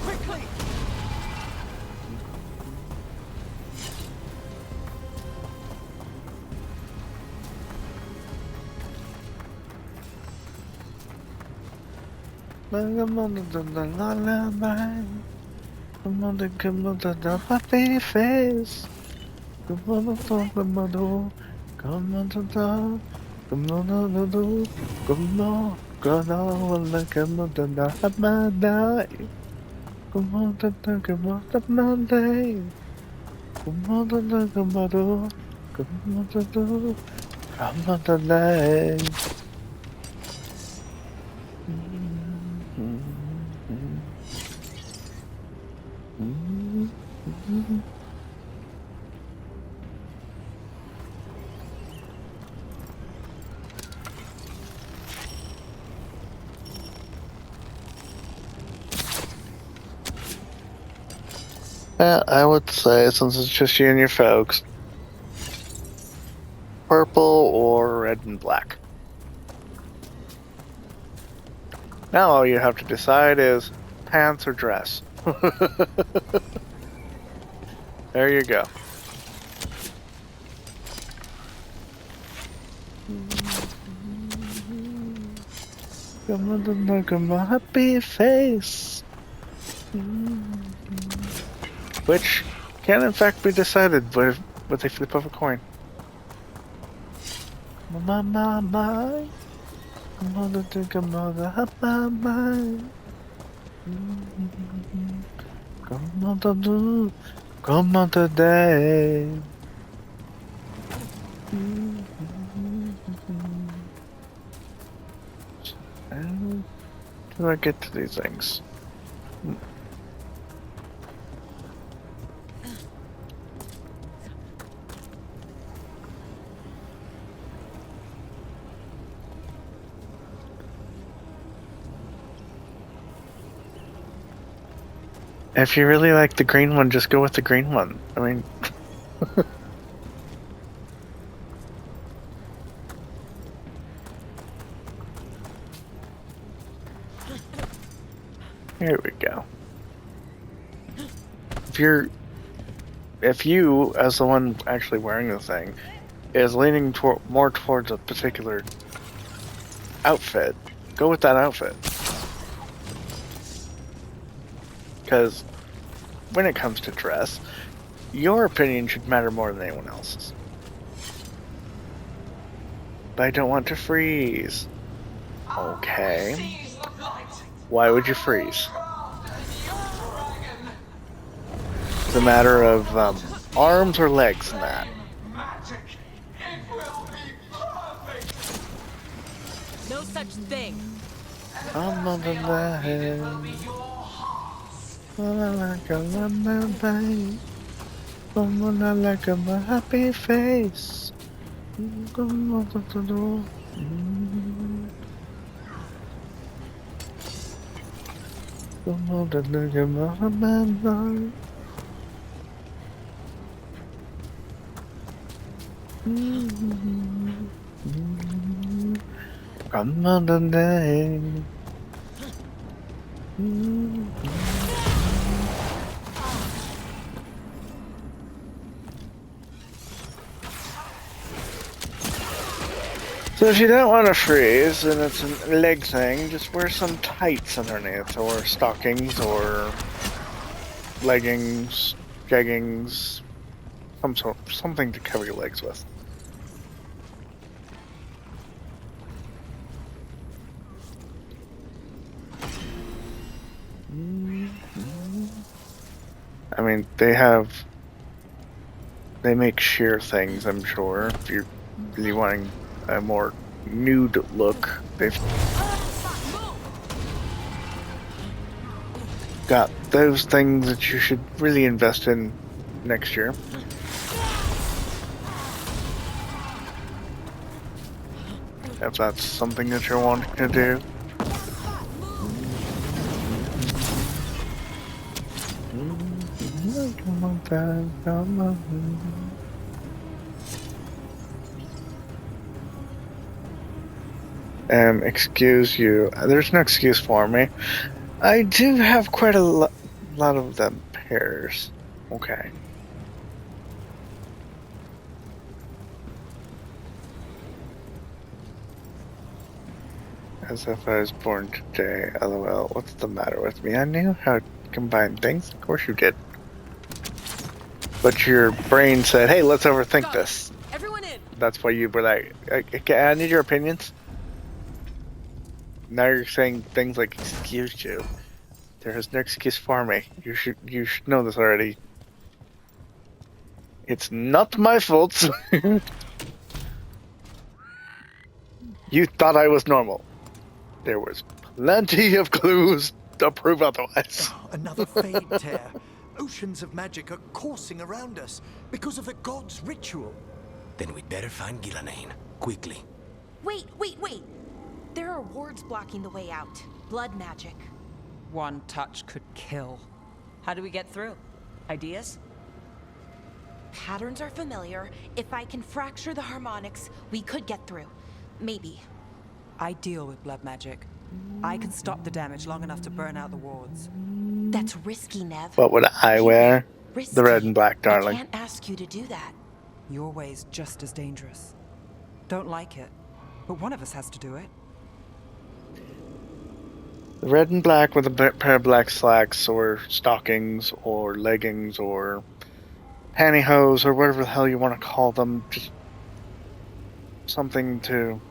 Quickly! Come on, the happy face. Come on, the top of my door. Come on, the top. Come on, the door. Come on, come on, come on, the have my day. Come on, come on, the Monday. Come on, come on, door. Come on, the door. Come on, the day. Yeah, I would say, since it's just you and your folks, purple or red and black. Now all you have to decide is pants or dress. There you go. Come on, look at my happy face. Which can in fact be decided with a flip of a coin. My. Come on, think about the happy. Come on, do. Come on today. How do I get to these things? If you really like the green one, just go with the green one. I mean... Here we go. If you, as the one actually wearing the thing, is leaning more towards a particular outfit, go with that outfit. Because when it comes to dress, your opinion should matter more than anyone else's. But I don't want to freeze. Okay. Why would you freeze? It's a matter of arms or legs in that. No such thing. I'm on the line. Like a lemon. Someone like a happy face. Come on to the door. Come on to look at my man. Come on the day. So if you don't want to freeze and it's a leg thing, just wear some tights underneath, or stockings, or leggings, jeggings, something to cover your legs with. I mean, they make sheer things, I'm sure. If you're really wanting a more nude look, they've got those things that you should really invest in next year. If that's something that you're wanting to do. Excuse you. There's no excuse for me. I do have quite a lot of them pairs. Okay. As if I was born today. LOL. What's the matter with me? I knew how to combine things. Of course you did. But your brain said, hey, let's overthink this. Everyone in. That's why you were like, okay, I need your opinions. Now you're saying things like, excuse you. There is no excuse for me. You should know this already. It's not my fault. You thought I was normal. There was plenty of clues to prove otherwise. Another fade tear. Oceans of magic are coursing around us because of the god's ritual. Then we'd better find Gillenane, quickly. Wait. There are wards blocking the way out. Blood magic. One touch could kill. How do we get through? Ideas? Patterns are familiar. If I can fracture the harmonics, we could get through. Maybe. I deal with blood magic. I can stop the damage long enough to burn out the wards. That's risky, Nev. What would I wear? Risky. The red and black, darling. I can't ask you to do that. Your way's just as dangerous. Don't like it, but one of us has to do it. The red and black with a pair of black slacks or stockings or leggings or pantyhose or whatever the hell you want to call them. Just something to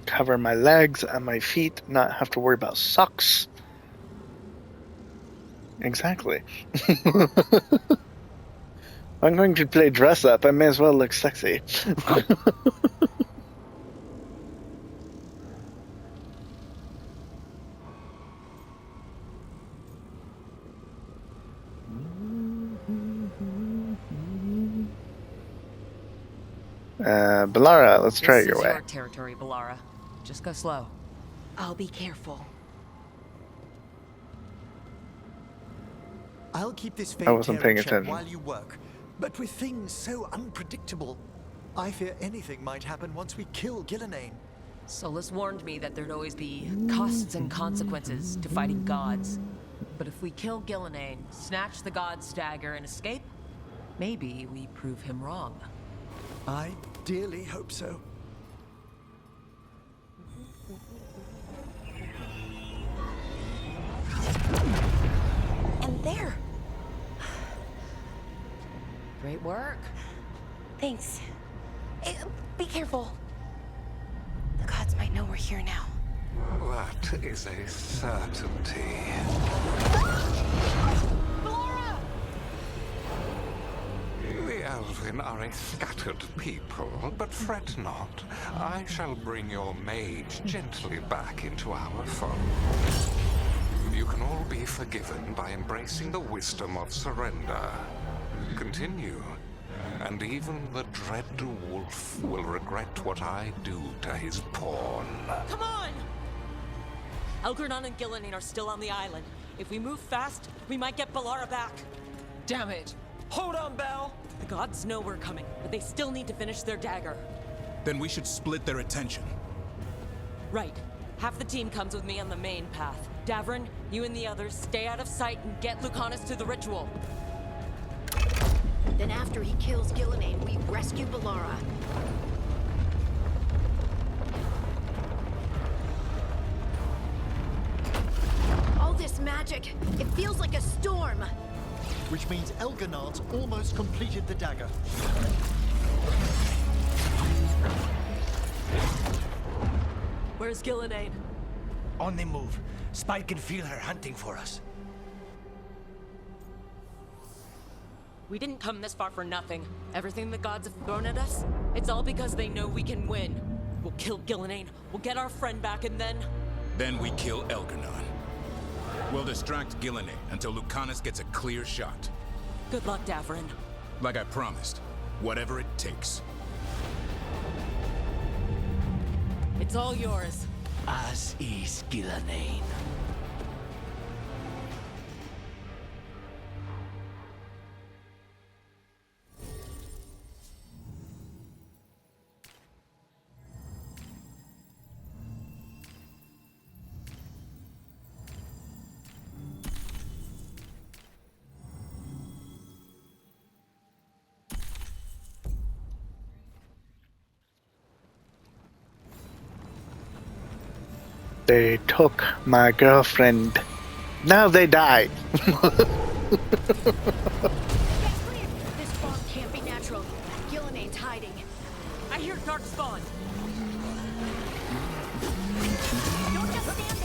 cover my legs and my feet, not have to worry about socks. Exactly. I'm going to play dress up. I may as well look sexy. Balara, let's try it your way. This is your territory, Balara. Just go slow. I'll be careful. I'll keep this I wasn't paying attention. while you work. But with things so unpredictable, I fear anything might happen once we kill Gillenane. Solus warned me that there'd always be costs and consequences to fighting gods. But if we kill Gillenane, snatch the god's dagger, and escape, maybe we prove him wrong. I dearly hope so. And there. Great work. Thanks. Be careful. The gods might know we're here now. That is a certainty. The Elven are a scattered people, but fret not. I shall bring your mage gently back into our fold. You can all be forgiven by embracing the wisdom of surrender. Continue, and even the dread wolf will regret what I do to his pawn. Come on! Elgernon and Gillenane are still on the island. If we move fast, we might get Balara back. Damn it! Hold on, Belle! The gods know we're coming, but they still need to finish their dagger. Then we should split their attention. Right. Half the team comes with me on the main path. Davrin, you and the others stay out of sight and get Lucanus to the ritual. Then after he kills Gillenane, we rescue Balara. All this magic, it feels like a storm. Which means Elgernard's almost completed the dagger. Where's Gillenane? On the move. Spite can feel her hunting for us. We didn't come this far for nothing. Everything the gods have thrown at us, it's all because they know we can win. We'll kill Gillenane, we'll get our friend back, and then... Then we kill Elgar'nan. We'll distract Gillenane until Lucanus gets a clear shot. Good luck, Davrin. Like I promised, whatever it takes. It's all yours. As is Gillenane. They took my girlfriend. Now they die. This fog can't be natural. Gillenane's hiding. I hear dark spawn. Don't just stand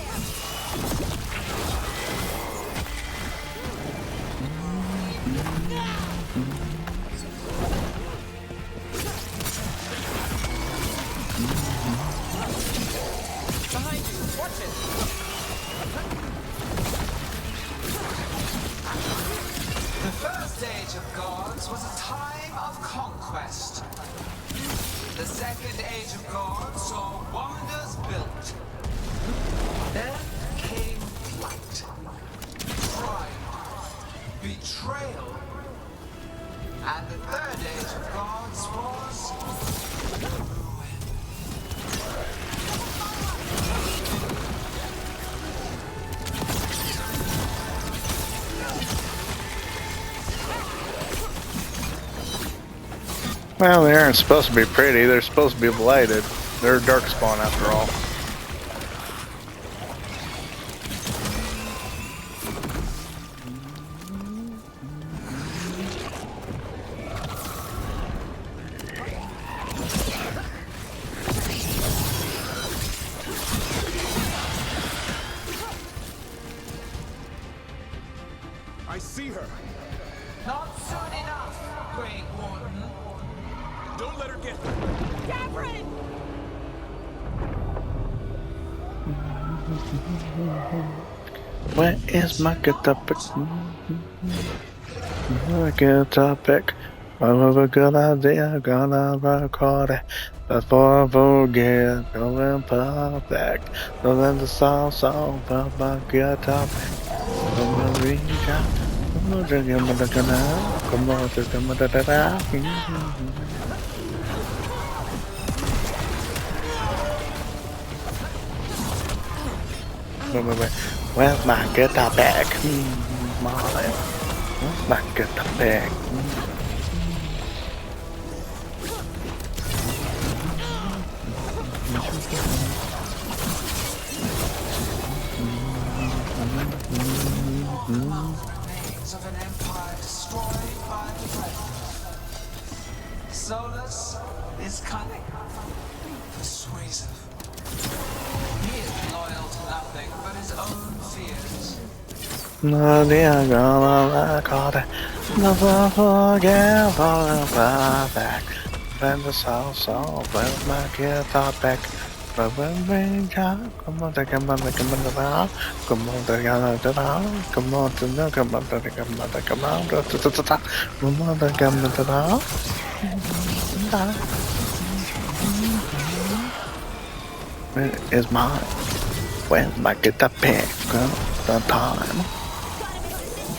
Behind you! Watch it! The first age of gods was a time of conquest. The second age of gods saw wonders built. Then came flight, pride, betrayal, and the third age of gods was Well, they aren't supposed to be pretty. They're supposed to be blighted. They're darkspawn after all. I see her. not soon enough, Great Warden. Don't let her get Davrin! Where is my guitar pick? My guitar pick. I have a good idea, gonna record it before I forget. Going perfect. So then the song, but my guitar pick. Come on, reach out. Come on, drink him with the canal. Come on, drink him with the canal. Wait. Where's my guitar back? Molly. Where's my guitar back? Remains of an empire destroyed by the Veilguard. Solus is cunning, persuasive. He is loyal to nothing but his own fears. No, dear, gonna record it. Never forget for a perfect. When the song, where's my guitar back? But when we talk, come on, take him on the round. Come on, take him on the round. Come on, to know, come on, take him on the round. Come on, take him on the round. Where is mine? Where's my guitar pick? The time.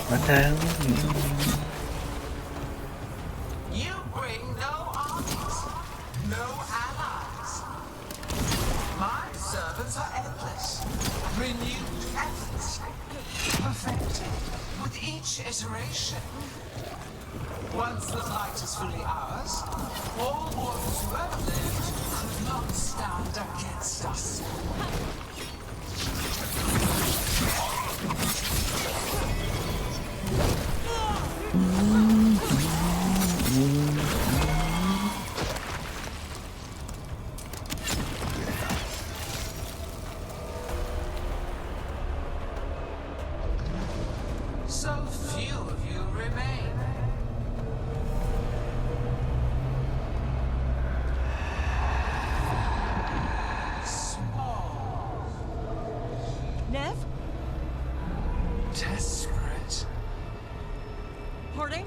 Right now. You bring no armies, no allies. My servants are endless, renewed efforts, perfected with each iteration. Once the light is fully ours, all wardens who ever lived could not stand against us. few of you remain. Small. Nev? Desperate. Harding?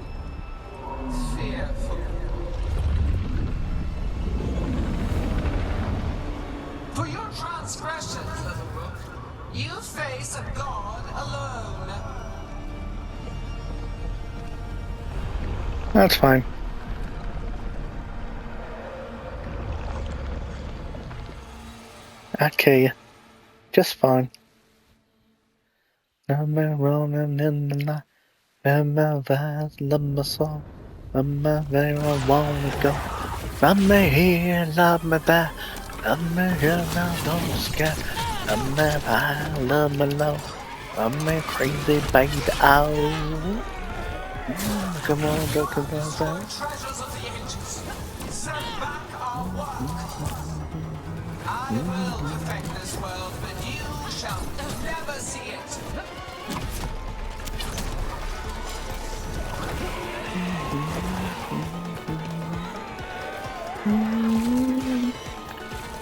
Fearful. For your transgressions, little rook, you face a god alone. That's fine. I'll kill you. Just fine. I'm rolling in the night. And my eyes love my soul. I'm where I wanna go. Love me here, love me back. Love me here, now don't scared. Love me high, love me low. Love me crazy, baby. Oh. Come on, come on, Treasures of the ages. Send back our work. I will perfect this world, but you shall never see it.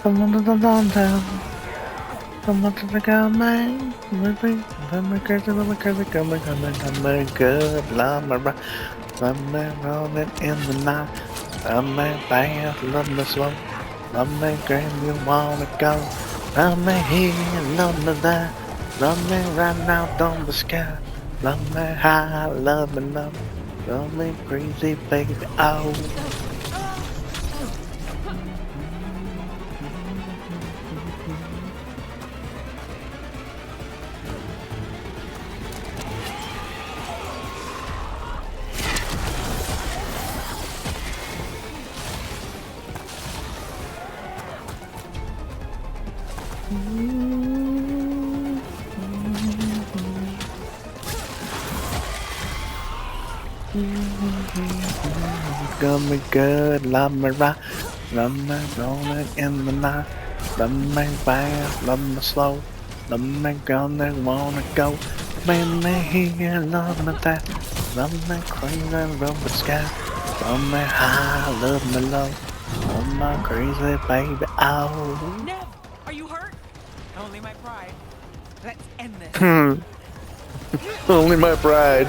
Come on to the downtown. Come on to the man. Let me crazy, come on, good, love me right. Love me rolling in the night. Love me fast, love me slow. Love me grand, you wanna go. Love me here, love me there. Love me right now, don't be scared. Love me high, love me low. Love me crazy, baby, oh. Got me good, love me right, love me rolling in the night, love me fast, love me slow, love me gonna wanna go, man me here, love me that, love me crazy, love me sky, love me high, love me low, love me crazy baby, oh. Nev, are you hurt? Only my pride. Let's end this. Only my pride.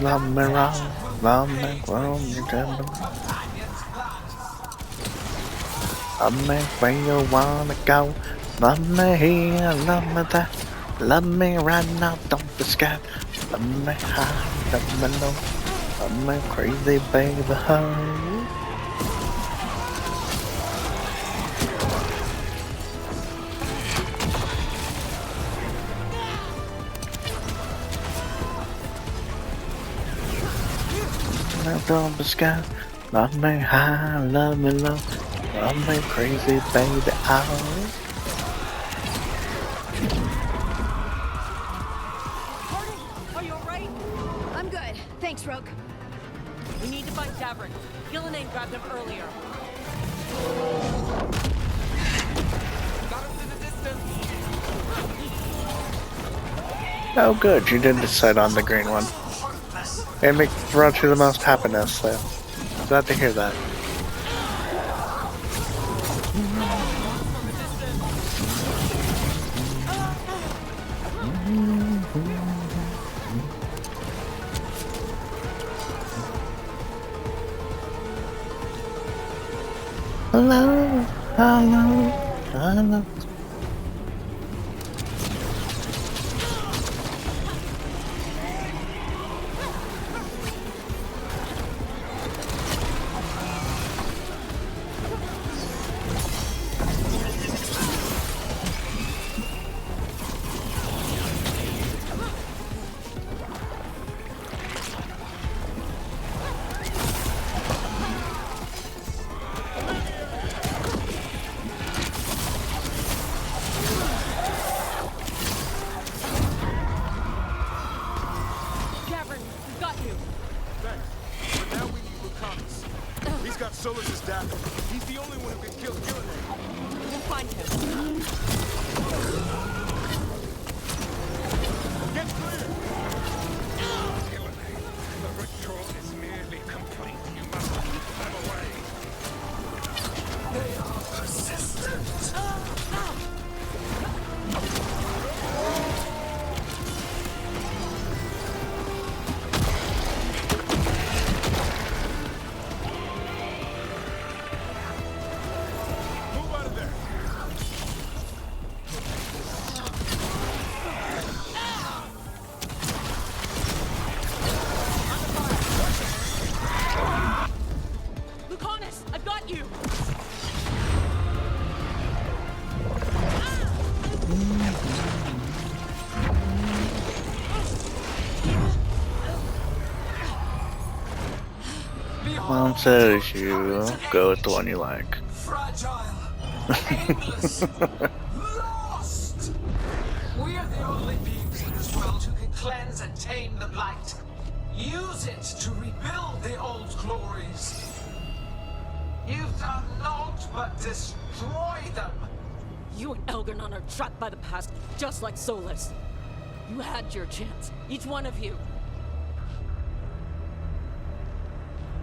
Love me wrong, love me wrong, you tell me. Love me where you wanna go. Love me here, love me there. Love me right now, don't be scared. Love me high, love me low. Love me crazy, baby, oh. Don't be scared. Love me high, love me low. Love me crazy, baby, oh. Are you alright? I'm good. Thanks, Rogue. We need to find Davrin. Gillenane grabbed him earlier. Got him to the distance. Oh good, you did decide on the green one. It brought you the most happiness, so glad to hear that. Hello, hello, hello. got Solus's dagger. He's the only one who can kill Gillinan. We'll find him. Get clear! Gillinan, the ritual is nearly complete. You must keep them away. They are persistent. Move out of there! Lucanus, I've got you! Mom says you go with the one you like. Fragile. Aimless. Lost. We are the only beings in this world who can cleanse and tame the blight. Use it to rebuild the old glories. You've done naught but destroy them. You and Elgarnon are trapped by the past, just like Solus. You had your chance, each one of you.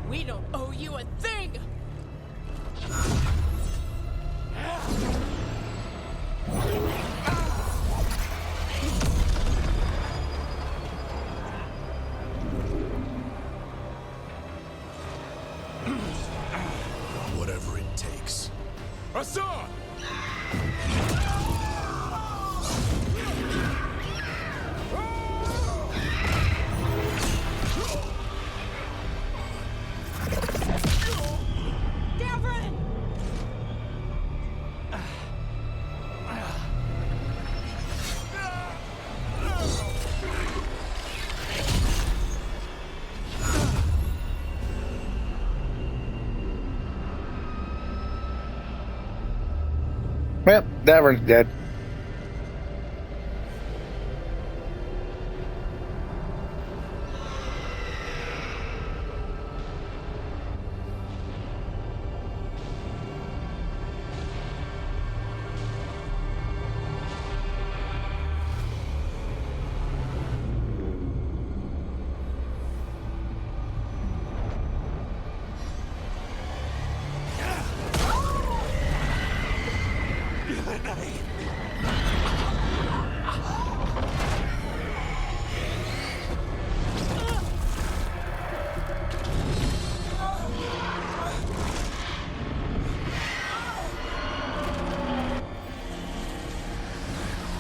We don't owe you a thing! Whatever it takes. Hassan! Gavin! Yep, Davern's dead.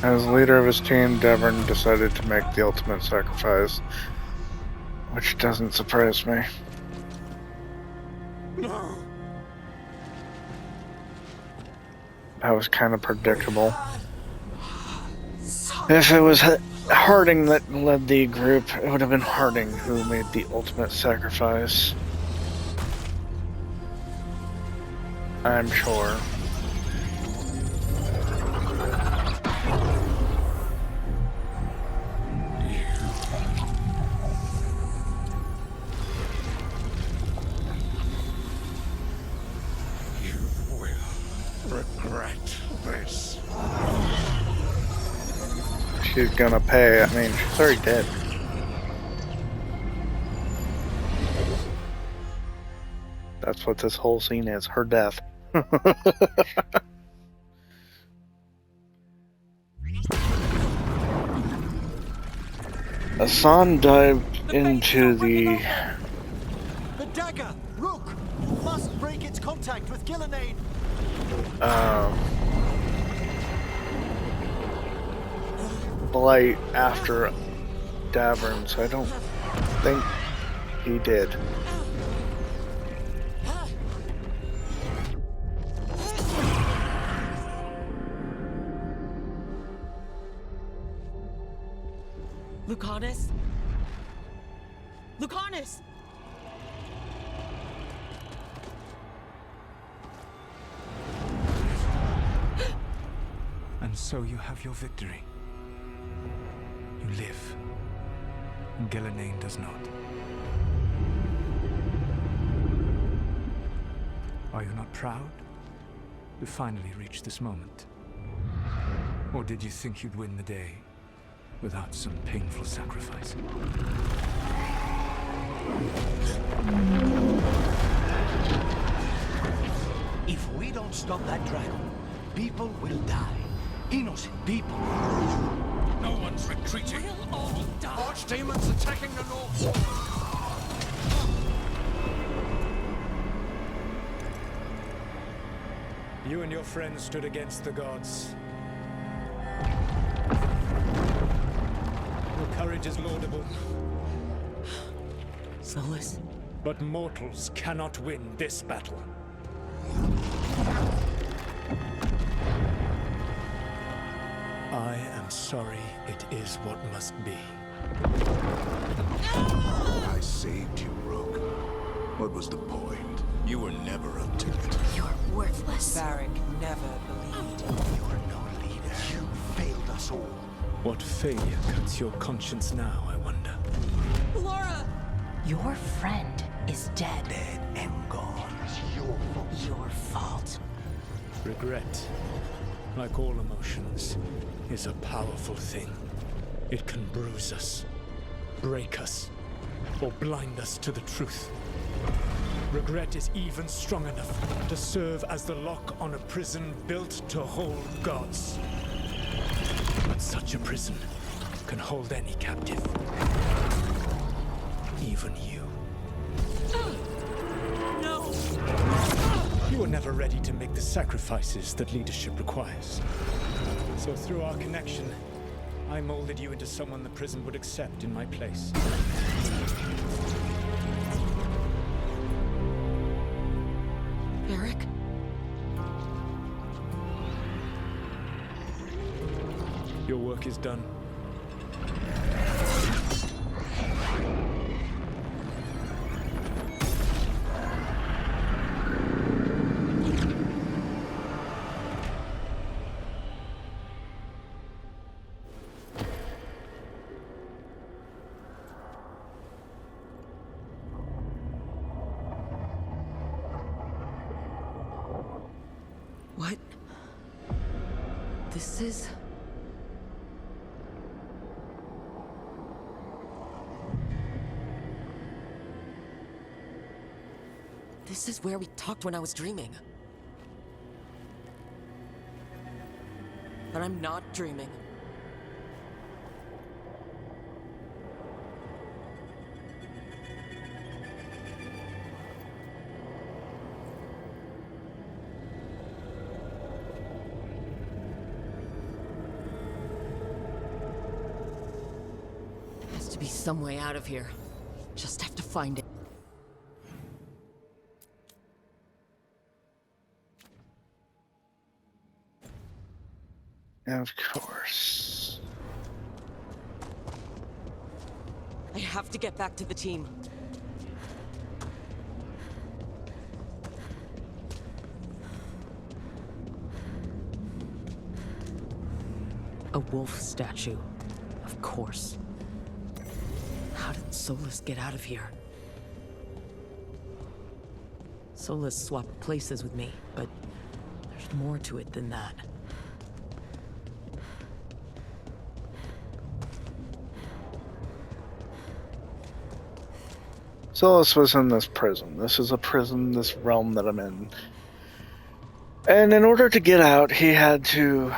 As leader of his team, Devon decided to make the ultimate sacrifice, which doesn't surprise me. No. That was kind of predictable. If it was Harding that led the group, it would have been Harding who made the ultimate sacrifice. I'm sure. Regret this. She's gonna pay. I mean, she's already dead. That's what this whole scene is, her death. Hassan dived into the... The dagger! Rook! You must break its contact with Gillinan! Blight after Davern, so I don't think he did. Lucanus? Lucanus! And so you have your victory. You live. Gillinan does not. Are you not proud to finally reach this moment? Or did you think you'd win the day without some painful sacrifice? If we don't stop that dragon, people will die. Innocent people. No one's retreating. We'll all die. Archdemons attacking the North Wall. You and your friends stood against the gods. Your courage is laudable. Solus? But mortals cannot win this battle. I am sorry, it is what must be. I saved you, Rogue. What was the point? You were never up to it. You're worthless. Varric never believed. You're no leader. You failed us all. What failure cuts your conscience now, I wonder? Laura! Your friend is dead. Dead and gone. It's your fault. Your fault. Regret, like all emotions, is a powerful thing. It can bruise us, break us, or blind us to the truth. Regret is even strong enough to serve as the lock on a prison built to hold gods. But such a prison can hold any captive. Even you. No! You were never ready to make the sacrifices that leadership requires. So through our connection, I molded you into someone the prison would accept in my place. Eric? Your work is done. What? This is... This is where we talked when I was dreaming. But I'm not dreaming. There has to be some way out of here. Just have to find it. Of course. I have to get back to the team. A wolf statue. Of course. How did Solus get out of here? Solus swapped places with me, but there's more to it than that. Solus was in this prison. This is a prison, this realm that I'm in. And in order to get out, he had to...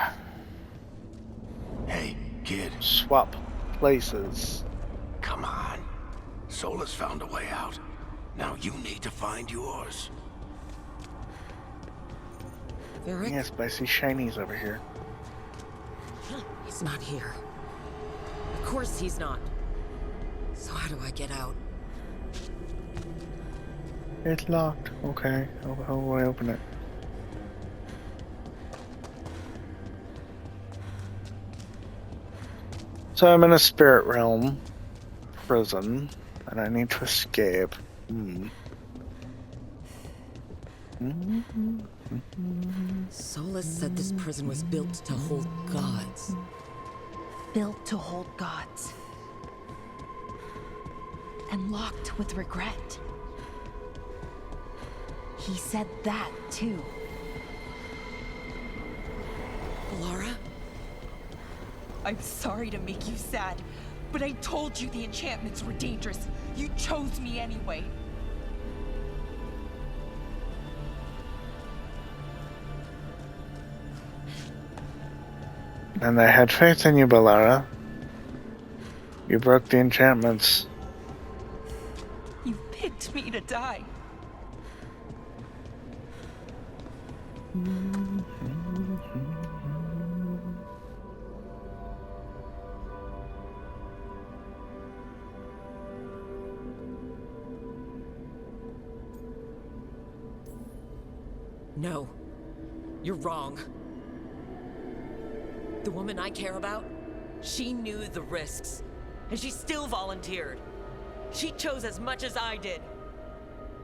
Hey, kid. Swap places. Come on. Solus found a way out. Now you need to find yours. Eric? Yes, but I see shinies over here. He's not here. Of course he's not. So how do I get out? It's locked. Okay. How do I open it? So I'm in a spirit realm prison, and I need to escape. Solus said this prison was built to hold gods. Built to hold gods. And locked with regret. He said that, too. Laura? I'm sorry to make you sad, but I told you the enchantments were dangerous. You chose me anyway. And I had faith in you, Balara. You broke the enchantments. You picked me to die. No. You're wrong. The woman I care about, she knew the risks. And she still volunteered. She chose as much as I did.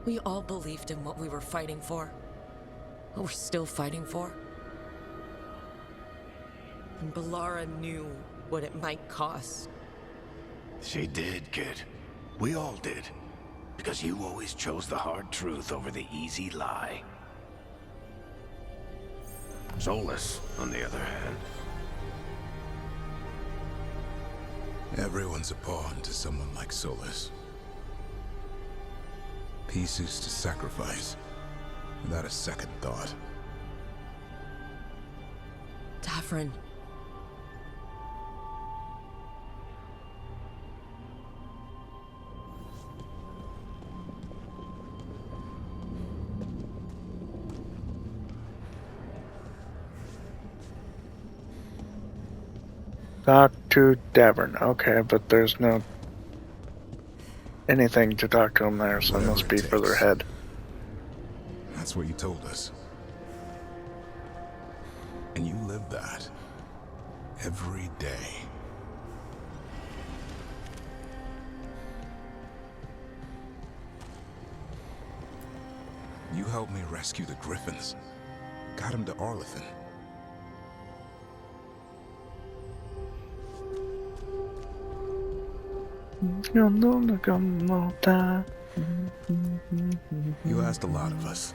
We all believed in what we were fighting for. What we're still fighting for. And Balara knew what it might cost. She did, kid. We all did. Because you always chose the hard truth over the easy lie. Solus, on the other hand. Everyone's a pawn to someone like Solus. Pieces to sacrifice, without a second thought. Davrin. Talk to Davrin. Okay, but there's no anything to talk to him there, so it must be further ahead. That's what you told us. And you live that. Every day. You helped me rescue the Griffins. Got him to Arlethan. You asked a lot of us,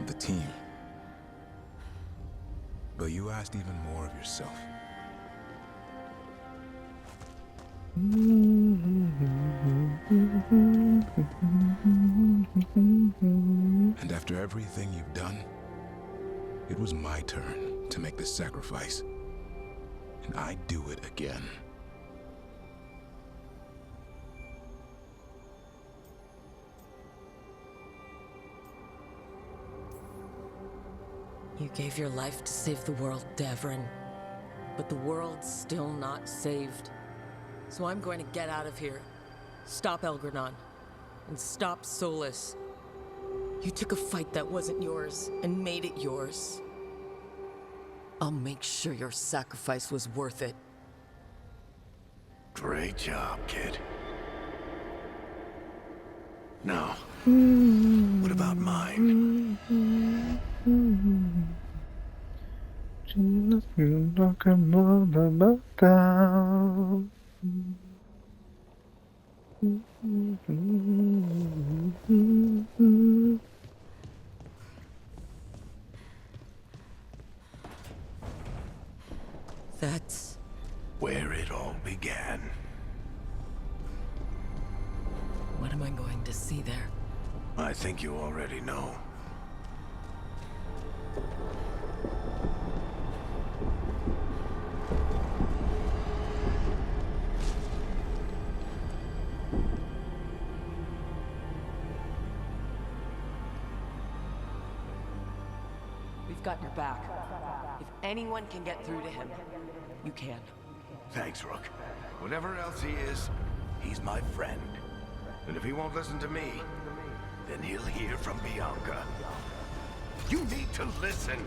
the team. But you asked even more of yourself. And after everything you've done, it was my turn to make this sacrifice. And I'd do it again. You gave your life to save the world, Davrin. But the world's still not saved. So I'm going to get out of here. Stop Elgranon. And stop Solus. You took a fight that wasn't yours, and made it yours. I'll make sure your sacrifice was worth it. Great job, kid. Now, what about mine? That's where it all began. What am I going to see there? I think you already know. We've got your back. If anyone can get through to him, you can. Thanks, Rook. Whatever else he is, he's my friend. And if he won't listen to me, then he'll hear from Bianca. You need to listen.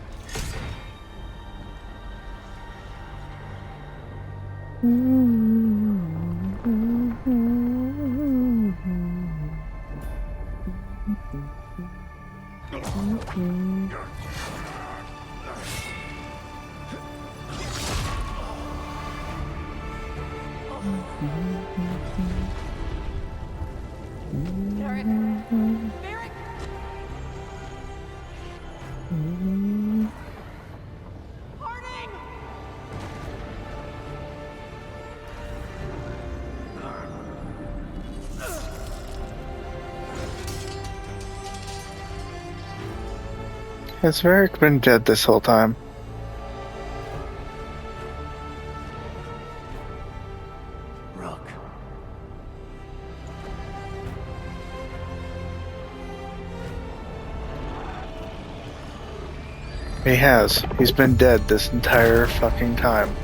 Barrick! Barrick! Has Varric been dead this whole time? Rook. He has. He's been dead this entire fucking time.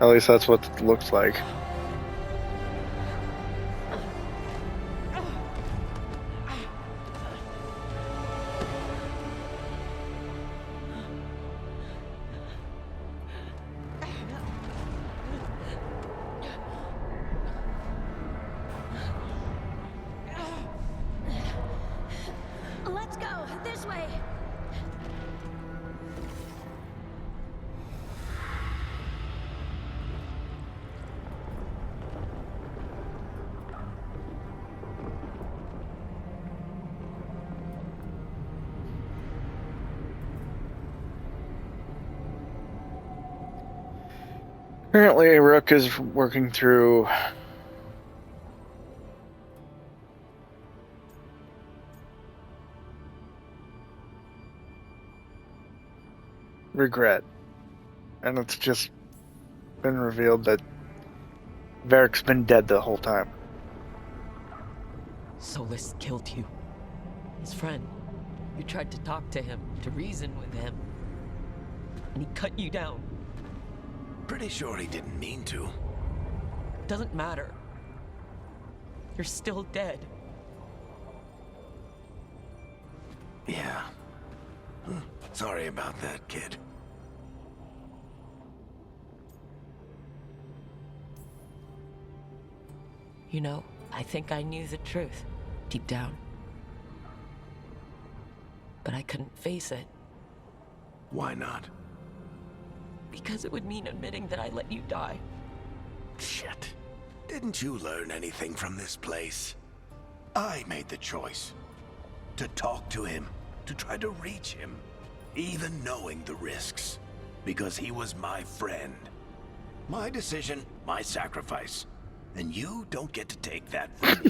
At least that's what it looks like. Let's go this way. Currently, Rook is working through regret, and it's just been revealed that Varric's been dead the whole time. Solus killed you. His friend. You tried to talk to him, to reason with him. And he cut you down. Pretty sure he didn't mean to. Doesn't matter. You're still dead. Yeah. Sorry about that, kid. You know, I think I knew the truth, deep down. But I couldn't face it. Why not? Because it would mean admitting that I let you die. Shit. Didn't you learn anything from this place? I made the choice. To talk to him, to try to reach him, even knowing the risks. Because he was my friend. My decision, my sacrifice. And you don't get to take that from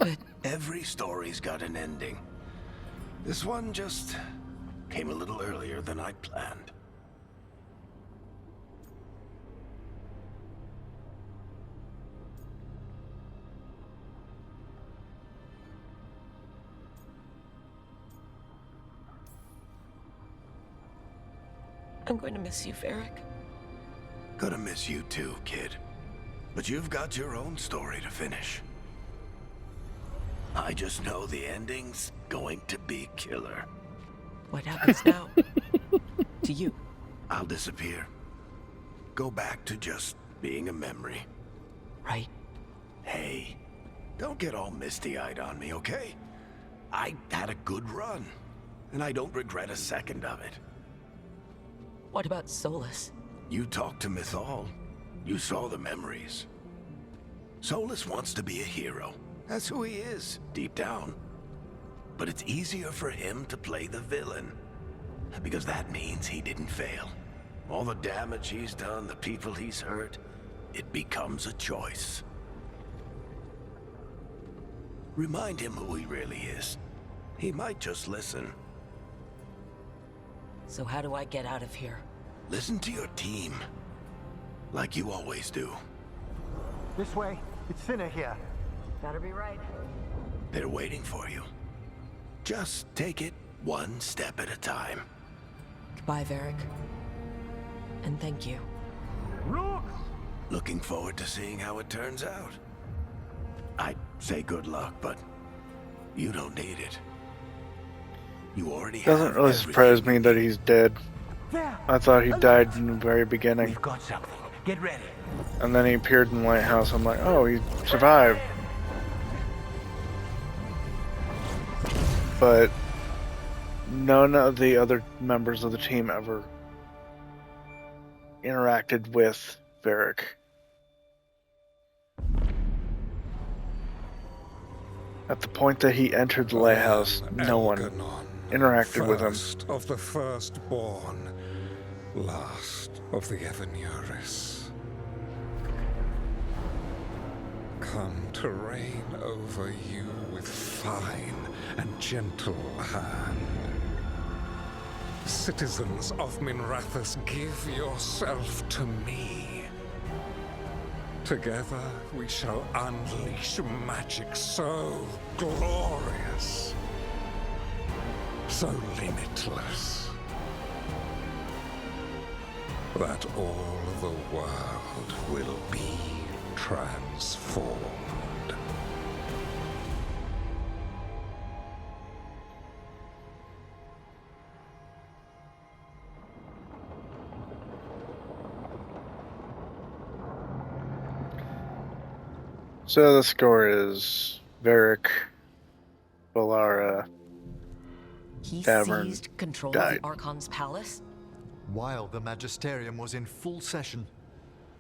me. Every story's got an ending. This one just came a little earlier than I'd planned. I'm going to miss you, Varric. Gonna miss you too, kid. But you've got your own story to finish. I just know the ending's going to be killer. What happens now? To you? I'll disappear. Go back to just being a memory. Right. Hey, don't get all misty-eyed on me, okay? I had a good run, and I don't regret a second of it. What about Solus? You talked to Mythal. You saw the memories. Solus wants to be a hero. That's who he is, deep down. But it's easier for him to play the villain. Because that means he didn't fail. All the damage he's done, the people he's hurt, it becomes a choice. Remind him who he really is. He might just listen. So how do I get out of here? Listen to your team. Like you always do. This way. It's thinner here. Better be right. They're waiting for you. Just take it one step at a time. Goodbye, Varric. And thank you. Looking forward to seeing how it turns out. I'd say good luck, but you don't need it. You already have Doesn't really surprise me that he's dead. I thought he died in the very beginning. We've got something. Get ready. And then he appeared in the lighthouse. I'm like, oh, he survived. But none of the other members of the team ever interacted with Varric. At the point that he entered the lighthouse, no one interacted with him. First of the firstborn, last of the Evanuris. Come to reign over you with fine and gentle hand. Citizens of Minrathous, give yourself to me. Together we shall unleash magic so glorious, so limitless, that all the world will be transformed. So the score is Varric, Valara, He Tavern seized control died. of the Archon's palace? While the Magisterium was in full session,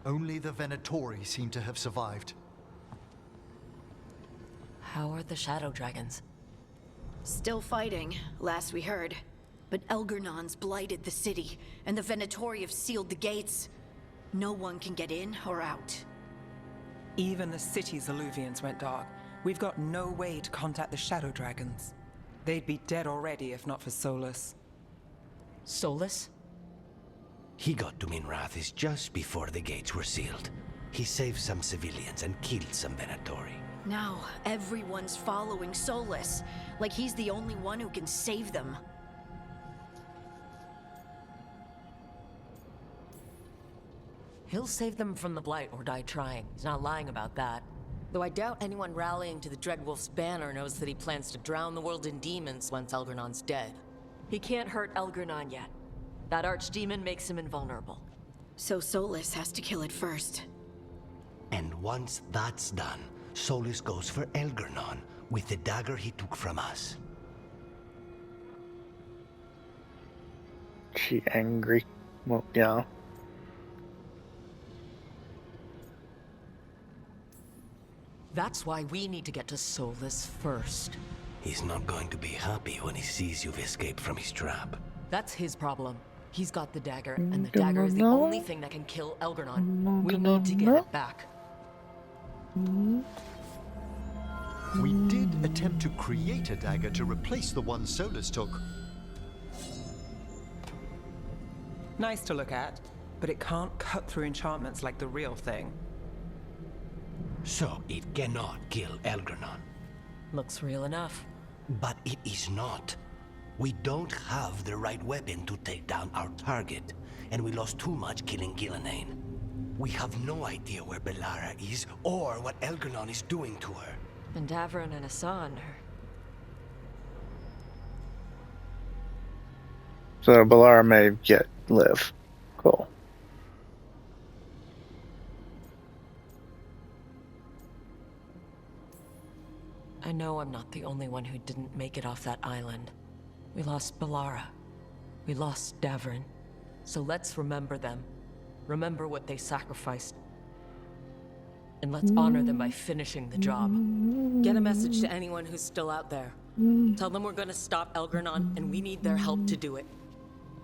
only the Venatori seemed to have survived. How are the Shadow Dragons? Still fighting, last we heard. But Elgernon's blighted the city, and the Venatori have sealed the gates. No one can get in or out. Even the city's Illuvians went dark. We've got no way to contact the Shadow Dragons. They'd be dead already if not for Solus. Solus? He got to Minrathous just before the gates were sealed. He saved some civilians and killed some Venatori. Now, everyone's following Solus, like he's the only one who can save them. He'll save them from the Blight or die trying. He's not lying about that. Though I doubt anyone rallying to the Dreadwolf's banner knows that he plans to drown the world in demons once Elgernon's dead. He can't hurt Elgernon yet. That archdemon makes him invulnerable. So Solus has to kill it first. And once that's done, Solus goes for Elgernon with the dagger he took from us. She angry. Well, yeah. That's why we need to get to Solus first. He's not going to be happy when he sees you've escaped from his trap. That's his problem. He's got the dagger, and the dagger is the only thing that can kill Elgernon. We need to get it back. We did attempt to create a dagger to replace the one Solus took. Nice to look at, but it can't cut through enchantments like the real thing. So it cannot kill Elgernon. Looks real enough. But it is not. We don't have the right weapon to take down our target, and we lost too much killing Gillenane. We have no idea where Bellara is, or what Elgernon is doing to her. And Davron and Asan are... So Bellara may yet live. Cool. I know I'm not the only one who didn't make it off that island. We lost Bellara. We lost Davron. So let's remember them. Remember what they sacrificed. And let's honor them by finishing the job. Get a message to anyone who's still out there. Tell them we're gonna stop Elgernon, and we need their help to do it.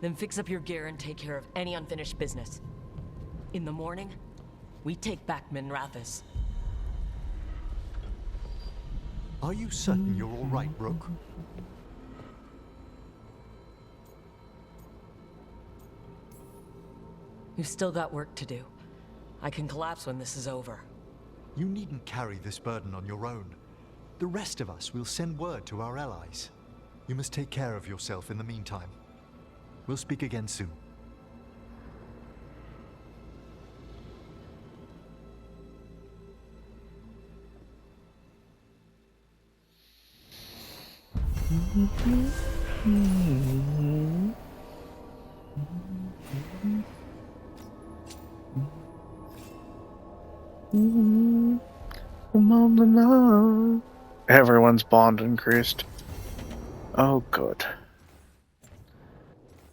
Then fix up your gear and take care of any unfinished business. In the morning, we take back Minrathous. Are you certain you're all right, Brooke? We've still got work to do. I can collapse when this is over. You needn't carry this burden on your own. The rest of us will send word to our allies. You must take care of yourself in the meantime. We'll speak again soon. Everyone's bond increased. Oh, good.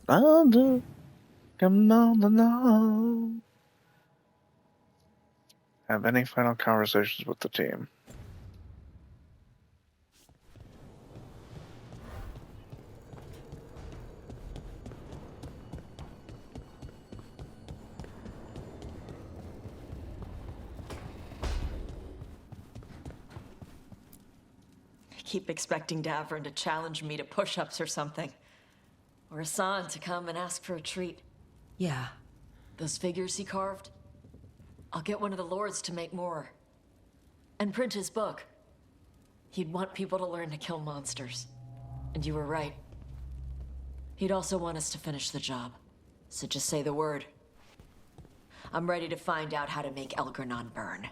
Come on. Have any final conversations with the team? keep expecting Davrin to challenge me to push-ups or something. Or Hassan to come and ask for a treat. Yeah, those figures he carved, I'll get one of the lords to make more. And print his book. He'd want people to learn to kill monsters. And you were right. He'd also want us to finish the job. So just say the word. I'm ready to find out how to make Elgernon burn.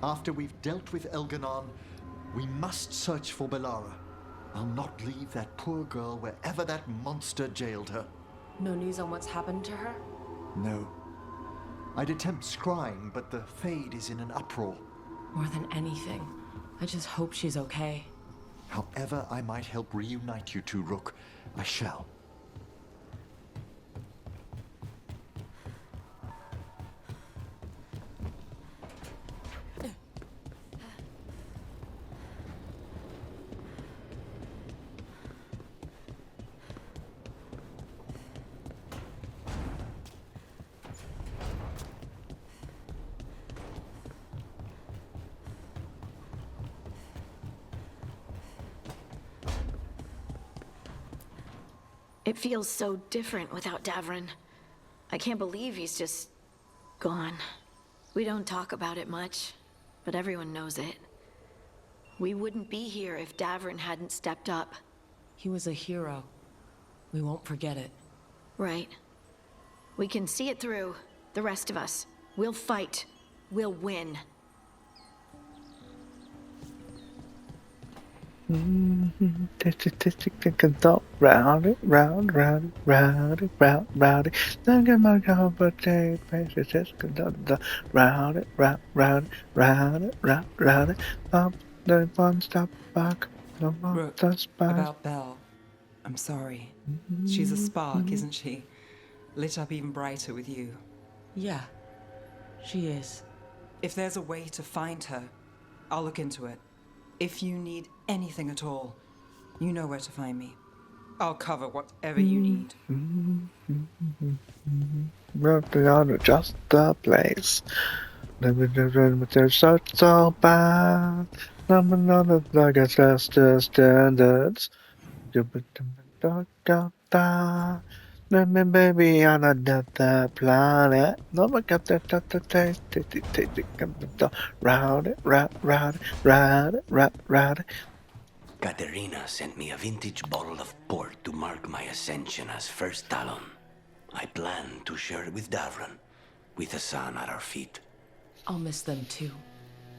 After we've dealt with Elgernon, we must search for Belara. I'll not leave that poor girl wherever that monster jailed her. No news on what's happened to her? No. I'd attempt scrying, but the Fade is in an uproar. More than anything, I just hope she's okay. However I might help reunite you two, Rook, I shall. It feels so different without Davrin. I can't believe he's just gone. We don't talk about it much, but everyone knows it. We wouldn't be here if Davrin hadn't stepped up. He was a hero. We won't forget it. Right. We can see it through, the rest of us. We'll fight. We'll win. Round it, round it. Don't get my company, just round it. Up the one stop back. Rook, about Belle. I'm sorry. She's a spark, isn't she? Lit up even brighter with you. Yeah, she is. If there's a way to find her, I'll look into it. If you need anything at all, you know where to find me. I'll cover whatever you need. Beyond just the place. They're so bad. None like it's just the standards. Let me baby on another planet. No one got the taste. Round it. Katerina sent me a vintage bottle of port to mark my ascension as First Talon. I plan to share it with Davrin, with Hassan at our feet. I'll miss them too.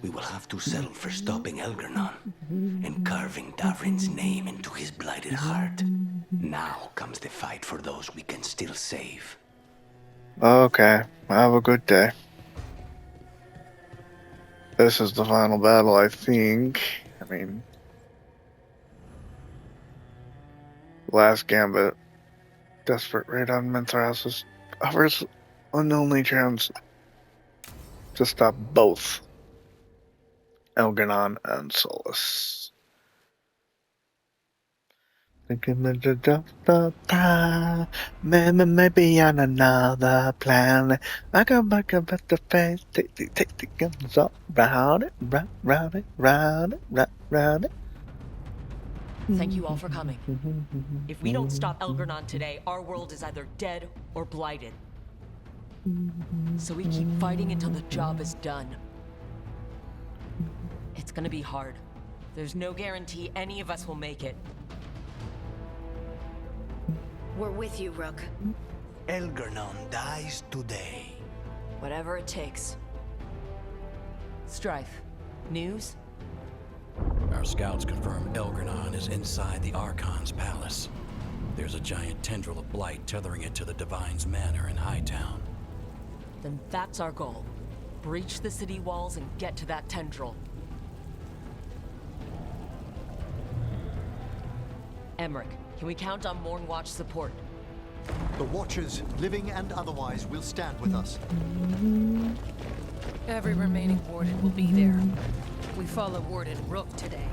We will have to settle for stopping Elgernon and carving Davrin's name into his blighted heart. Now comes the fight for those we can still save. Okay, have a good day. This is the final battle, I think. I mean, last gambit. Desperate raid on Minthras offers an only chance to stop both Elgernon and Solus. Maybe on another planet. I go back up at the face. Take the guns up. Round it. Thank you all for coming. If we don't stop Elgernon today, our world is either dead or blighted. So we keep fighting until the job is done. It's gonna be hard. There's no guarantee any of us will make it. We're with you, Rook. Elgernon dies today. Whatever it takes. Strife, news? Our scouts confirm Elgernon is inside the Archon's palace. There's a giant tendril of blight tethering it to the Divine's manor in Hightown. Then that's our goal. Breach the city walls and get to that tendril. Emmerich, can we count on Mornwatch support? The Watchers, living and otherwise, will stand with us. Every remaining warden will be there. We follow Warden Rook today.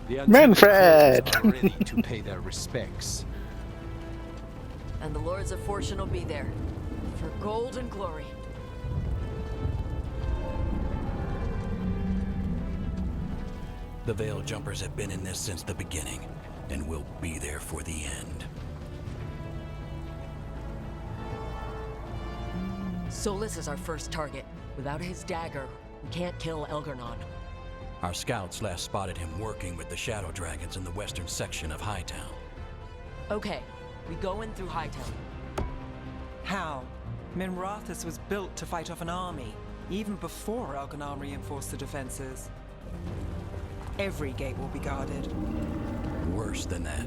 The Manfred! Antifa are ready to pay their respects. And the Lords of Fortune will be there. For gold and glory. The Veil Jumpers have been in this since the beginning, and will be there for the end. Solus is our first target. Without his dagger, we can't kill Elgarnon. Our scouts last spotted him working with the Shadow Dragons in the western section of Hightown. Okay, we go in through Hightown. How? Minrathus was built to fight off an army, even before Elgarnon reinforced the defenses. Every gate will be guarded. Worse than that.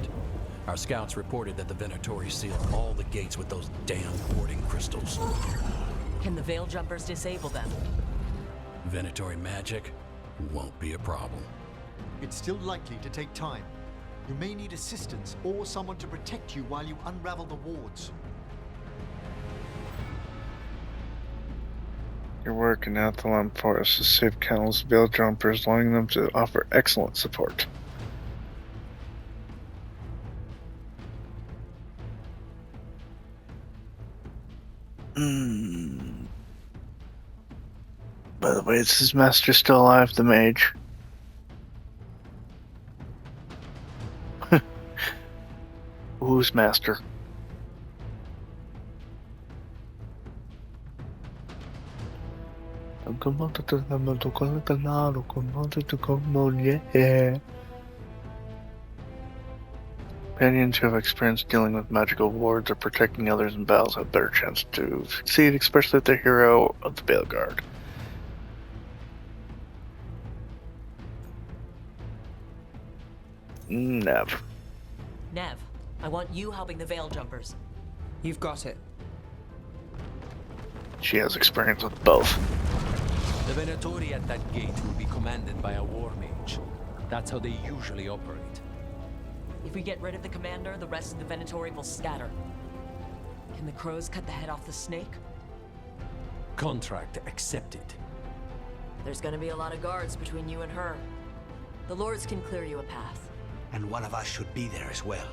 Our scouts reported that the Venatori sealed all the gates with those damn warding crystals. Can the Veil Jumpers disable them? Venatori magic won't be a problem. It's still likely to take time. You may need assistance or someone to protect you while you unravel the wards. You're working out the Lamp Forest to save countless Veil Jumpers, allowing them to offer excellent support. By the way, is his master still alive, the mage? Who's master? Yeah. Companions who have experience dealing with magical wards or protecting others in battles have a better chance to succeed, especially if they're hero of the Veilguard. Nev. Nev, I want you helping the Veil Jumpers. You've got it. She has experience with both. The Venatori at that gate will be commanded by a war mage. That's how they usually operate. If we get rid of the commander, the rest of the Venatori will scatter. Can the crows cut the head off the snake? Contract accepted. There's gonna be a lot of guards between you and her. The Lords can clear you a path. And one of us should be there as well.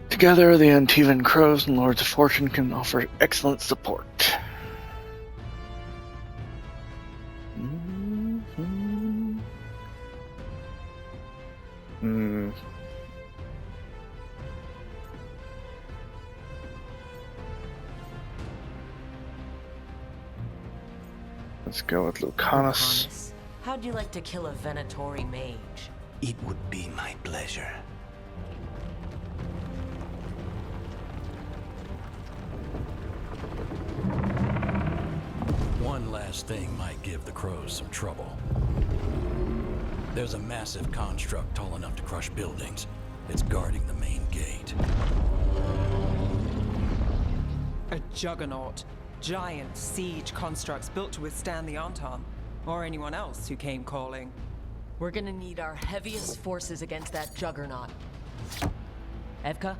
Together, the Antivan Crows and Lords of Fortune can offer excellent support. Let's go with Lucanus. How'd you like to kill a Venatori mage? It would be my pleasure. One last thing might give the crows some trouble. There's a massive construct tall enough to crush buildings. It's guarding the main gate. A juggernaut. Giant siege constructs built to withstand the Anton, or anyone else who came calling. We're gonna need our heaviest forces against that juggernaut. Evka?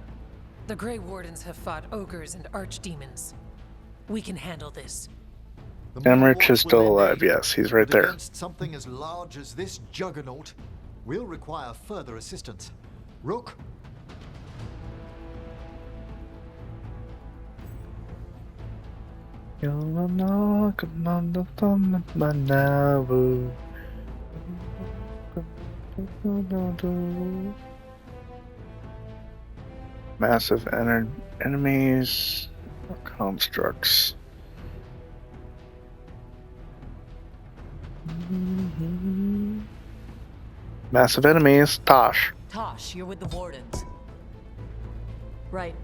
The Grey Wardens have fought ogres and archdemons. We can handle this. Emmerich is still alive, yes, he's right there. Against something as large as this juggernaut, we'll require further assistance. Rook? Massive enemies or constructs. Massive enemies. Tosh. Tosh, you're with the Wardens. Right.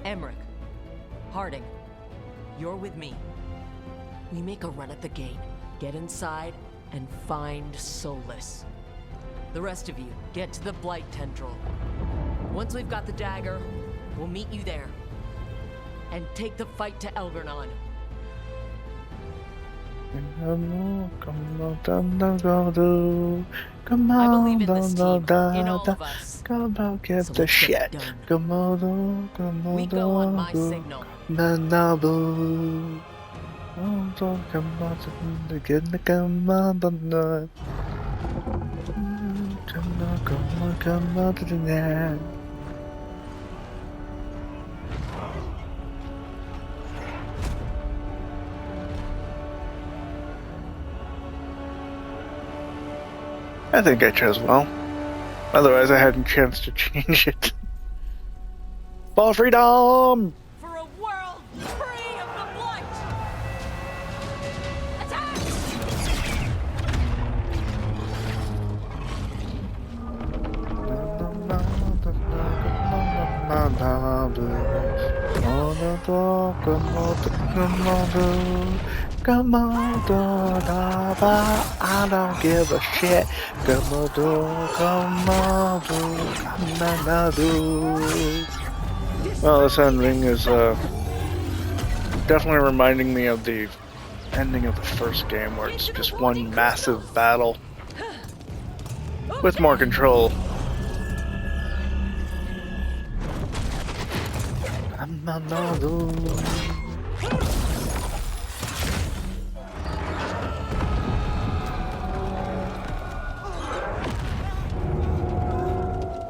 Emmerich. Harding. You're with me. We make a run at the gate, get inside, and find solace. The rest of you, get to the Blight Tendril. Once we've got the dagger, we'll meet you there. And take the fight to Elgernon. Come I on, believe in this team, in all da, of us. come on, get So the let's get it shit. done. Come on, We go on my signal. Manabu. Come on to the net. I think I chose well. Otherwise, I hadn't a chance to change it. Ball freedom! For a world free of the Blight! Attack! Come on, I don't give a shit. Come on, well, this ending is definitely reminding me of the ending of the first game, where it's just one massive battle with more control.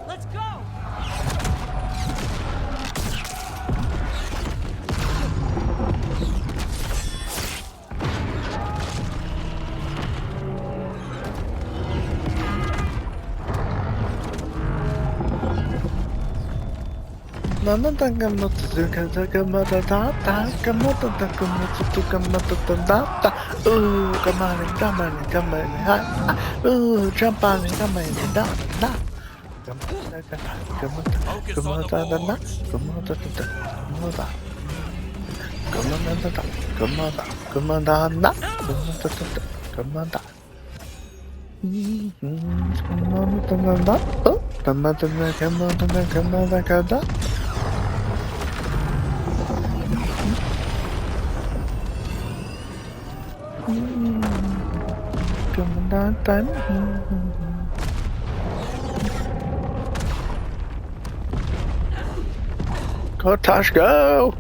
Let's go! Ooh, come on, ooh, jump on it, come on, Go, Tosh, go!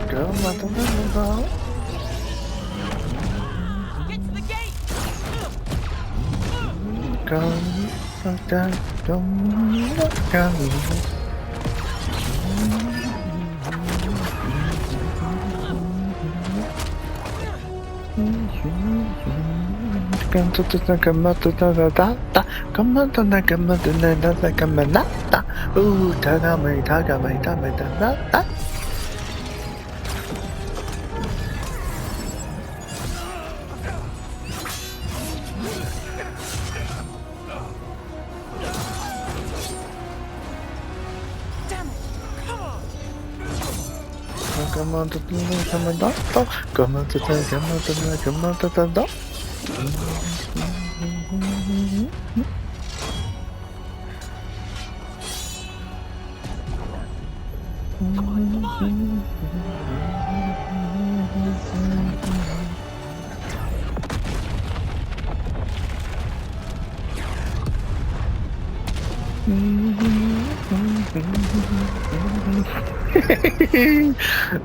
Come on, go. Get to the gate!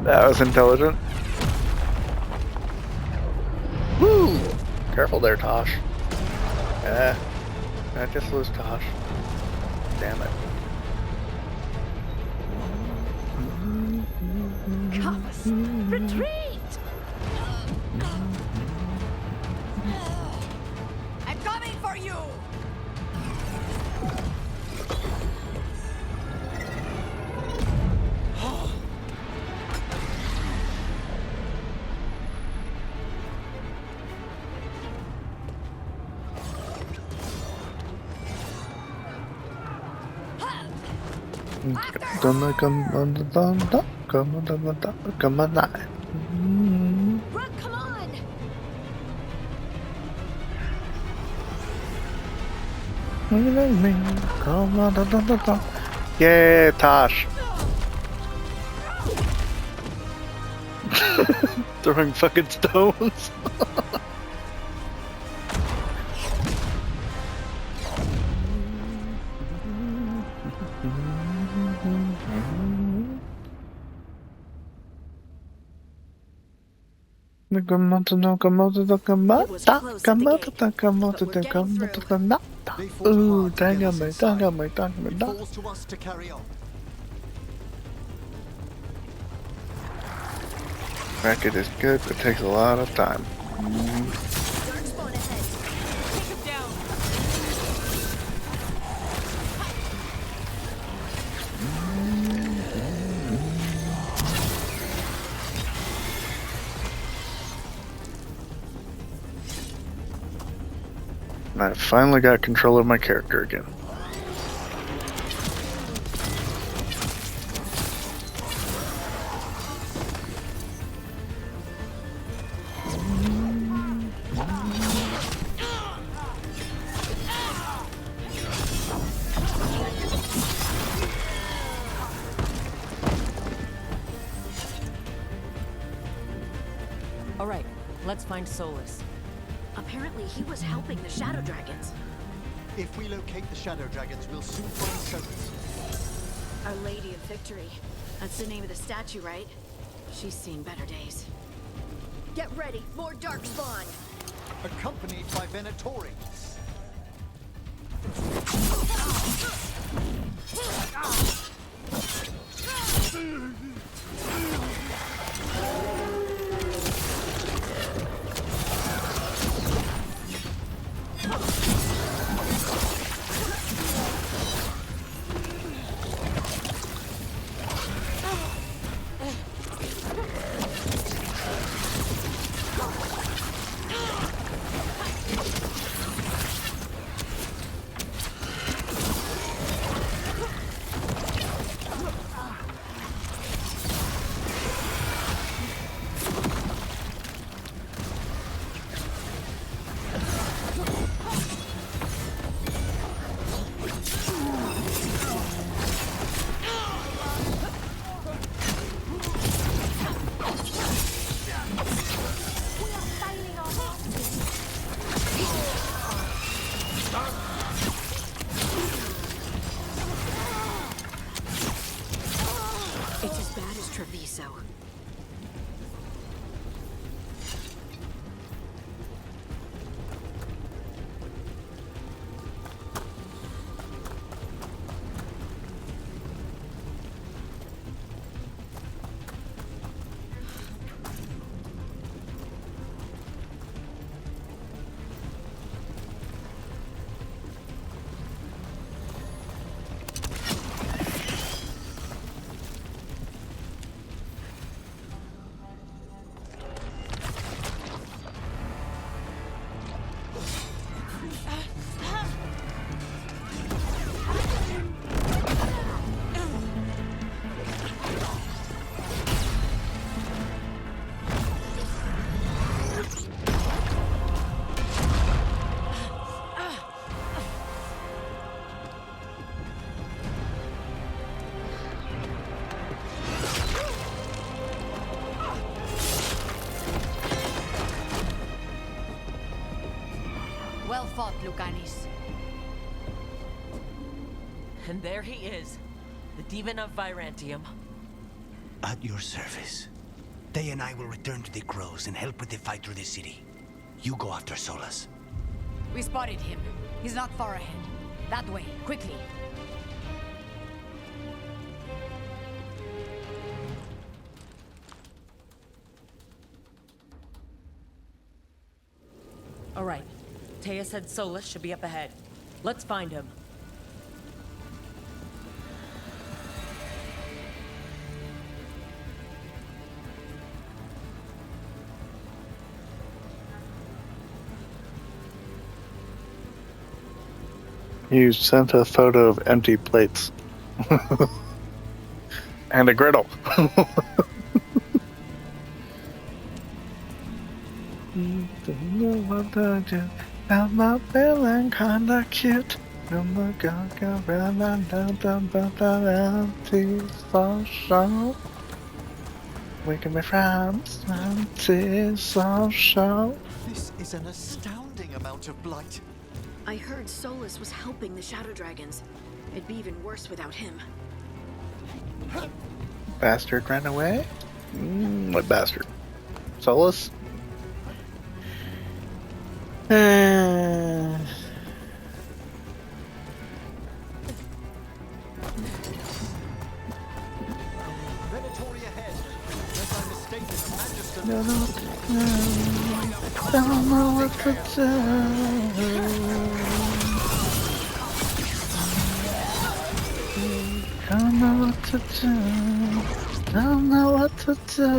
That was intelligent. Woo! Careful there, Tosh. I just lose Tosh. Damn it. Cuz, retreat! I'm coming for you! Come on. Yay, Tosh. Throwing fucking stones. Ooh, dang on me, dang on me, dang on me. It falls to us to carry on. Racket is good, but takes a lot of time. I finally got control of my character again. All right, let's find Solus. Apparently, he was helping the Shadow Dragons. If we locate the Shadow Dragons, we'll soon find Solus. Our Lady of Victory. That's the name of the statue, right? She's seen better days. Get ready, more Darkspawn! Accompanied by Venatori. It's as bad as Treviso. Well fought, Lucanis. And there he is, the Demon of Virantium. At your service. They and I will return to the Crows and help with the fight through the city. You go after Solus. We spotted him. He's not far ahead. That way, quickly. All right. Taya said Solus should be up ahead. Let's find him. You sent a photo of empty plates. And a griddle. I'm not feeling kinda cute. We can be friends until social. This is an astounding amount of blight. I heard Solus was helping the Shadow Dragons. It'd be even worse without him. Bastard ran away? What bastard? Solus? Don't know what to do. Don't know what to do. Don't know what to do.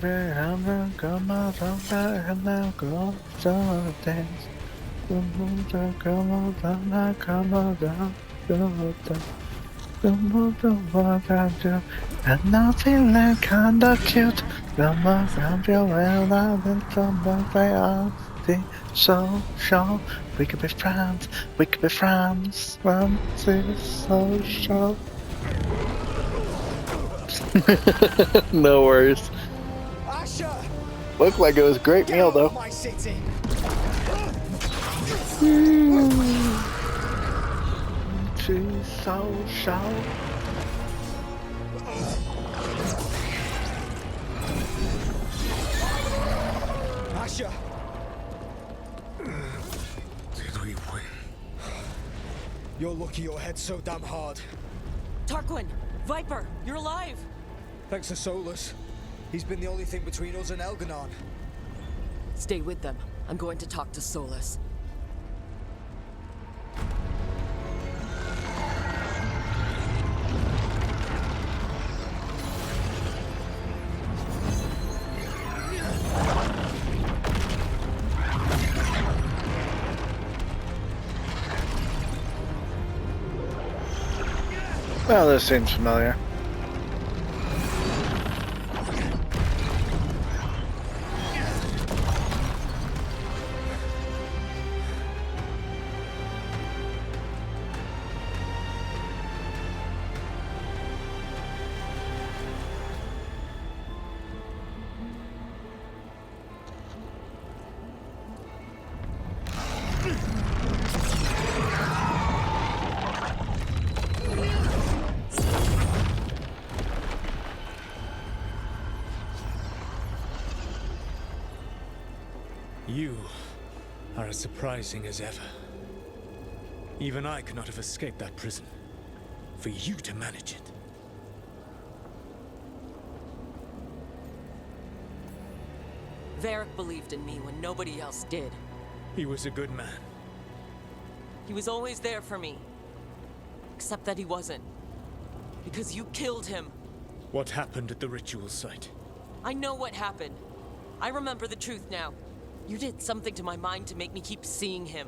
I'm gonna come out of there and now go to the dance. Come on, what I do, and I feel like kinda cute. Come on, I'm your well, I've been somebody else. So sure, we could be friends. We could be friends. So sure. No worries. Looked like it was a great meal though. She's so sure. Asha! Did we win? You're lucky your head's so damn hard. Tarquin! Viper! You're alive! Thanks to Solus. He's been the only thing between us and Elganon. Stay with them. I'm going to talk to Solus. Well, this seems familiar. You are as surprising as ever. Even I could not have escaped that prison. For you to manage it. Varric believed in me when nobody else did. He was a good man. He was always there for me. Except that he wasn't. Because you killed him. What happened at the ritual site? I know what happened. I remember the truth now. You did something to my mind to make me keep seeing him.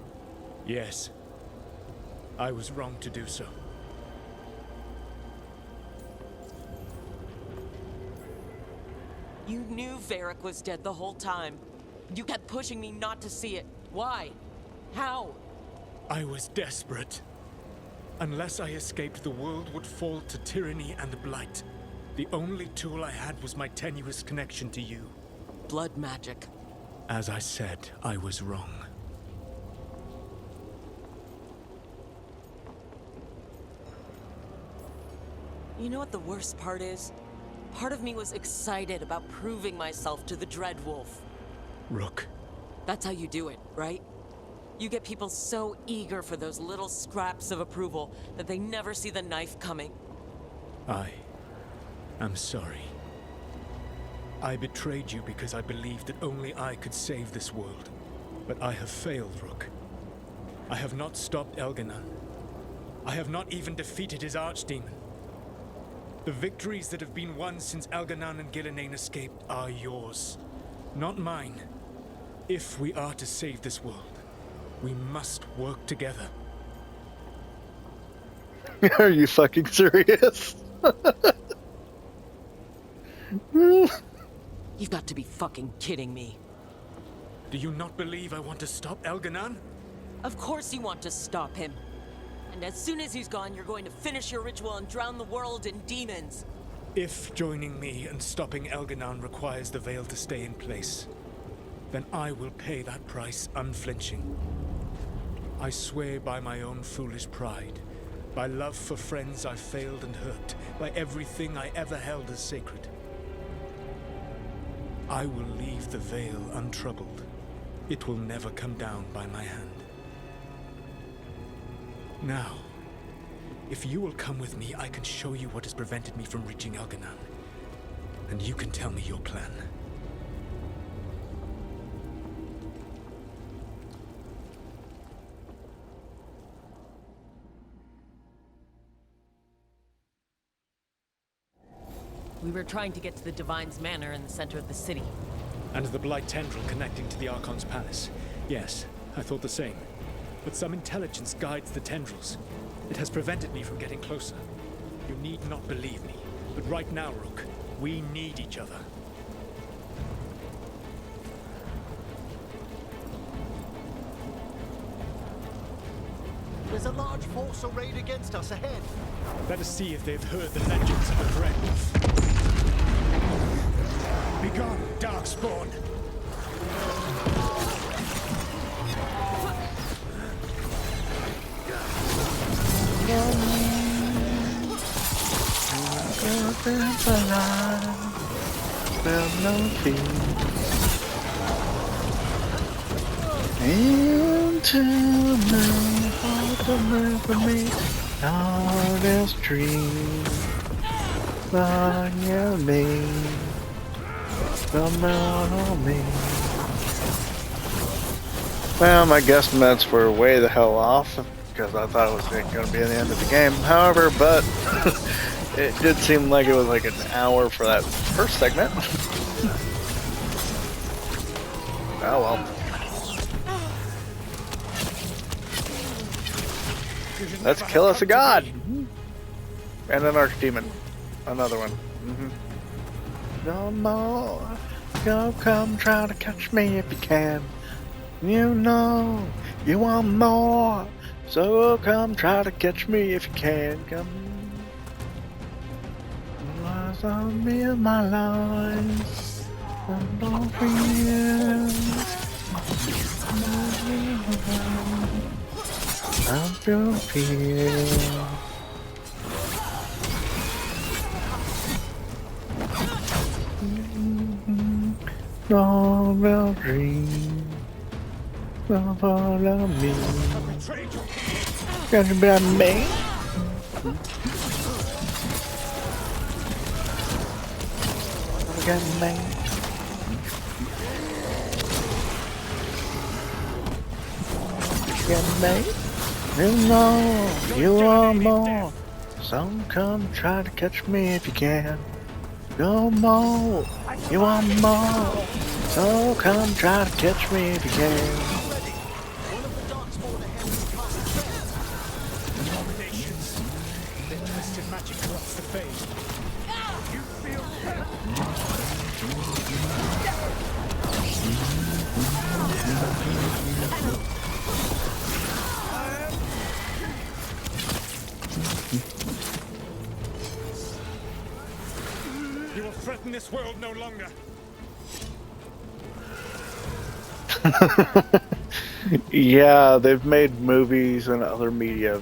Yes. I was wrong to do so. You knew Varric was dead the whole time. You kept pushing me not to see it. Why? How? I was desperate. Unless I escaped, the world would fall to tyranny and the blight. The only tool I had was my tenuous connection to you. Blood magic. As I said, I was wrong. You know what the worst part is? Part of me was excited about proving myself to the Dreadwolf. Rook. That's how you do it, right? You get people so eager for those little scraps of approval that they never see the knife coming. I'm sorry. I betrayed you because I believed that only I could save this world. But I have failed, Rook. I have not stopped Elganon. I have not even defeated his archdemon. The victories that have been won since Elganon and Gillenane escaped are yours, not mine. If we are to save this world, we must work together. Are you fucking serious? You've got to be fucking kidding me. Do you not believe I want to stop Elganon? Of course you want to stop him. And as soon as he's gone, you're going to finish your ritual and drown the world in demons. If joining me and stopping Elganon requires the Veil to stay in place, then I will pay that price unflinching. I swear by my own foolish pride, by love for friends I failed and hurt, by everything I ever held as sacred. I will leave the Veil untroubled. It will never come down by my hand. Now, if you will come with me, I can show you what has prevented me from reaching Elganon. And you can tell me your plan. We were trying to get to the Divine's Manor in the center of the city. And the Blight tendril connecting to the Archon's palace. Yes, I thought the same. But some intelligence guides the tendrils. It has prevented me from getting closer. You need not believe me, but right now, Rook, we need each other. There's a large force arrayed against us ahead. Let us see if they've heard the legends of the Dread. Begone, Darkspawn! Into my heart, remember me, hardest dream. By me, come on me. Well, my guesstimates were way the hell off because I thought it was going to be the end of the game. However, but it did seem like it was like an hour for that first segment. Oh well. Let's kill us a god! And an archdemon. Another one. No more. Go come try to catch me if you can. You know you want more. So come try to catch me if you can. Come. Lies on me in my life. And don't fear. I feel fear. No real dream. Don't follow me. Gonna be on me. Get me. Get me. You know you want more. So come try to catch me if you can. Go more. You want more. So come try to catch me if you can. You will threaten this world no longer. Yeah, they've made movies and other media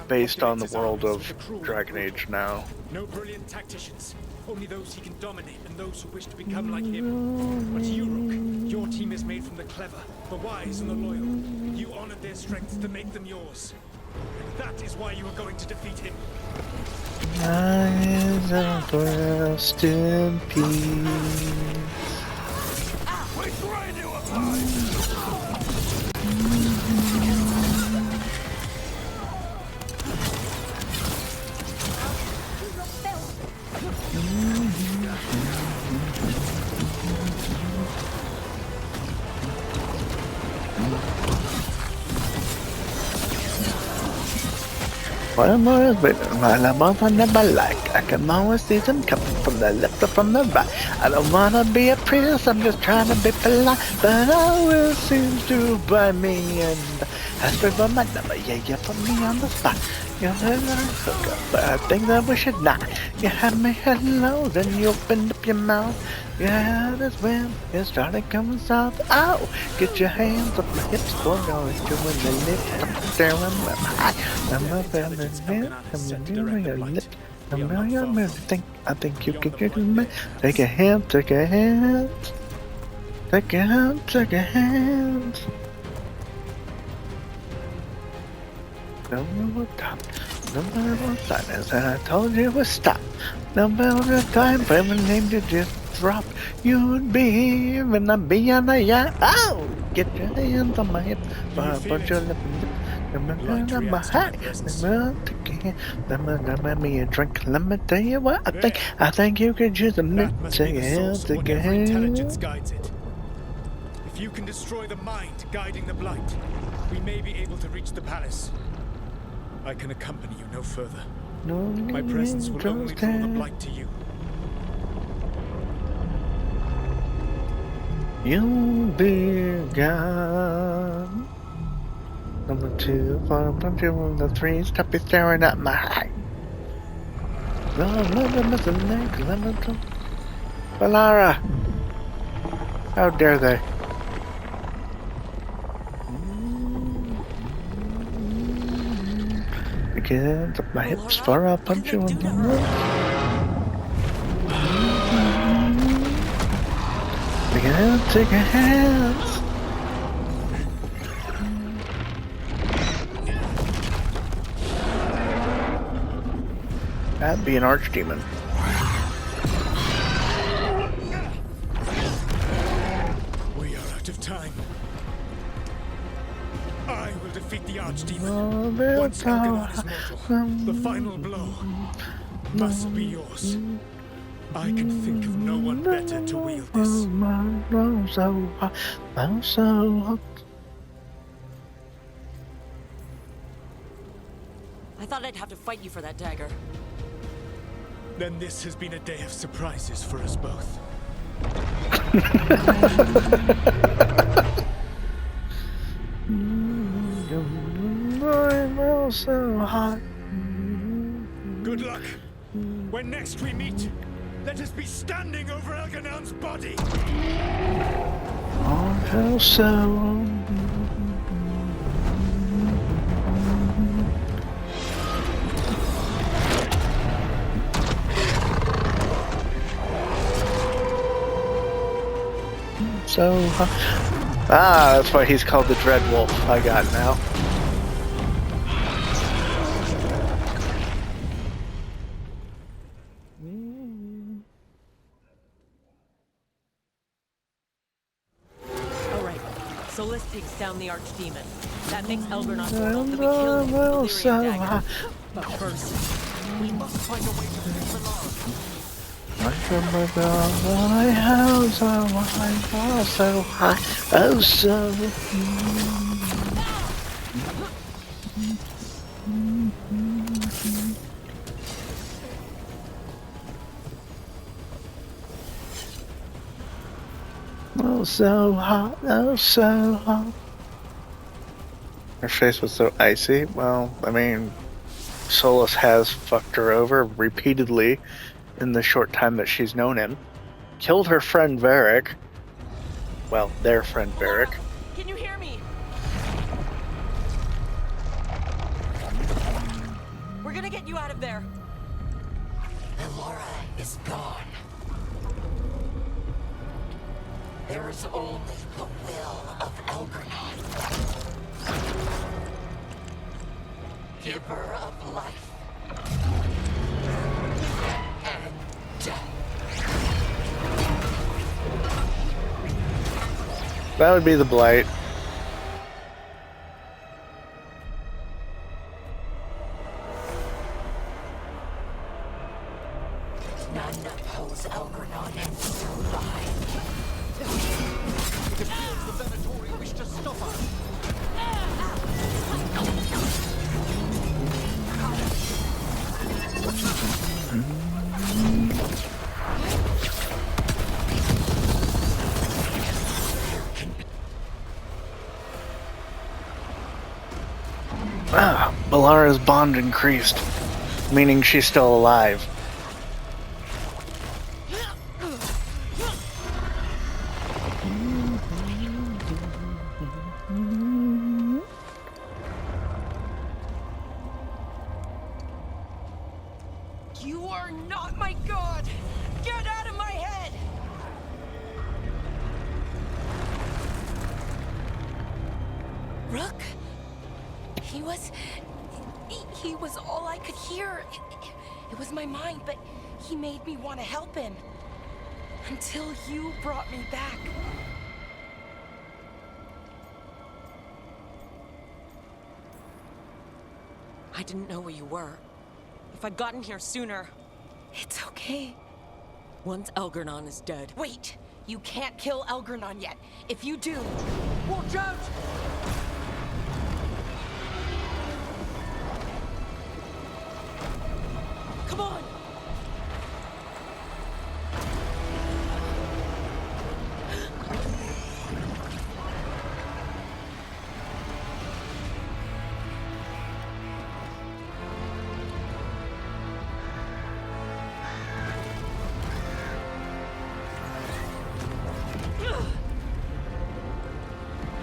based on the world of Dragon Age now. No brilliant tacticians, only those he can dominate and those who wish to become like him. But you, Rook, your team is made from the clever, the wise and the loyal. You honored their strengths to make them yours. And that is why you are going to defeat him. Eyes of rest in peace. Well, but my love I never like. I can always see them coming from from the left or from the right. I don't wanna be a priest, I'm just trying to be polite. But always seems to blind me and ask me for my number. Yeah, you put me on the spot. You said I hook up, but I think that we should not. You had me hello, then you opened up your mouth. Yeah, that's when it started coming south. Oh, get your hands up my hips, boy, going to the lips. I'm staring at my eye. I'm up in the lip, I'm in your lip. I think you can get me. Take a hand, take a hand. Take a hand, take a hand. No more time, no more silence, and I told you to stop. No more time, but my name to just drop. You would be here when I'm beyond the yacht. Oh! Get your hands on my hips, put your lip in lip. Let me a drink. Let me tell you what I think you could use a minute. Take a hand, take a hand. Intelligence guides it. If you can destroy the mind guiding the blight, we may be able to reach the palace. I can accompany you no further. My presence will only draw the blight to you. You'll be gone. Number 2, 4, 1, 2, 3, stop be staring at my eye. Valara! How dare they? Begins up my hips for a punch you in the nose. Begin to take a hands. That'd be an archdemon. We are out of time. I will defeat the archdemon. Once Veilguard is mortal, the final blow must be yours. I can think of no one better to wield this. I thought I'd have to fight you for that dagger. Then this has been a day of surprises for us both. So hot. Good luck. When next we meet, let us be standing over Elganon's body. Oh, so. That's why he's called the Dread Wolf. I got it now. Alright, Solus takes down the archdemon. That makes Elgernot so that we kill him with the Delirium dagger. But first, we must find a way to fix the log. My house, so high, oh so. Oh so hot, oh so hot. Her face was so icy. Well, I mean, Solus has fucked her over repeatedly in the short time that she's known him. Killed her friend Varric. Well, their friend Varric. Can you hear me? We're gonna get you out of there. Elora is gone. There is only the will of Elgernot. Giver of life. That would be the Blight. None oppose Elgernot and survive. It appears the Venatori wish to stop us. Balara's bond increased, meaning she's still alive. You are not my god! Get out of my head! Rook? He was all I could hear. It was my mind, but he made me want to help him. Until you brought me back. I didn't know where you were. If I'd gotten here sooner... It's okay. Once Elgernon is dead... Wait! You can't kill Elgernon yet. If you do... Watch out! Come on!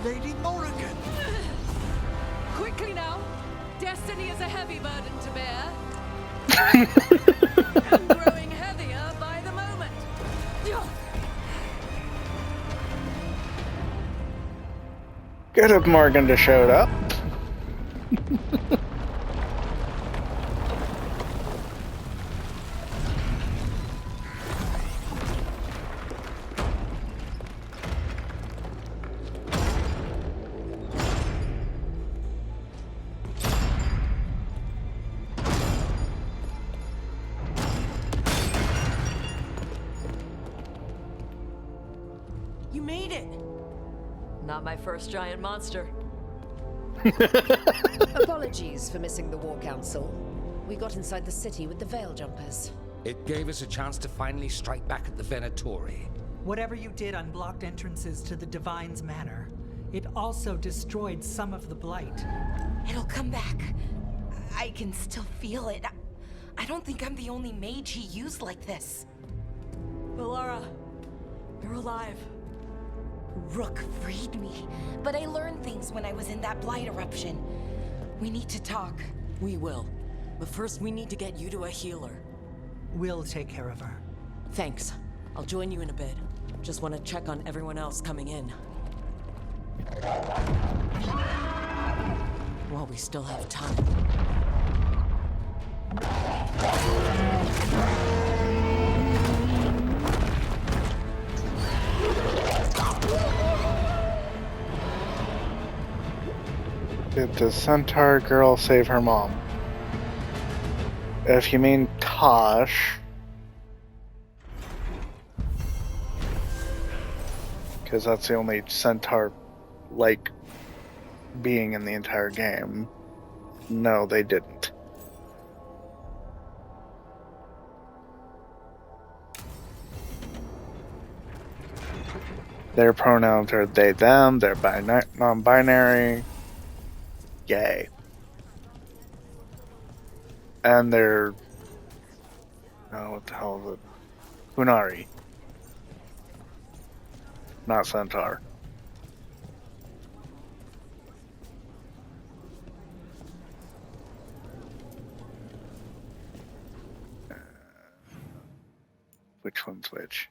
Lady Morrigan! Quickly now! Destiny is a heavy burden to bear. And growing heavier by the moment. Good of Morgan to showed up. You made it! Not my first giant monster. Apologies for missing the War Council. We got inside the city with the Veil Jumpers. It gave us a chance to finally strike back at the Venatori. Whatever you did unblocked entrances to the Divine's Manor. It also destroyed some of the Blight. It'll come back. I can still feel it. I don't think I'm the only mage he used like this. Balara, you're alive. Rook freed me, but I learned things when I was in that Blight eruption. We need to talk. We will. But first we need to get you to a healer. We'll take care of her. Thanks. I'll join you in a bit. Just want to check on everyone else coming in. While we still have time. Did the centaur girl save her mom? If you mean Tosh, because that's the only centaur-like being in the entire game, no, they didn't. Their pronouns are they, them, they're non-binary. Yay. And they're... oh, what the hell is it? Hunari. Not centaur. Which one's which?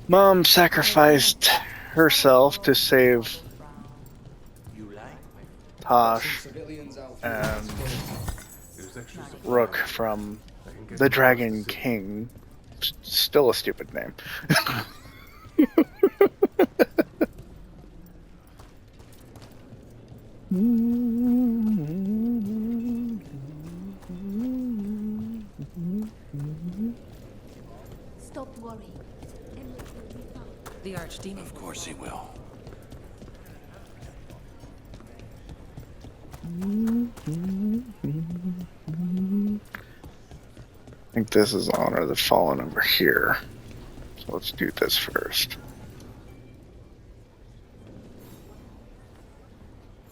Mom sacrificed herself to save Tosh and Rook from the Dragon King. Still a stupid name. Stop worrying. The Archdemon. Of course he will. I think this is Honor the Fallen over here. So let's do this first.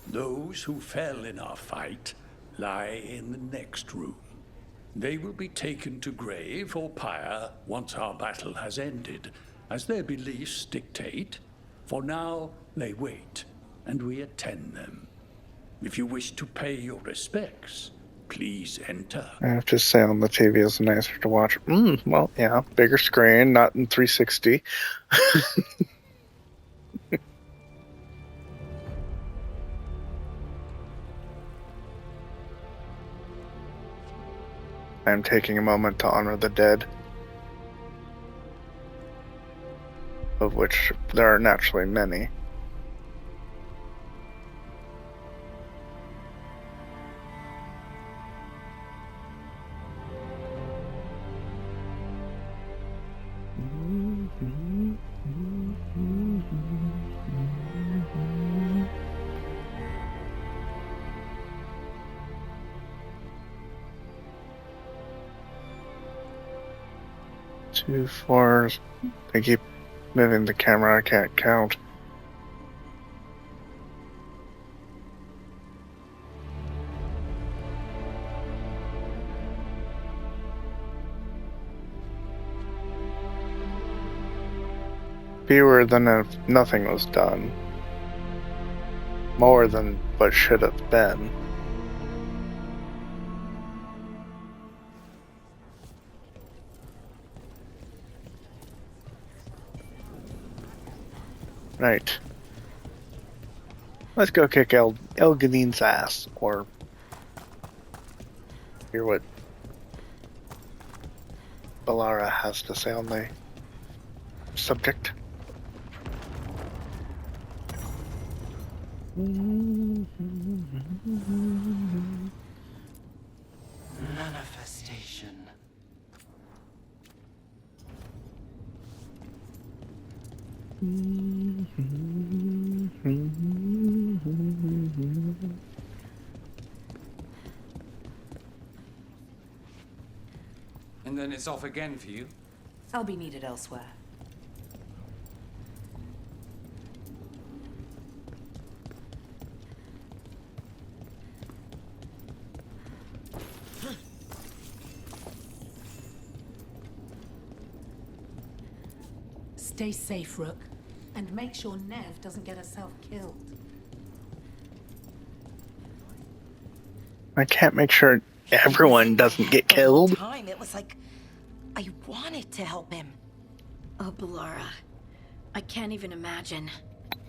Those who fell in our fight lie in the next room. They will be taken to grave or pyre once our battle has ended, as their beliefs dictate. For now, they wait, and we attend them. If you wish to pay your respects, please enter. I have to say on the TV is nicer to watch. Well, yeah, bigger screen, not in 360. I'm taking a moment to honor the dead, of which there are naturally many. Two, four. They keep moving the camera, I can't count. Fewer than if nothing was done. More than what should have been. Right. Let's go kick Elganine's ass, or hear what Balara has to say on the subject. Manifestation. And then it's off again for you? I'll be needed elsewhere. Stay safe, Rook. And make sure Nev doesn't get herself killed. I can't make sure everyone doesn't get killed. Time, it was like I wanted to help him. Oh, Balara. I can't even imagine.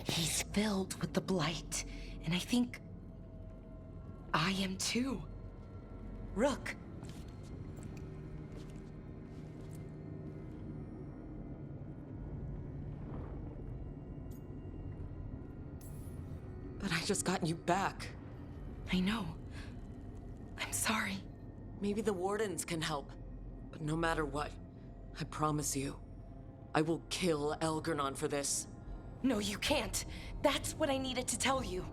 He's filled with the blight, and I think I am too. Rook. But I just got you back. I know. I'm sorry. Maybe the Wardens can help. But no matter what, I promise you, I will kill Elgernon for this. No, you can't. That's what I needed to tell you.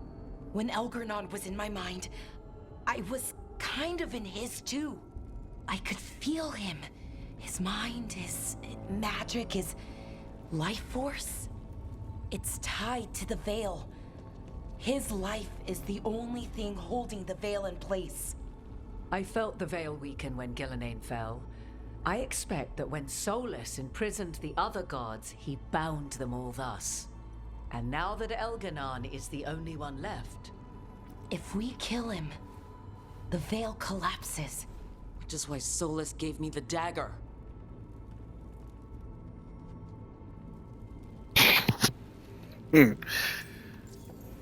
When Elgernon was in my mind, I was kind of in his too. I could feel him. His mind, his magic, his life force. It's tied to the Veil. His life is the only thing holding the Veil in place. I felt the Veil weaken when Gillenane fell. I expect that when Solus imprisoned the other gods, he bound them all thus. And now that Elgernon is the only one left... If we kill him, the Veil collapses. Which is why Solus gave me the dagger.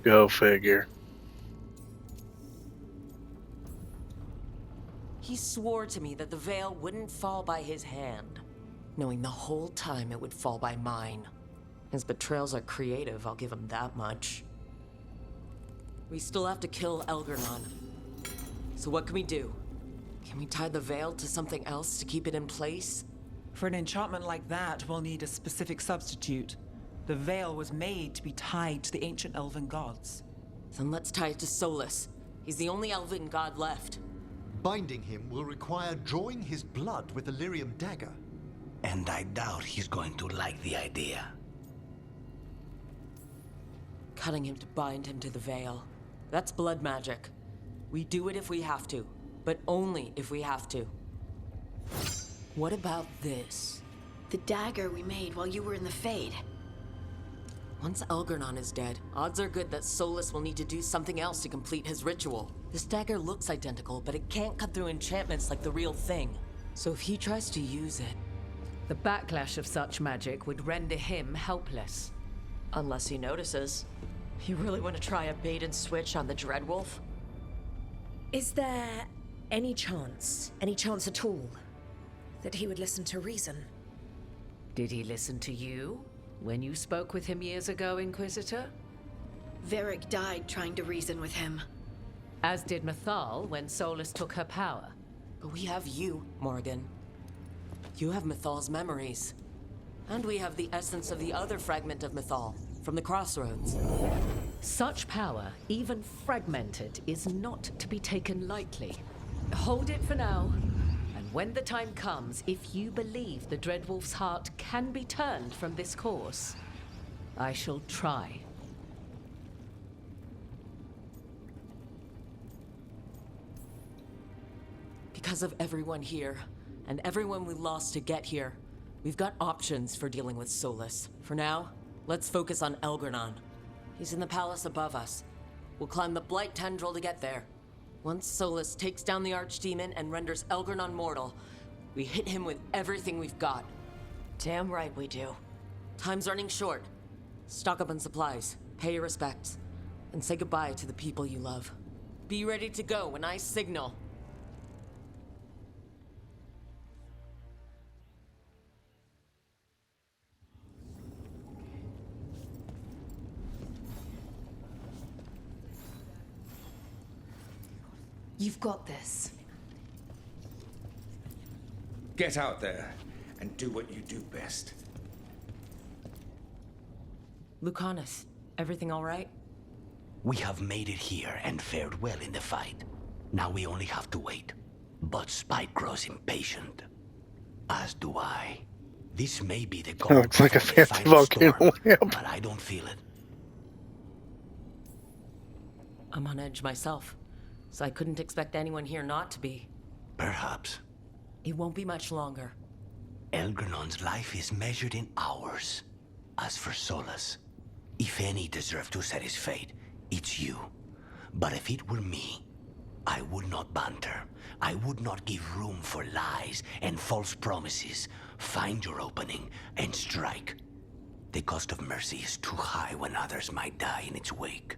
Go figure. He swore to me that the Veil wouldn't fall by his hand, knowing the whole time it would fall by mine. His betrayals are creative, I'll give him that much. We still have to kill Elgernon. So what can we do? Can we tie the Veil to something else to keep it in place? For an enchantment like that, we'll need a specific substitute. The Veil was made to be tied to the ancient elven gods. Then let's tie it to Solus. He's the only elven god left. Binding him will require drawing his blood with the lyrium dagger. And I doubt he's going to like the idea. Cutting him to bind him to the veil. That's blood magic. We do it if we have to, but only if we have to. What about this? The dagger we made while you were in the Fade. Once Elgernon is dead, odds are good that Solus will need to do something else to complete his ritual. This dagger looks identical, but it can't cut through enchantments like the real thing. So if he tries to use it... The backlash of such magic would render him helpless. Unless he notices. You really want to try a bait and switch on the Dreadwolf? Is there any chance at all, that he would listen to reason? Did he listen to you when you spoke with him years ago, Inquisitor? Varric died trying to reason with him. As did Mythal when Solus took her power. But we have you, Morgan. You have Mythal's memories. And we have the essence of the other fragment of Mythal, from the Crossroads. Such power, even fragmented, is not to be taken lightly. Hold it for now. And when the time comes, if you believe the Dreadwolf's heart can be turned from this course, I shall try. Because of everyone here, and everyone we lost to get here, we've got options for dealing with Solus. For now, let's focus on Elgernon. He's in the palace above us. We'll climb the Blight Tendril to get there. Once Solus takes down the Archdemon and renders Elgernon mortal, we hit him with everything we've got. Damn right we do. Time's running short. Stock up on supplies, pay your respects, and say goodbye to the people you love. Be ready to go when I signal. You've got this. Get out there and do what you do best. Lucanus, everything all right? We have made it here and fared well in the fight. Now we only have to wait. But Spike grows impatient. As do I. This may be the goal. Looks like a before the fancy final volcano storm, lamp. but I don't feel it. I'm on edge myself, so I couldn't expect anyone here not to be. Perhaps. It won't be much longer. Elgernon's life is measured in hours. As for Solus, if any deserve to set his fate, it's you. But if it were me, I would not banter. I would not give room for lies and false promises. Find your opening and strike. The cost of mercy is too high when others might die in its wake.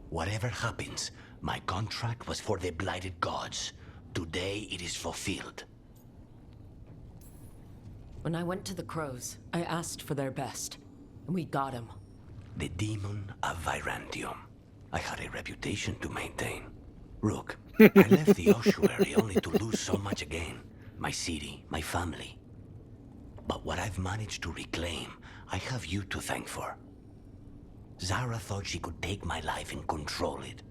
Whatever happens, my contract was for the blighted gods. Today it is fulfilled. When I went to the Crows, I asked for their best, and we got him. The demon of Virantium. I had a reputation to maintain. Rook, I left the ossuary only to lose so much again. My city, my family. But what I've managed to reclaim, I have you to thank for. Zara thought she could take my life and control it.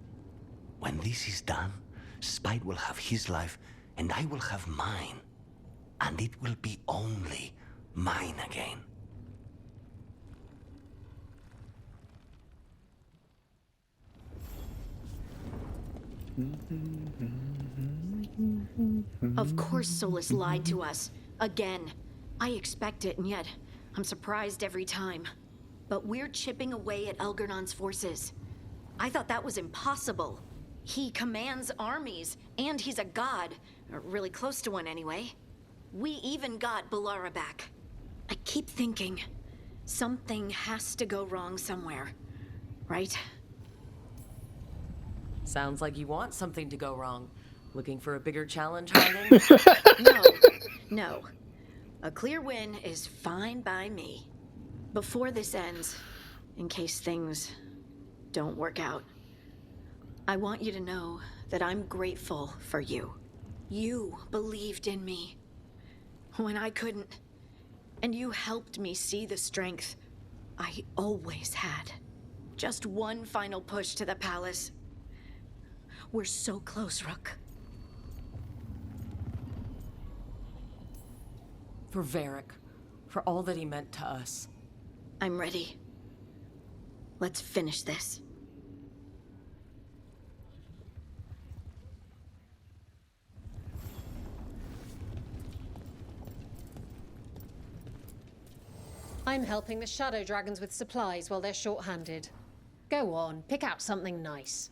When this is done, Spite will have his life, and I will have mine. And it will be only mine again. Of course Solus lied to us. Again. I expect it, and yet I'm surprised every time. But we're chipping away at Elgernon's forces. I thought that was impossible. He commands armies, and he's a god. Or really close to one, anyway. We even got Balara back. I keep thinking, something has to go wrong somewhere. Right? Sounds like you want something to go wrong. Looking for a bigger challenge, Harlan? No. A clear win is fine by me. Before this ends, in case things don't work out, I want you to know that I'm grateful for you. You believed in me when I couldn't, and you helped me see the strength I always had. Just one final push to the palace. We're so close, Rook. For Varric. For all that he meant to us. I'm ready. Let's finish this. I'm helping the Shadow Dragons with supplies while they're short-handed. Go on, pick out something nice.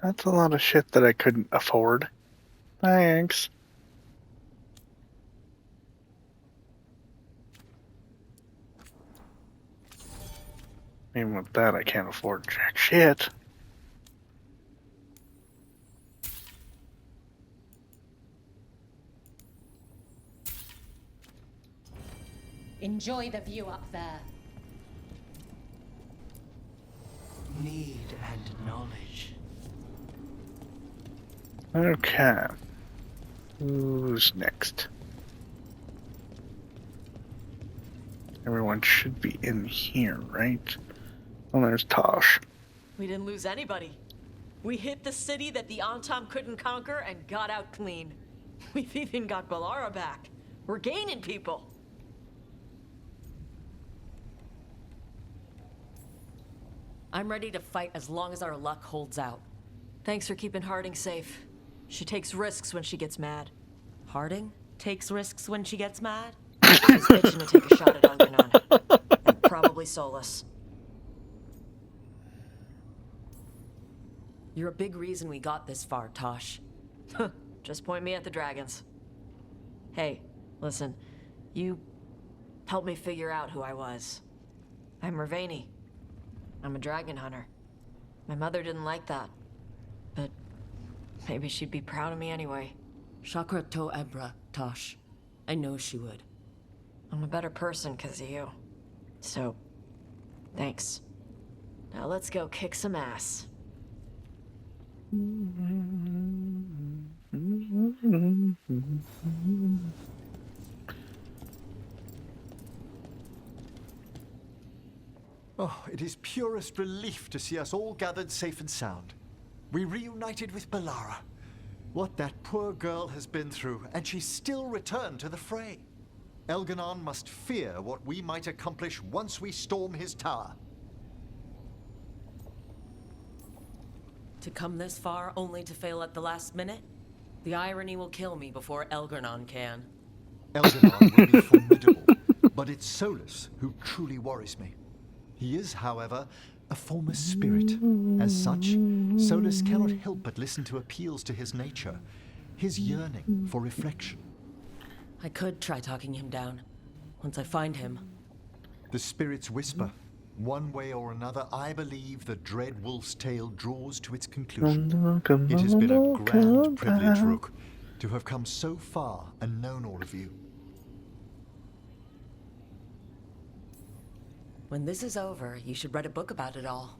That's a lot of shit that I couldn't afford. Thanks. Even with that, I can't afford jack shit. Enjoy the view up there. Need and knowledge. Okay. Who's next? Everyone should be in here, right? Oh, there's Tosh. We didn't lose anybody. We hit the city that the Antam couldn't conquer and got out clean. We've even got Balara back. We're gaining people. I'm ready to fight as long as our luck holds out. Thanks for keeping Harding safe. She takes risks when she gets mad. Harding takes risks when she gets mad? She's itching to take a shot at Algernon. And probably Solus. You're a big reason we got this far, Tosh. Just point me at the dragons. Hey, listen. You helped me figure out who I was. I'm Ravani. I'm a dragon hunter. My mother didn't like that. But maybe she'd be proud of me anyway. Chakra to Ebra, Tosh. I know she would. I'm a better person because of you. So, thanks. Now let's go kick some ass. Oh, it is purest relief to see us all gathered safe and sound. We reunited with Balara. What that poor girl has been through, and she still returned to the fray. Elganon must fear what we might accomplish once we storm his tower. To come this far only to fail at the last minute? The irony will kill me before Elgernon can. Elganon will be formidable, but it's Solus who truly worries me. He is, however, a former spirit. As such, Solus cannot help but listen to appeals to his nature, his yearning for reflection. I could try talking him down, once I find him. The spirits whisper. One way or another, I believe the dread wolf's tale draws to its conclusion. It has been a grand privilege, Rook, to have come so far and known all of you. When this is over, you should write a book about it all.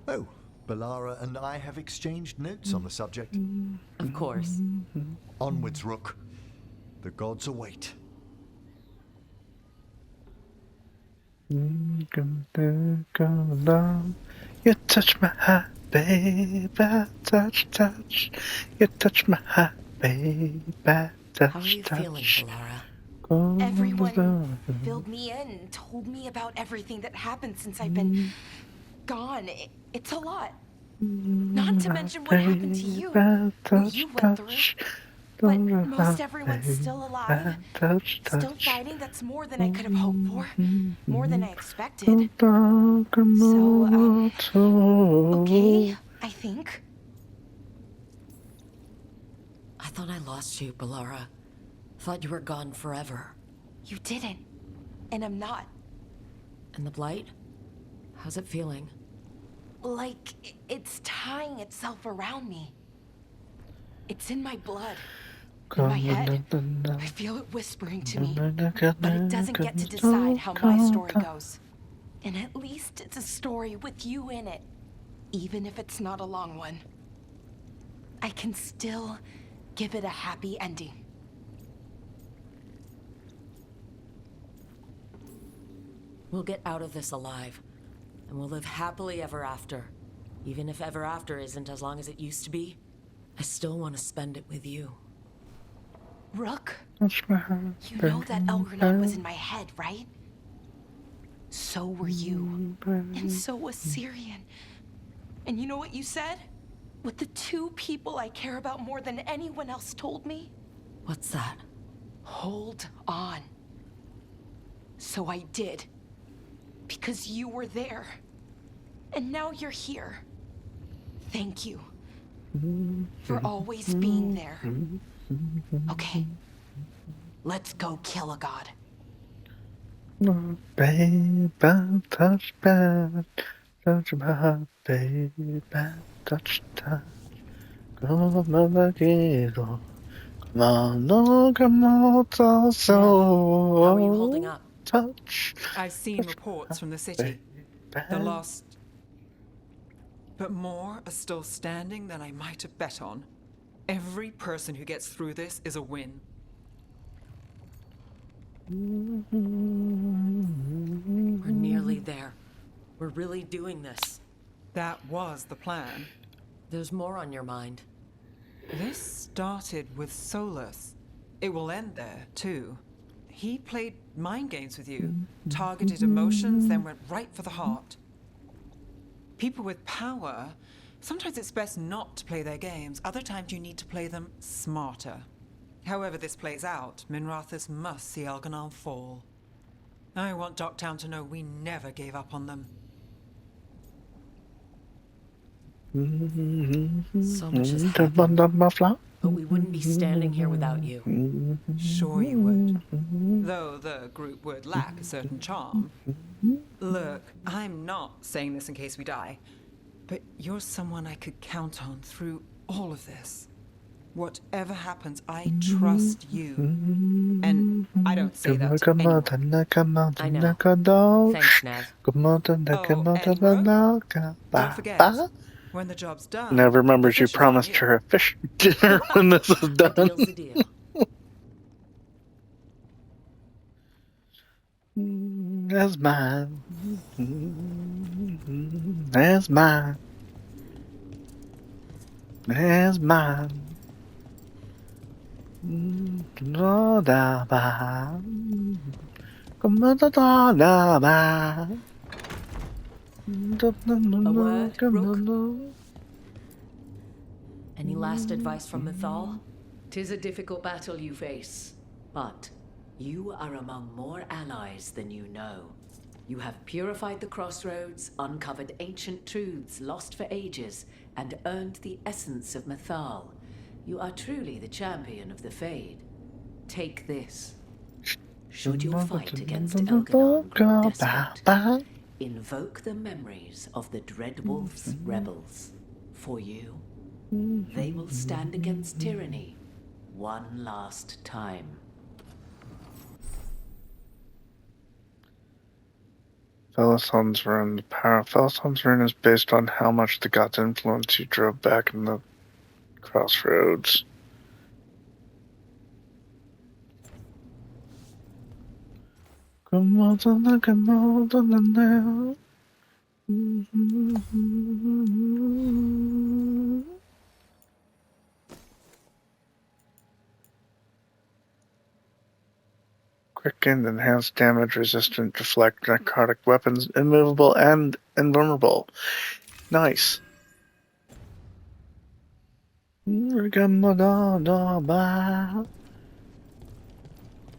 Oh, Balara and I have exchanged notes on the subject. Of course. Onwards, Rook. The gods await. You touch my heart, babe, touch. You touch my heart, babe, touch. How are you feeling, Balara? Everyone filled me in and told me about everything that happened since I've been gone. It's a lot. Not to mention what happened to you. What you went through. But most everyone's still alive. Still fighting. That's more than I could have hoped for. More than I expected. So, okay, I think. I thought I lost you, Balara. Thought you were gone forever. You didn't. And I'm not. And the Blight? How's it feeling? Like it's tying itself around me. It's in my blood. In my head. I feel it whispering to me. But it doesn't get to decide how my story goes. And at least it's a story with you in it. Even if it's not a long one. I can still give it a happy ending. We'll get out of this alive. And we'll live happily ever after. Even if ever after isn't as long as it used to be, I still want to spend it with you. Rook, you know that Elgranon was in my head, right? So were you. And so was Syrian. And you know what you said? What the two people I care about more than anyone else told me? What's that? Hold on. So I did. Because you were there. And now you're here. Thank you. For always being there. Okay. Let's go kill a god. Baby, touch bad. Touch my baby, touch that. Come on, quiero. Come on, no, come on, so. How are you holding up? Touch. I've seen reports from the city. The lost. But more are still standing than I might have bet on. Every person who gets through this is a win. We're nearly there. We're really doing this. That was the plan. There's more on your mind. This started with Solus. It will end there, too. He played mind games with you, targeted emotions, then went right for the heart. People with power, sometimes it's best not to play their games. Other times you need to play them smarter. However this plays out, Minrathous must see Elganon fall. I want Docktown to know we never gave up on them. So much has happened, but we wouldn't be standing here without you. Sure you would. Though the group would lack a certain charm. Look, I'm not saying this in case we die, but you're someone I could count on through all of this. Whatever happens, I trust you. And I don't say that to anyone. I know. Thanks, Nev. Don't forget, when the job's done... Nev remembers you promised her a fish dinner when this is done. A deal's a deal. That's mine. That's mine. That's mine. No da ba. Come da da ba. A word, Rook? Any last advice from Mythal? 'Tis a difficult battle you face, but you are among more allies than you know. You have purified the crossroads, uncovered ancient truths lost for ages, and earned the essence of Mythal. You are truly the champion of the Fade. Take this. Should your fight against Elganon grow desperate, invoke the memories of the Dread Wolf's rebels. For you, they will stand against tyranny one last time. Felithon's Rune. The power of Felithon's Rune is based on how much the god's influence you drove back in the crossroads. Come on, come on now. Quickened, enhanced damage, resistant, deflect, necrotic weapons, immovable, and invulnerable. Nice.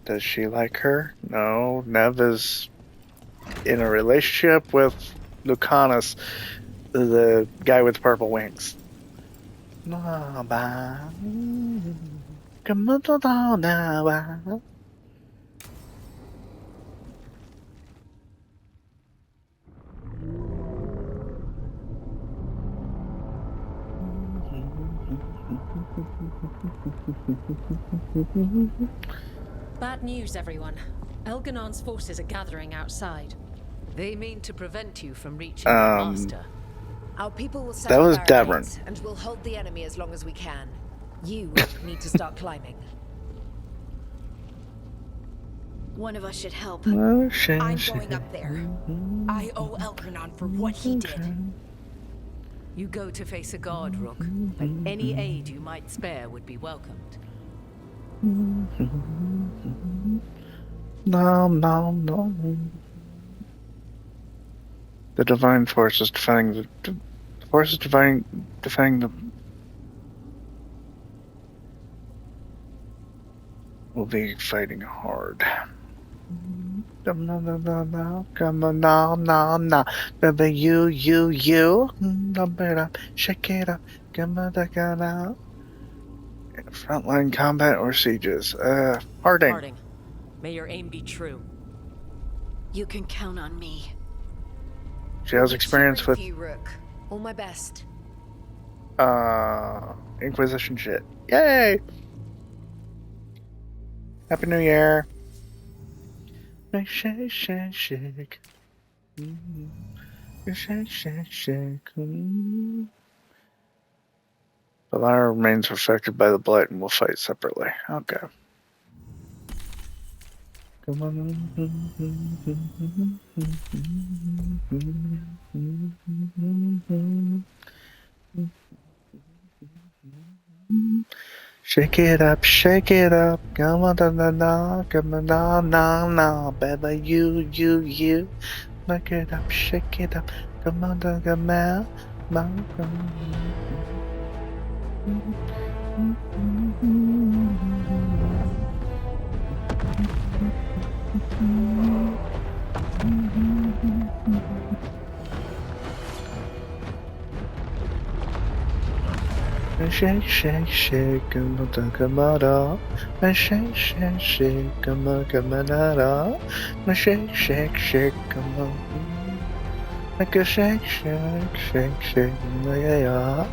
Does she like her? No. Nev is in a relationship with Lucanus, the guy with purple wings. Bad news, everyone. Elganon's forces are gathering outside. They mean to prevent you from reaching your master. Our people will set That up was barricades, Davern. and we'll hold the enemy as long as we can. You need to start climbing. One of us should help. I'm going up there. I owe Elgranon for what he did. You go to face a guard, Rook, but any aid you might spare would be welcomed. No. The divine force is defending the force is defending the. We'll be fighting hard. Come on, no. Baby, you. Shake it up. Come on, frontline combat or sieges? Harding. May your aim be true. You can count on me. She has experience with You, Rook. All my best. Inquisition shit. Yay! Happy New Year. Shake. Shake. The latter remains affected by the blight and will fight separately. Okay. Come on. Shake it up. Come on, come on, baby, you. Make it up, shake it up. Come on, come on. Shake, come on, come on. Shake, come on, come on. Shake, come on. Make a shake, yeah. Shake, come on, yeah.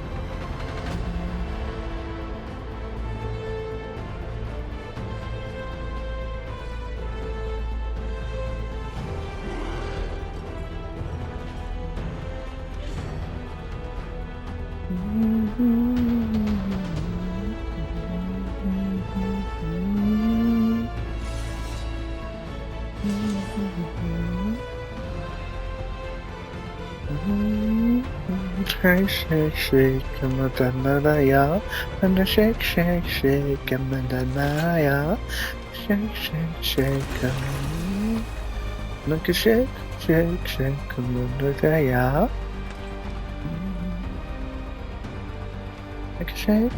And shake, come on, yeah. Shake, come on. Make a shake, come on, yeah. Make a shake.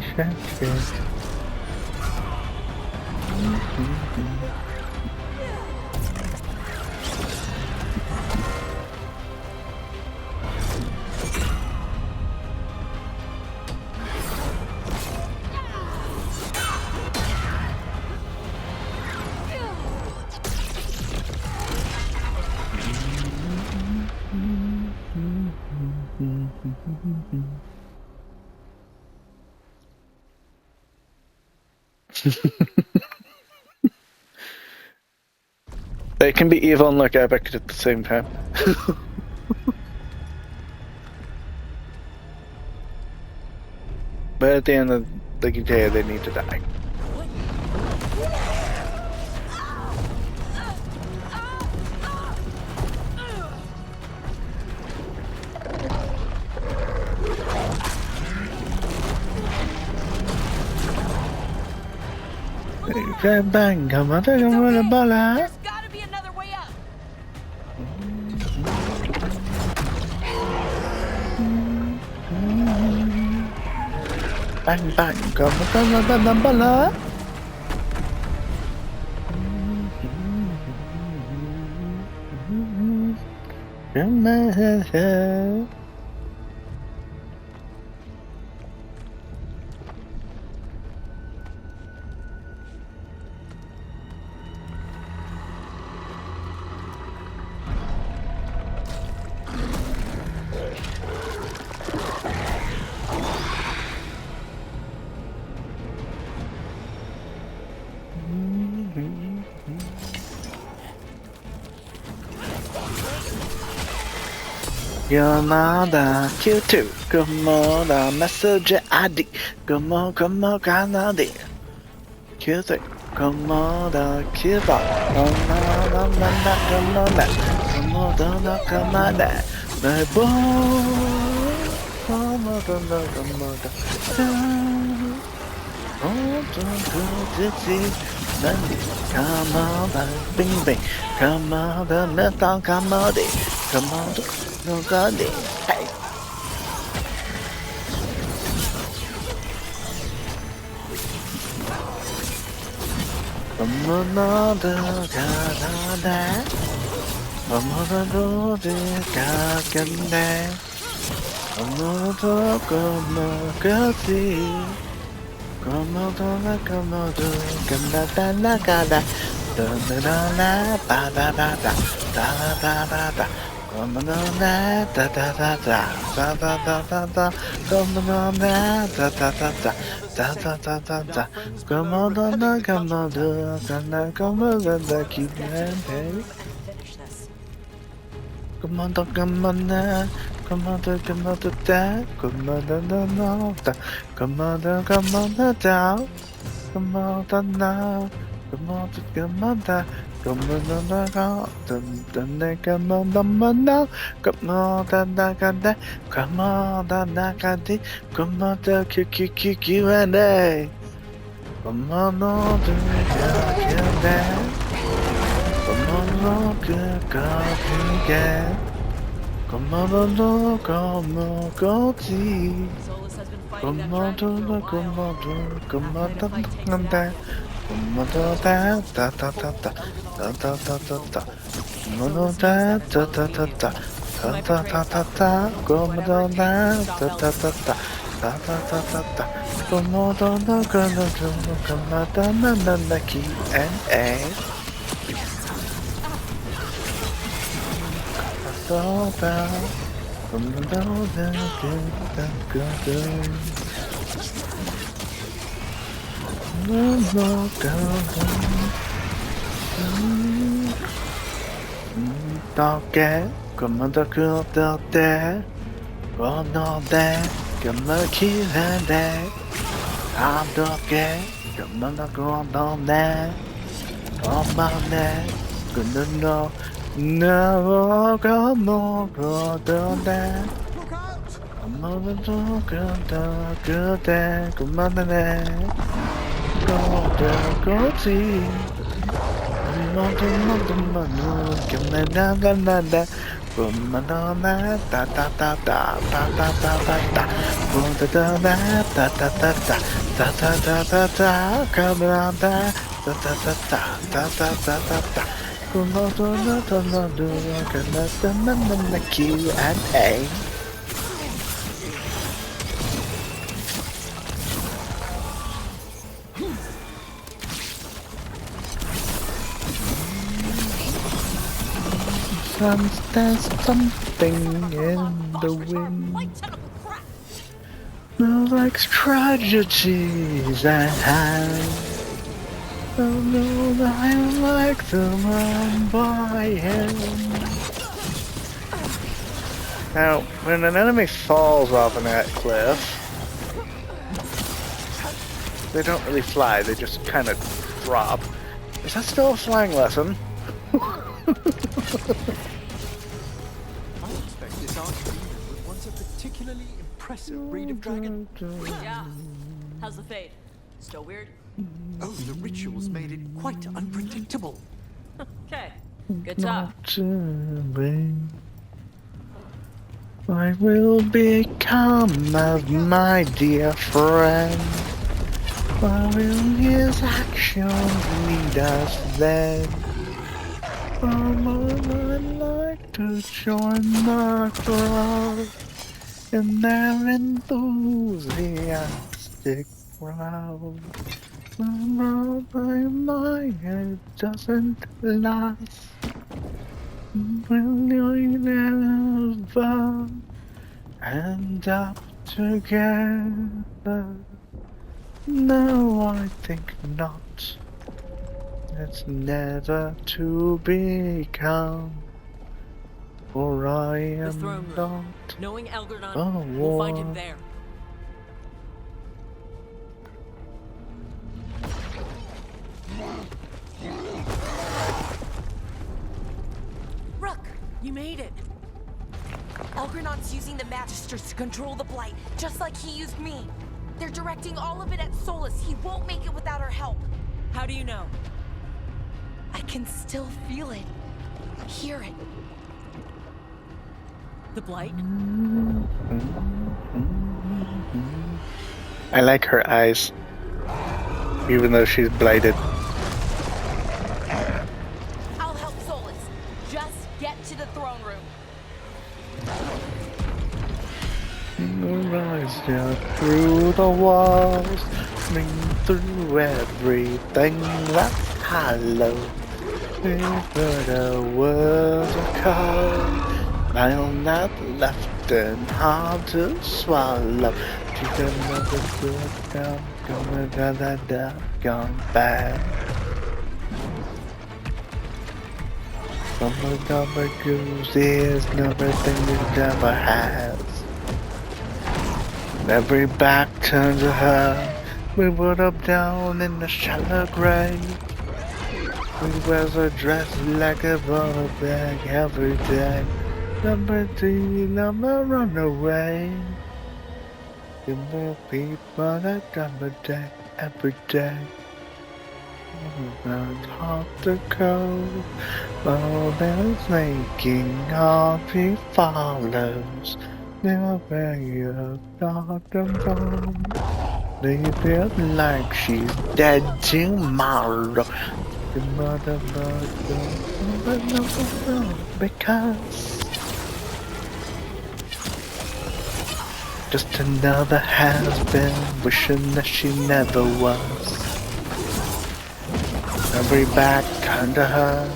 They can be evil and look epic at the same time. But at the end of the day, they need to die. Bang, come on, There's gotta be another way up. Bang, come on, Come on, Q2. Come on, message ID. Come on, come on, Q3. Come on, Q4. Come on, come on, come on, my boy. Come on, come on. Come on, bing bing. Come on, let's all come on, come on, no God, hey. Come on, the Canada. Come on, the Canada. Come on, come on, come on, come on, come on, come da da da da ba da da da da da da da. Come on, da da da da da da da da da. Come on, da da da da da da da da da. Come on, da come on, come on, da keep it. Come on, come on, come on, come on, da, come on, da, da, da, come on, come on, da, come on, da, na, come on, come on, da, come on, da, da, da, come on, da, na, come on, da, da, da, come on, da, da, da, come on, da, Q&A, come on, da, Q&A. Come on, come on, come on, go see. Come on, come on, come on, come on, come on, come on, da da da da da da da da da da. Come on, da da da da da da da da da da. Come on, da da da da da da da da da da. Come on, come on, come on, come on, da da Q&A. So down from the down Dogge, come there, run on there, come on, kill and there. I'm dogge, come on there, come on there, gonna know. No, come on, go down there. Come on, go down, go there, come on there. Go down, go see. Come on, come on, down, down, down, down. Come on, down there, da da da da da da da da da. Go down there, da da da da da da da da da. Come on there, da da da da da da da da da. Come on, Q&A. There's something in the wind. No, like tragedies at hand. Oh no, I like the run by him. Now, when an enemy falls off an cliff, they don't really fly, they just kind of drop. Is that still a flying lesson? I expect this Archdemon was once a particularly impressive breed of dragon. Yeah. How's the fade? Still weird? Oh, the rituals made it quite unpredictable. Okay. Good talk. I will become of my dear friend. Why will his actions lead us then? I'd like to join the crowd in their enthusiastic crowd. My head doesn't last. Will you never end up together? No, I think not. It's never to become. For I The am throne room. not Knowing Elgernon, a we'll find him war. there. Rook! You made it. Elgernon's using the Magisters to control the Blight, just like he used me. They're directing all of it at Solus. He won't make it without our help. How do you know? I can still feel it. Hear it. The Blight? I like her eyes, even though she's blighted. I'll help Solus. Just get to the throne room. Rise down through the walls, swing through everything that's hollow. If the words are cold, I'm not left and hard to swallow. She's another good down, gone bad. Some goose is everything it ever has. Every back turned to her. We put up down in the shallow grave. We wears a dress like a ball bag every day. Number 3, number run away. In the people that number day every day. It's hard to go. All that's making all he follows. Never you're not alone. They feel like she's dead tomorrow. The mother, because just another has-been wishing that she never was. Every back turned to her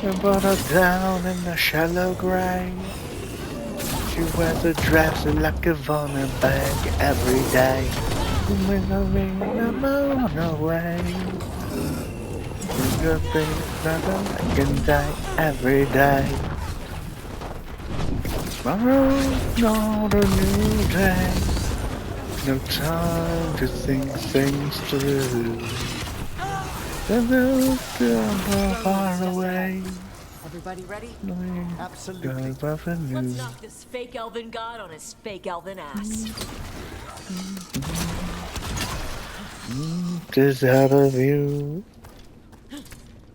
and put her down in the shallow grave. She wears a dress like a Vanna bag every day. Run away. Good things that I can die every day. Tomorrow's not a new day. No time to think things through. They're far away. Everybody ready? Absolutely. Let's knock this fake elven god on his fake elven ass. Just out of view.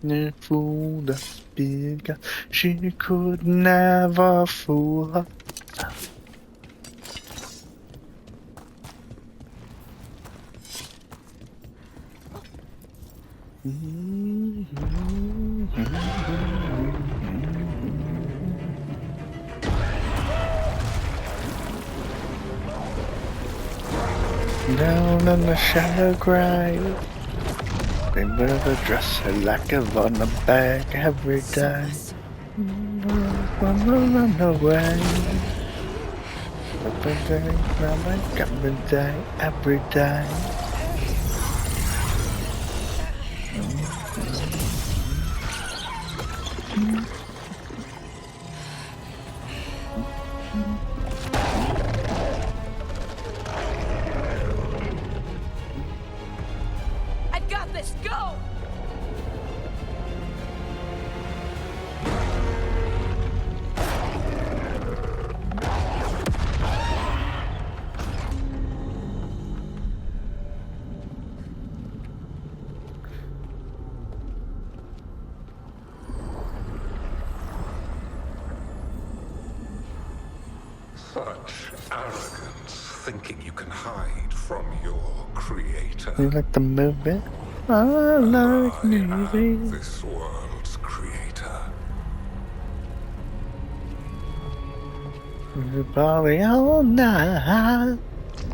The fool that's big, she could never fool her. Down in the shallow grave, they wear the dress like a Vanna bag every day. Run away. Every day, every day, every day. I've got this. Go! Such arrogance, thinking you can hide from your creator. You like the movie? I like movies. This world's creator. Everybody all night.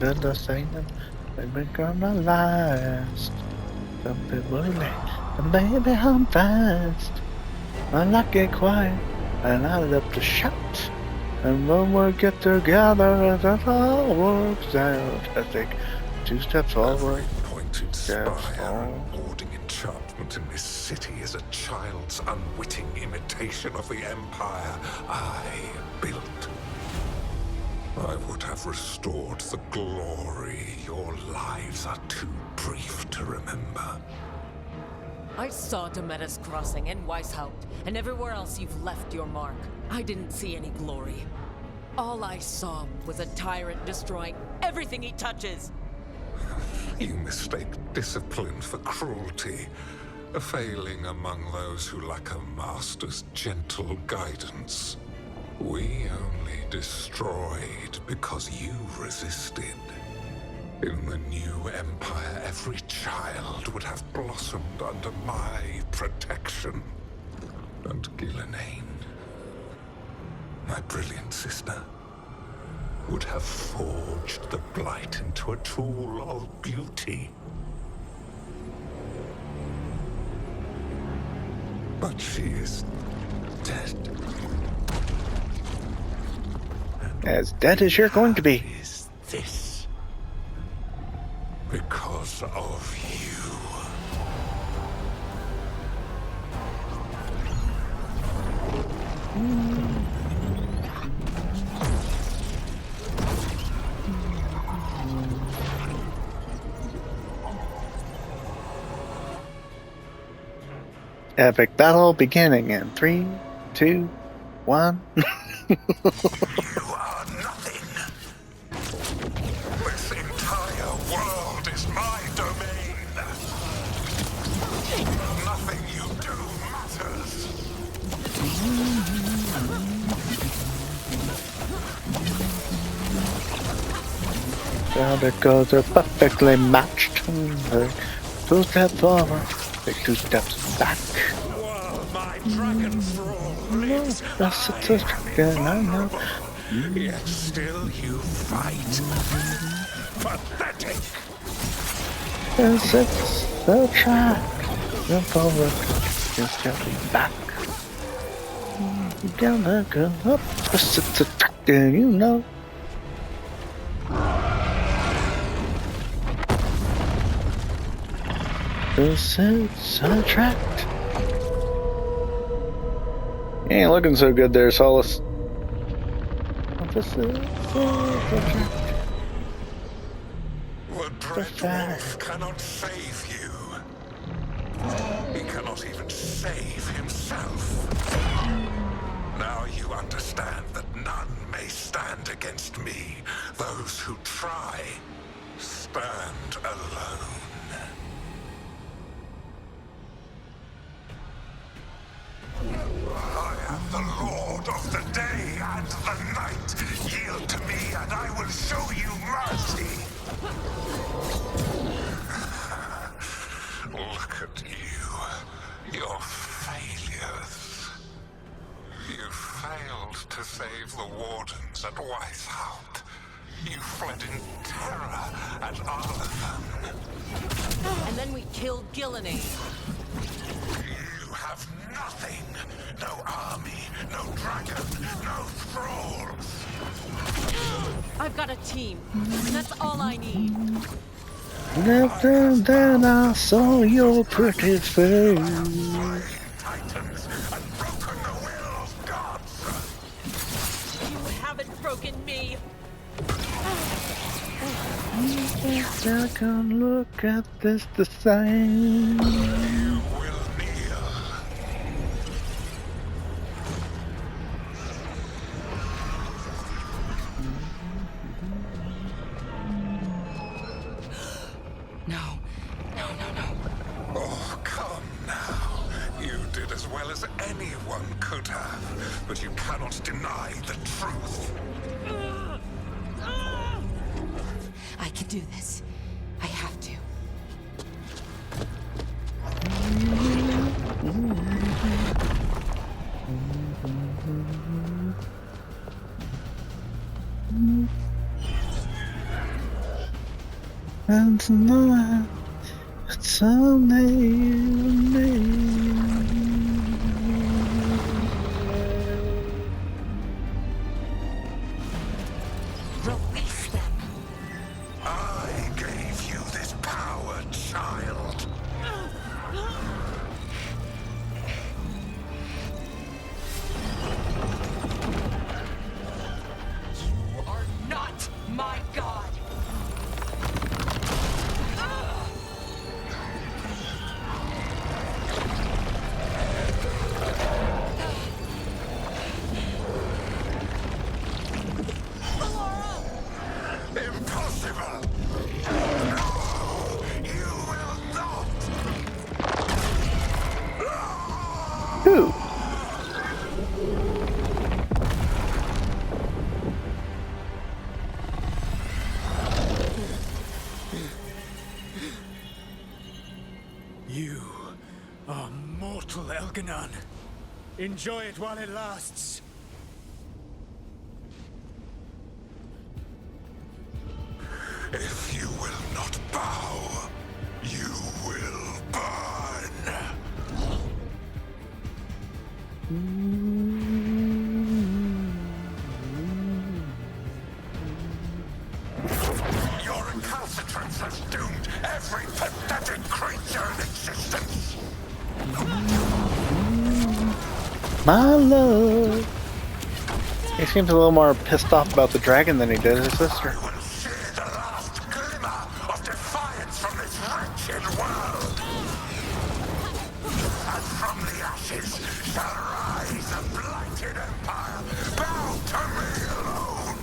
Better say them, baby gonna last. Some people late, and baby I'm fast. I like it quiet, and I love to shout. And when we get together, it all works out. I think 2 steps forward, Pointed steps spire forward. and warding enchantment But in this city is a child's unwitting imitation of the empire I built. I would have restored the glory. Your lives are too brief to remember. I saw Demeter's Crossing and Weishaupt, and everywhere else you've left your mark. I didn't see any glory. All I saw was a tyrant destroying everything he touches. You mistake discipline for cruelty, a failing among those who lack a master's gentle guidance. We only destroyed because you resisted. In the new empire, every child would have blossomed under my protection. And Gillenane, my brilliant sister, would have forged the Blight into a tool of beauty. But she is dead. As dead as you're going to be. Is this? Because of you. Epic battle beginning in 3, 2, 1. You are nothing. This entire world is my domain. Nothing you do matters. The goals are perfectly matched. Two steps forward, take 2 steps back. While my dragon thrall lives, That's a dragon, I know. Yet still you fight. Pathetic. Yes, it's the track. Step forward, 2 steps back. You gotta go up. This is a dragon, you know. This is attract. You ain't looking so good there, Solus. This is attract. The Dread Dwarf cannot save you. He cannot even save himself. Now you understand that none may stand against me. Those who try stand alone. I am the Lord of the day and the night. Yield to me and I will show you mercy. Look at you. Your failures. You failed to save the wardens at Weishaupt. You fled in terror at Arlethan. And then we killed Gillenane. You have nothing. No army, no dragon, no thralls. I've got a team, and that's all I need. And then I saw your pretty face. Titans and broken the will of gods. You haven't broken me. I can look at this the same. You will kneel. No. No, no, no. Oh, come now. You did as well as anyone could have, but you cannot deny the truth. I can do this. I have to. And tonight, it's only you and me. Release them. I gave you this power, child. Elganon. Enjoy it while it lasts. If you will not bow, you will burn. Your recalcitrance has doomed every pathetic creature in existence. My love. He seems a little more pissed off about the dragon than he did his sister. Of defiance from this wretched world. And from the ashes shall rise a blighted empire, bound to me alone.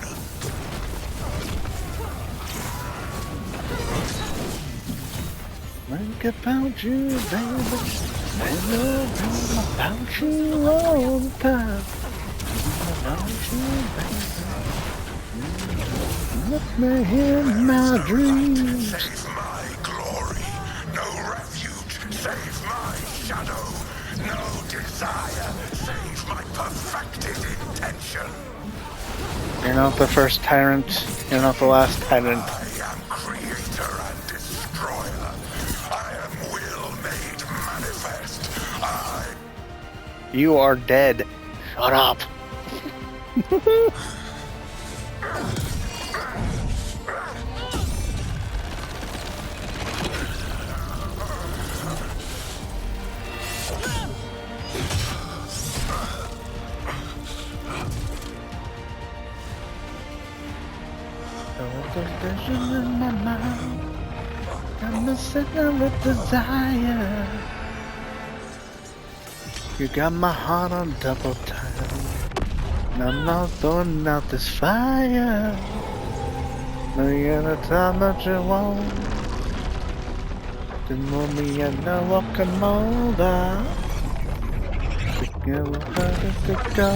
Think about you, baby. I know about you all the time. About you, baby. Let me in my dreams. Save my glory, no refuge, save my shadow, no desire, save my perfected intention. You're not the first tyrant. You're not the last tyrant. I am creator and destroyer. I am will made manifest. You are dead. Shut up. In my mind, I'm a sinner with desire. You got my heart on double time. And I'm not throwing out this fire. No, you're the time that you want. Then want me and I walk on over. Together, where to go?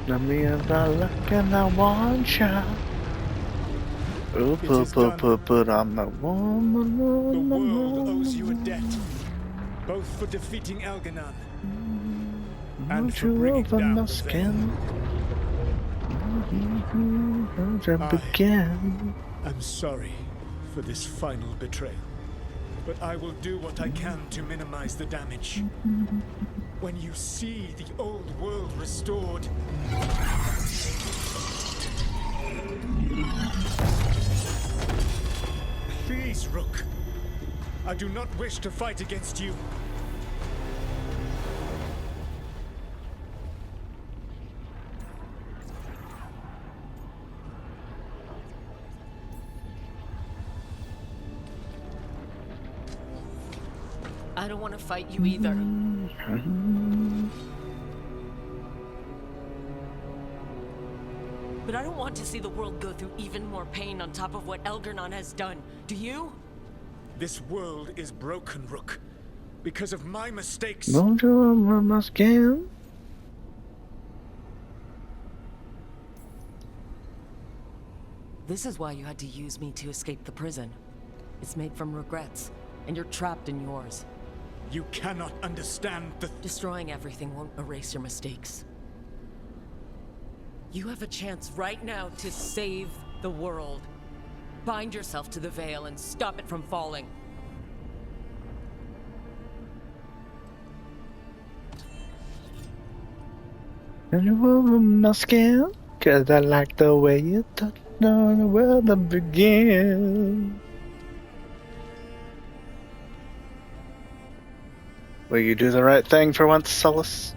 Let me and I look and I want ya. But I'm the woman. The world owes you a debt, both for defeating Elganon and for bringing down the Veil. I'm sorry for this final betrayal, but I will do what I can to minimize the damage. When you see the old world restored, please, Rook. I do not wish to fight against you. I don't want to fight you either. But I don't want to see the world go through even more pain on top of what Elganon has done. Do you? This world is broken, Rook. Because of my mistakes. Don't you want my skin? This is why you had to use me to escape the prison. It's made from regrets, and you're trapped in yours. You cannot understand the... Destroying everything won't erase your mistakes. You have a chance right now to save the world. Bind yourself to the Veil and stop it from falling. And you want my skin? 'Cause I like the way you touch on where to begin. Will you do the right thing for once, Solus?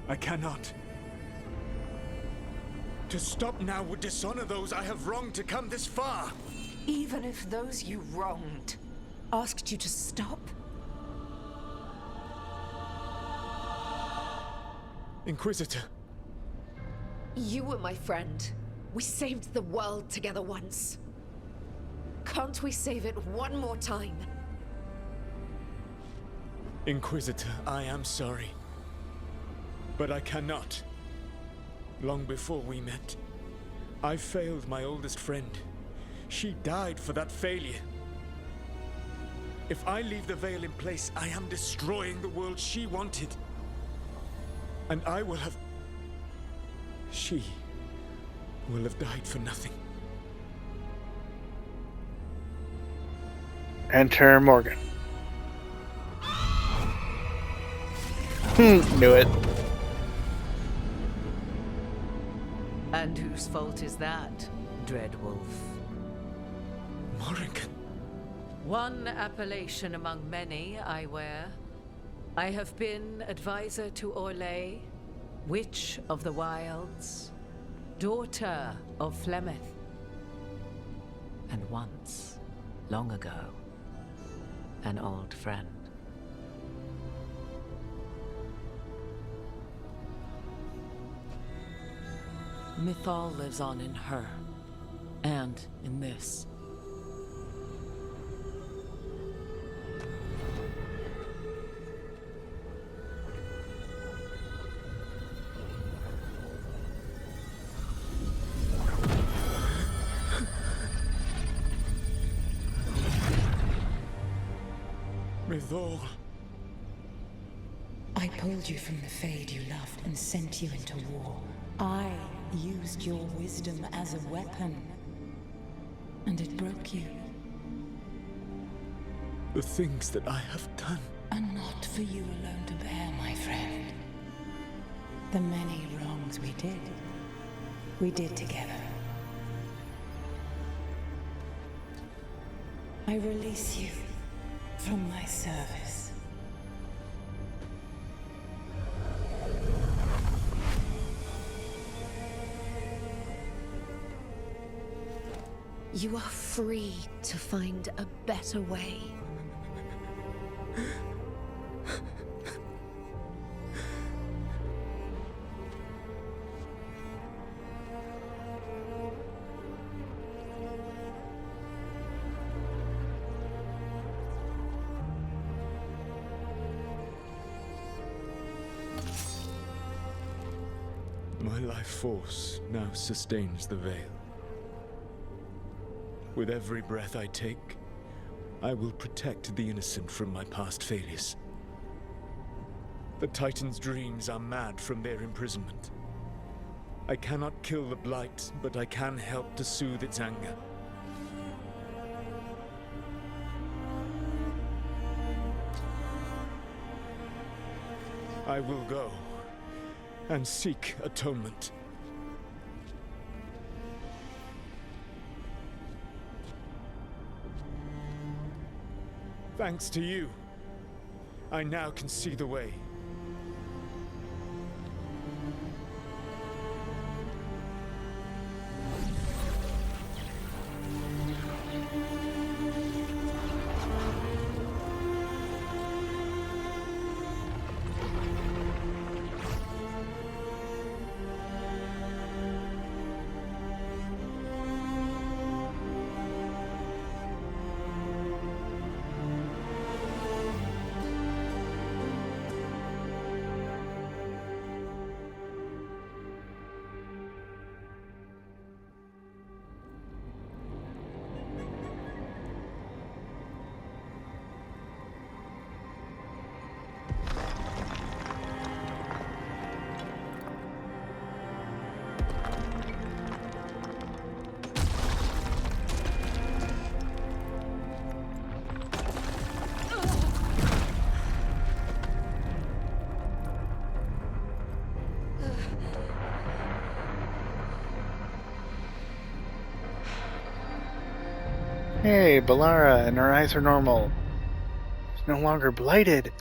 I cannot. To stop now would dishonor those I have wronged to come this far. Even if those you wronged asked you to stop? Inquisitor. You were my friend. We saved the world together once. Can't we save it one more time? Inquisitor, I am sorry. But I cannot. Long before we met, I failed my oldest friend. She died for that failure. If I leave the veil in place, I am destroying the world she wanted. And I will have... She will have died for nothing. Enter Morgan. Knew it. And whose fault is that, Dreadwolf? Morgan. One appellation among many, I wear. I have been advisor to Orlais, Witch of the Wilds, daughter of Flemeth, and once, long ago, an old friend. Mythal lives on in her, and in this. Mythal. I pulled you from the Fade you loved and sent you into war. I used your wisdom as a weapon, and it broke you. The things that I have done are not for you alone to bear, my friend. The many wrongs we did together. I release you from my service. You are free to find a better way. My life force now sustains the veil. With every breath I take, I will protect the innocent from my past failures. The Titan's dreams are mad from their imprisonment. I cannot kill the Blight, but I can help to soothe its anger. I will go and seek atonement. Thanks to you, I now can see the way. Hey, Balara, and her eyes are normal. She's no longer blighted.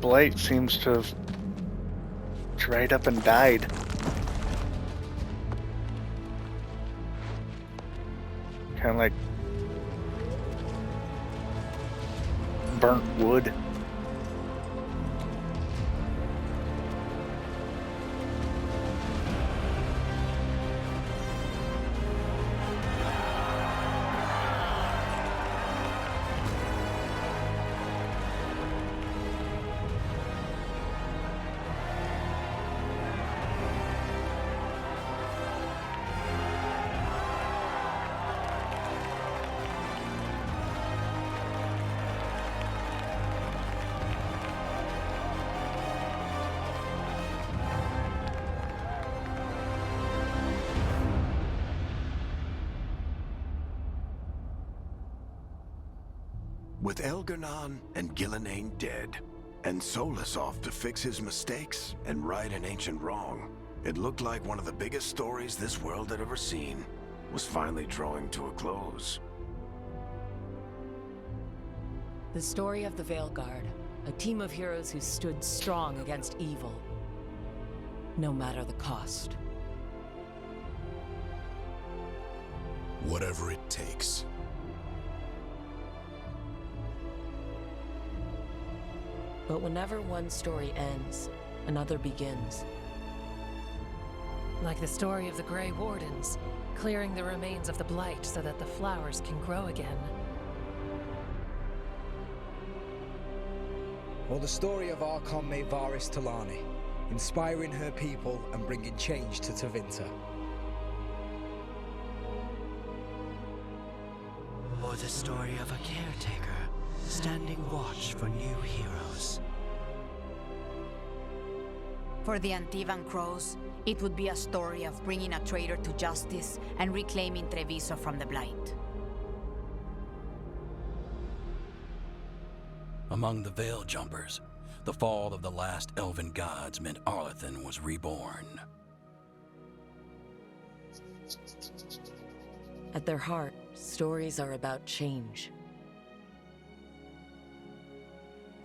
Blight seems to have dried up and died. Kind of like burnt wood. With Elgar'nan and Gillenane dead, and Solus off to fix his mistakes and right an ancient wrong, it looked like one of the biggest stories this world had ever seen was finally drawing to a close. The story of the Veilguard, a team of heroes who stood strong against evil, no matter the cost. Whatever it takes. But whenever one story ends, another begins. Like the story of the Grey Wardens, clearing the remains of the Blight so that the flowers can grow again. Or the story of Archon Maevaris Talani, inspiring her people and bringing change to Tevinter. Or the story of a caretaker, standing watch for new heroes. For the Antivan Crows, it would be a story of bringing a traitor to justice and reclaiming Treviso from the Blight. Among the Veil Jumpers, the fall of the last elven gods meant Arlathan was reborn. At their heart, stories are about change.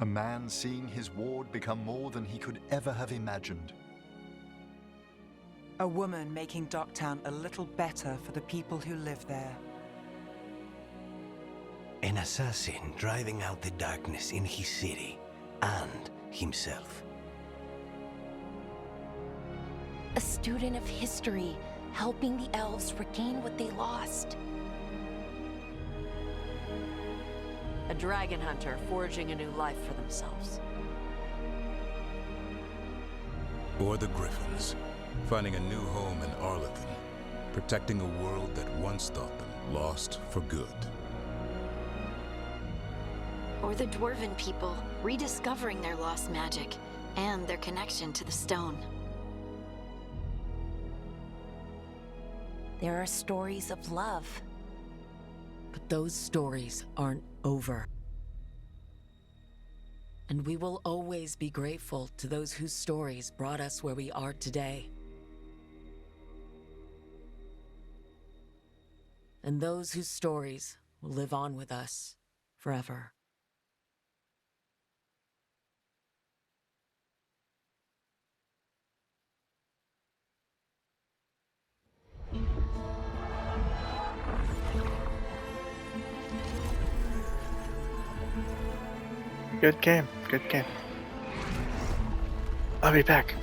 A man seeing his ward become more than he could ever have imagined. A woman making Docktown a little better for the people who live there. An assassin driving out the darkness in his city and himself. A student of history, helping the elves regain what they lost. A dragon hunter forging a new life for themselves. Or the Griffins, finding a new home in Arlathan, protecting a world that once thought them lost for good. Or the Dwarven people, rediscovering their lost magic and their connection to the stone. There are stories of love. But those stories aren't over. And we will always be grateful to those whose stories brought us where we are today. And those whose stories will live on with us forever. Good game, good game. I'll be back.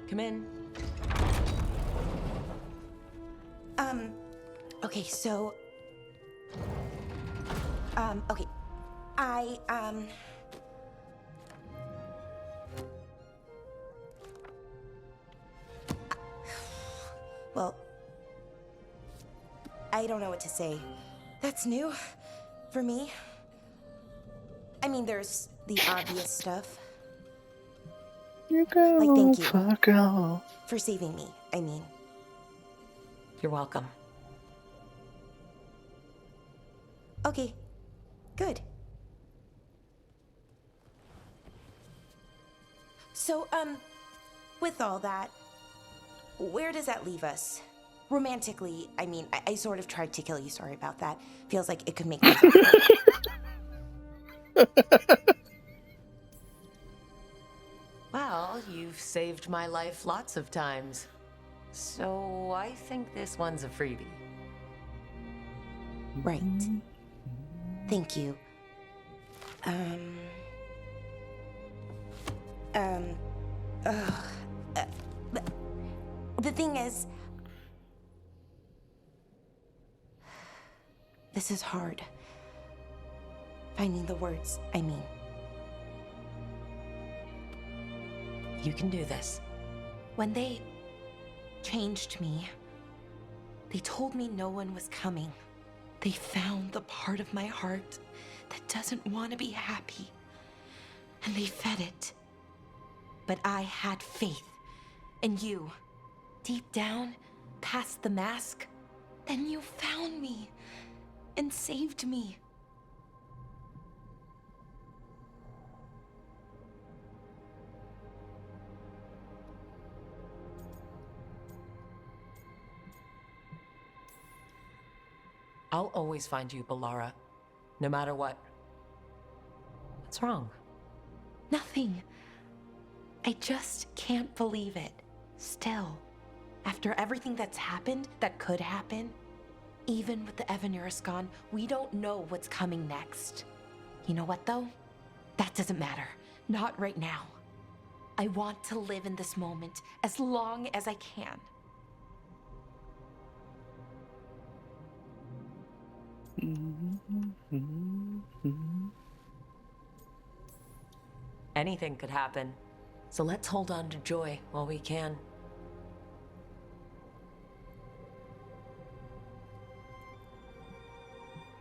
Come in. Okay, so... okay. Well, I don't know what to say. That's new for me. I mean, there's the obvious stuff. You go, like, thank you fuck off. for saving me, I mean. You're welcome. Okay, good. So, with all that, where does that leave us? Romantically, I mean, I sort of tried to kill you, sorry about that. Feels like it could make things Well, you've saved my life lots of times. So I think this one's a freebie. Right. Thank you. The thing is, this is hard. Finding the words, I mean. You can do this. When they changed me, they told me no one was coming. They found the part of my heart that doesn't want to be happy, and they fed it. But I had faith in you. Deep down, past the mask, then you found me and saved me. I'll always find you, Balara. No matter what. What's wrong? Nothing. I just can't believe it. Still. After everything that's happened, that could happen, even with the Evanurus gone, we don't know what's coming next. You know what, though? That doesn't matter. Not right now. I want to live in this moment as long as I can. Anything could happen. So let's hold on to joy while we can.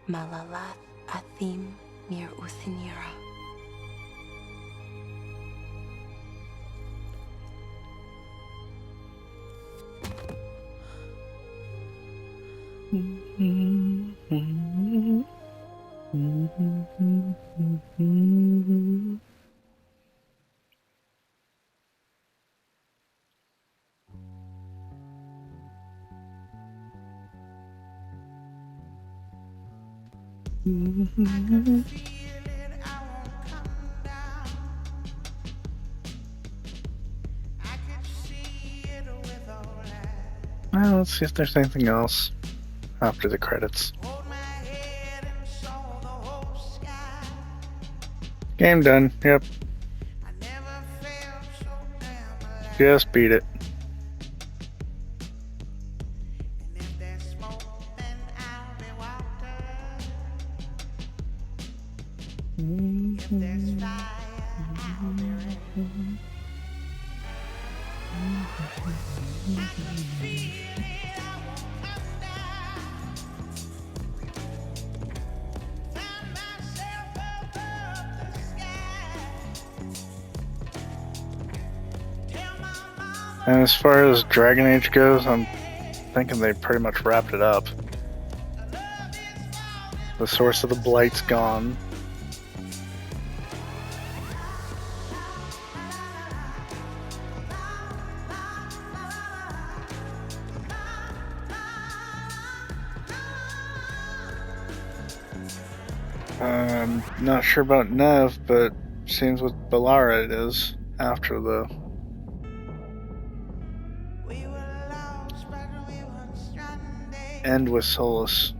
Malalath Athim Mir Uthinira. Well, let's see if there's anything else after the credits. Game done. Yep. Just beat it. And as far as Dragon Age goes, I'm thinking they pretty much wrapped it up. The source of the Blight's gone. I'm not sure about Nev, but seems with Balara it is after the end with Solus.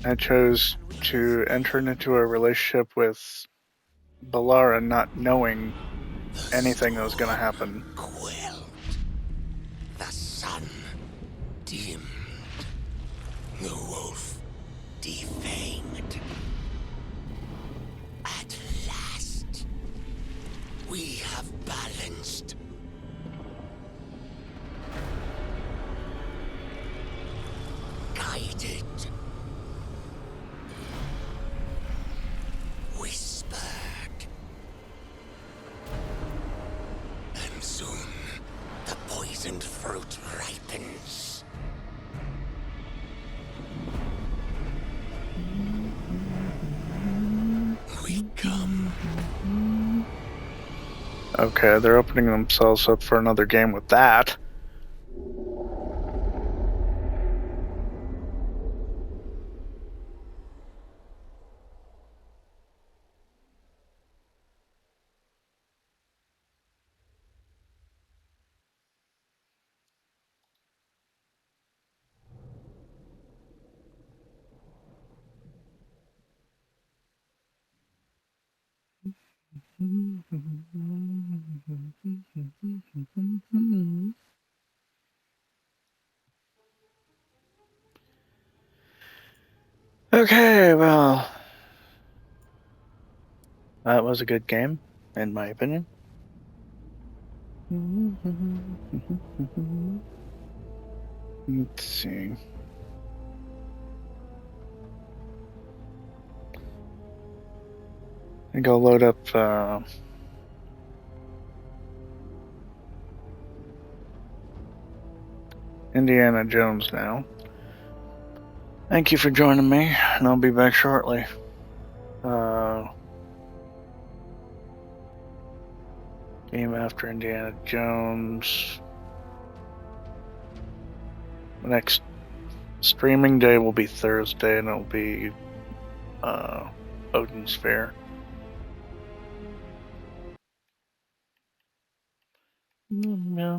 I chose to enter into a relationship with Balara not knowing anything that was going to happen. Quelled. The sun dimmed. defanged. At last, we have balanced. Guided. Whispered. And soon, the poisoned fruit ripens. We come. Okay, they're opening themselves up for another game with that. Okay, well, that was a good game, in my opinion. Let's see. I go load up Indiana Jones now. Thank you for joining me, and I'll be back shortly. Game after Indiana Jones. The next streaming day will be Thursday, and it'll be Odin's Fair. Yeah.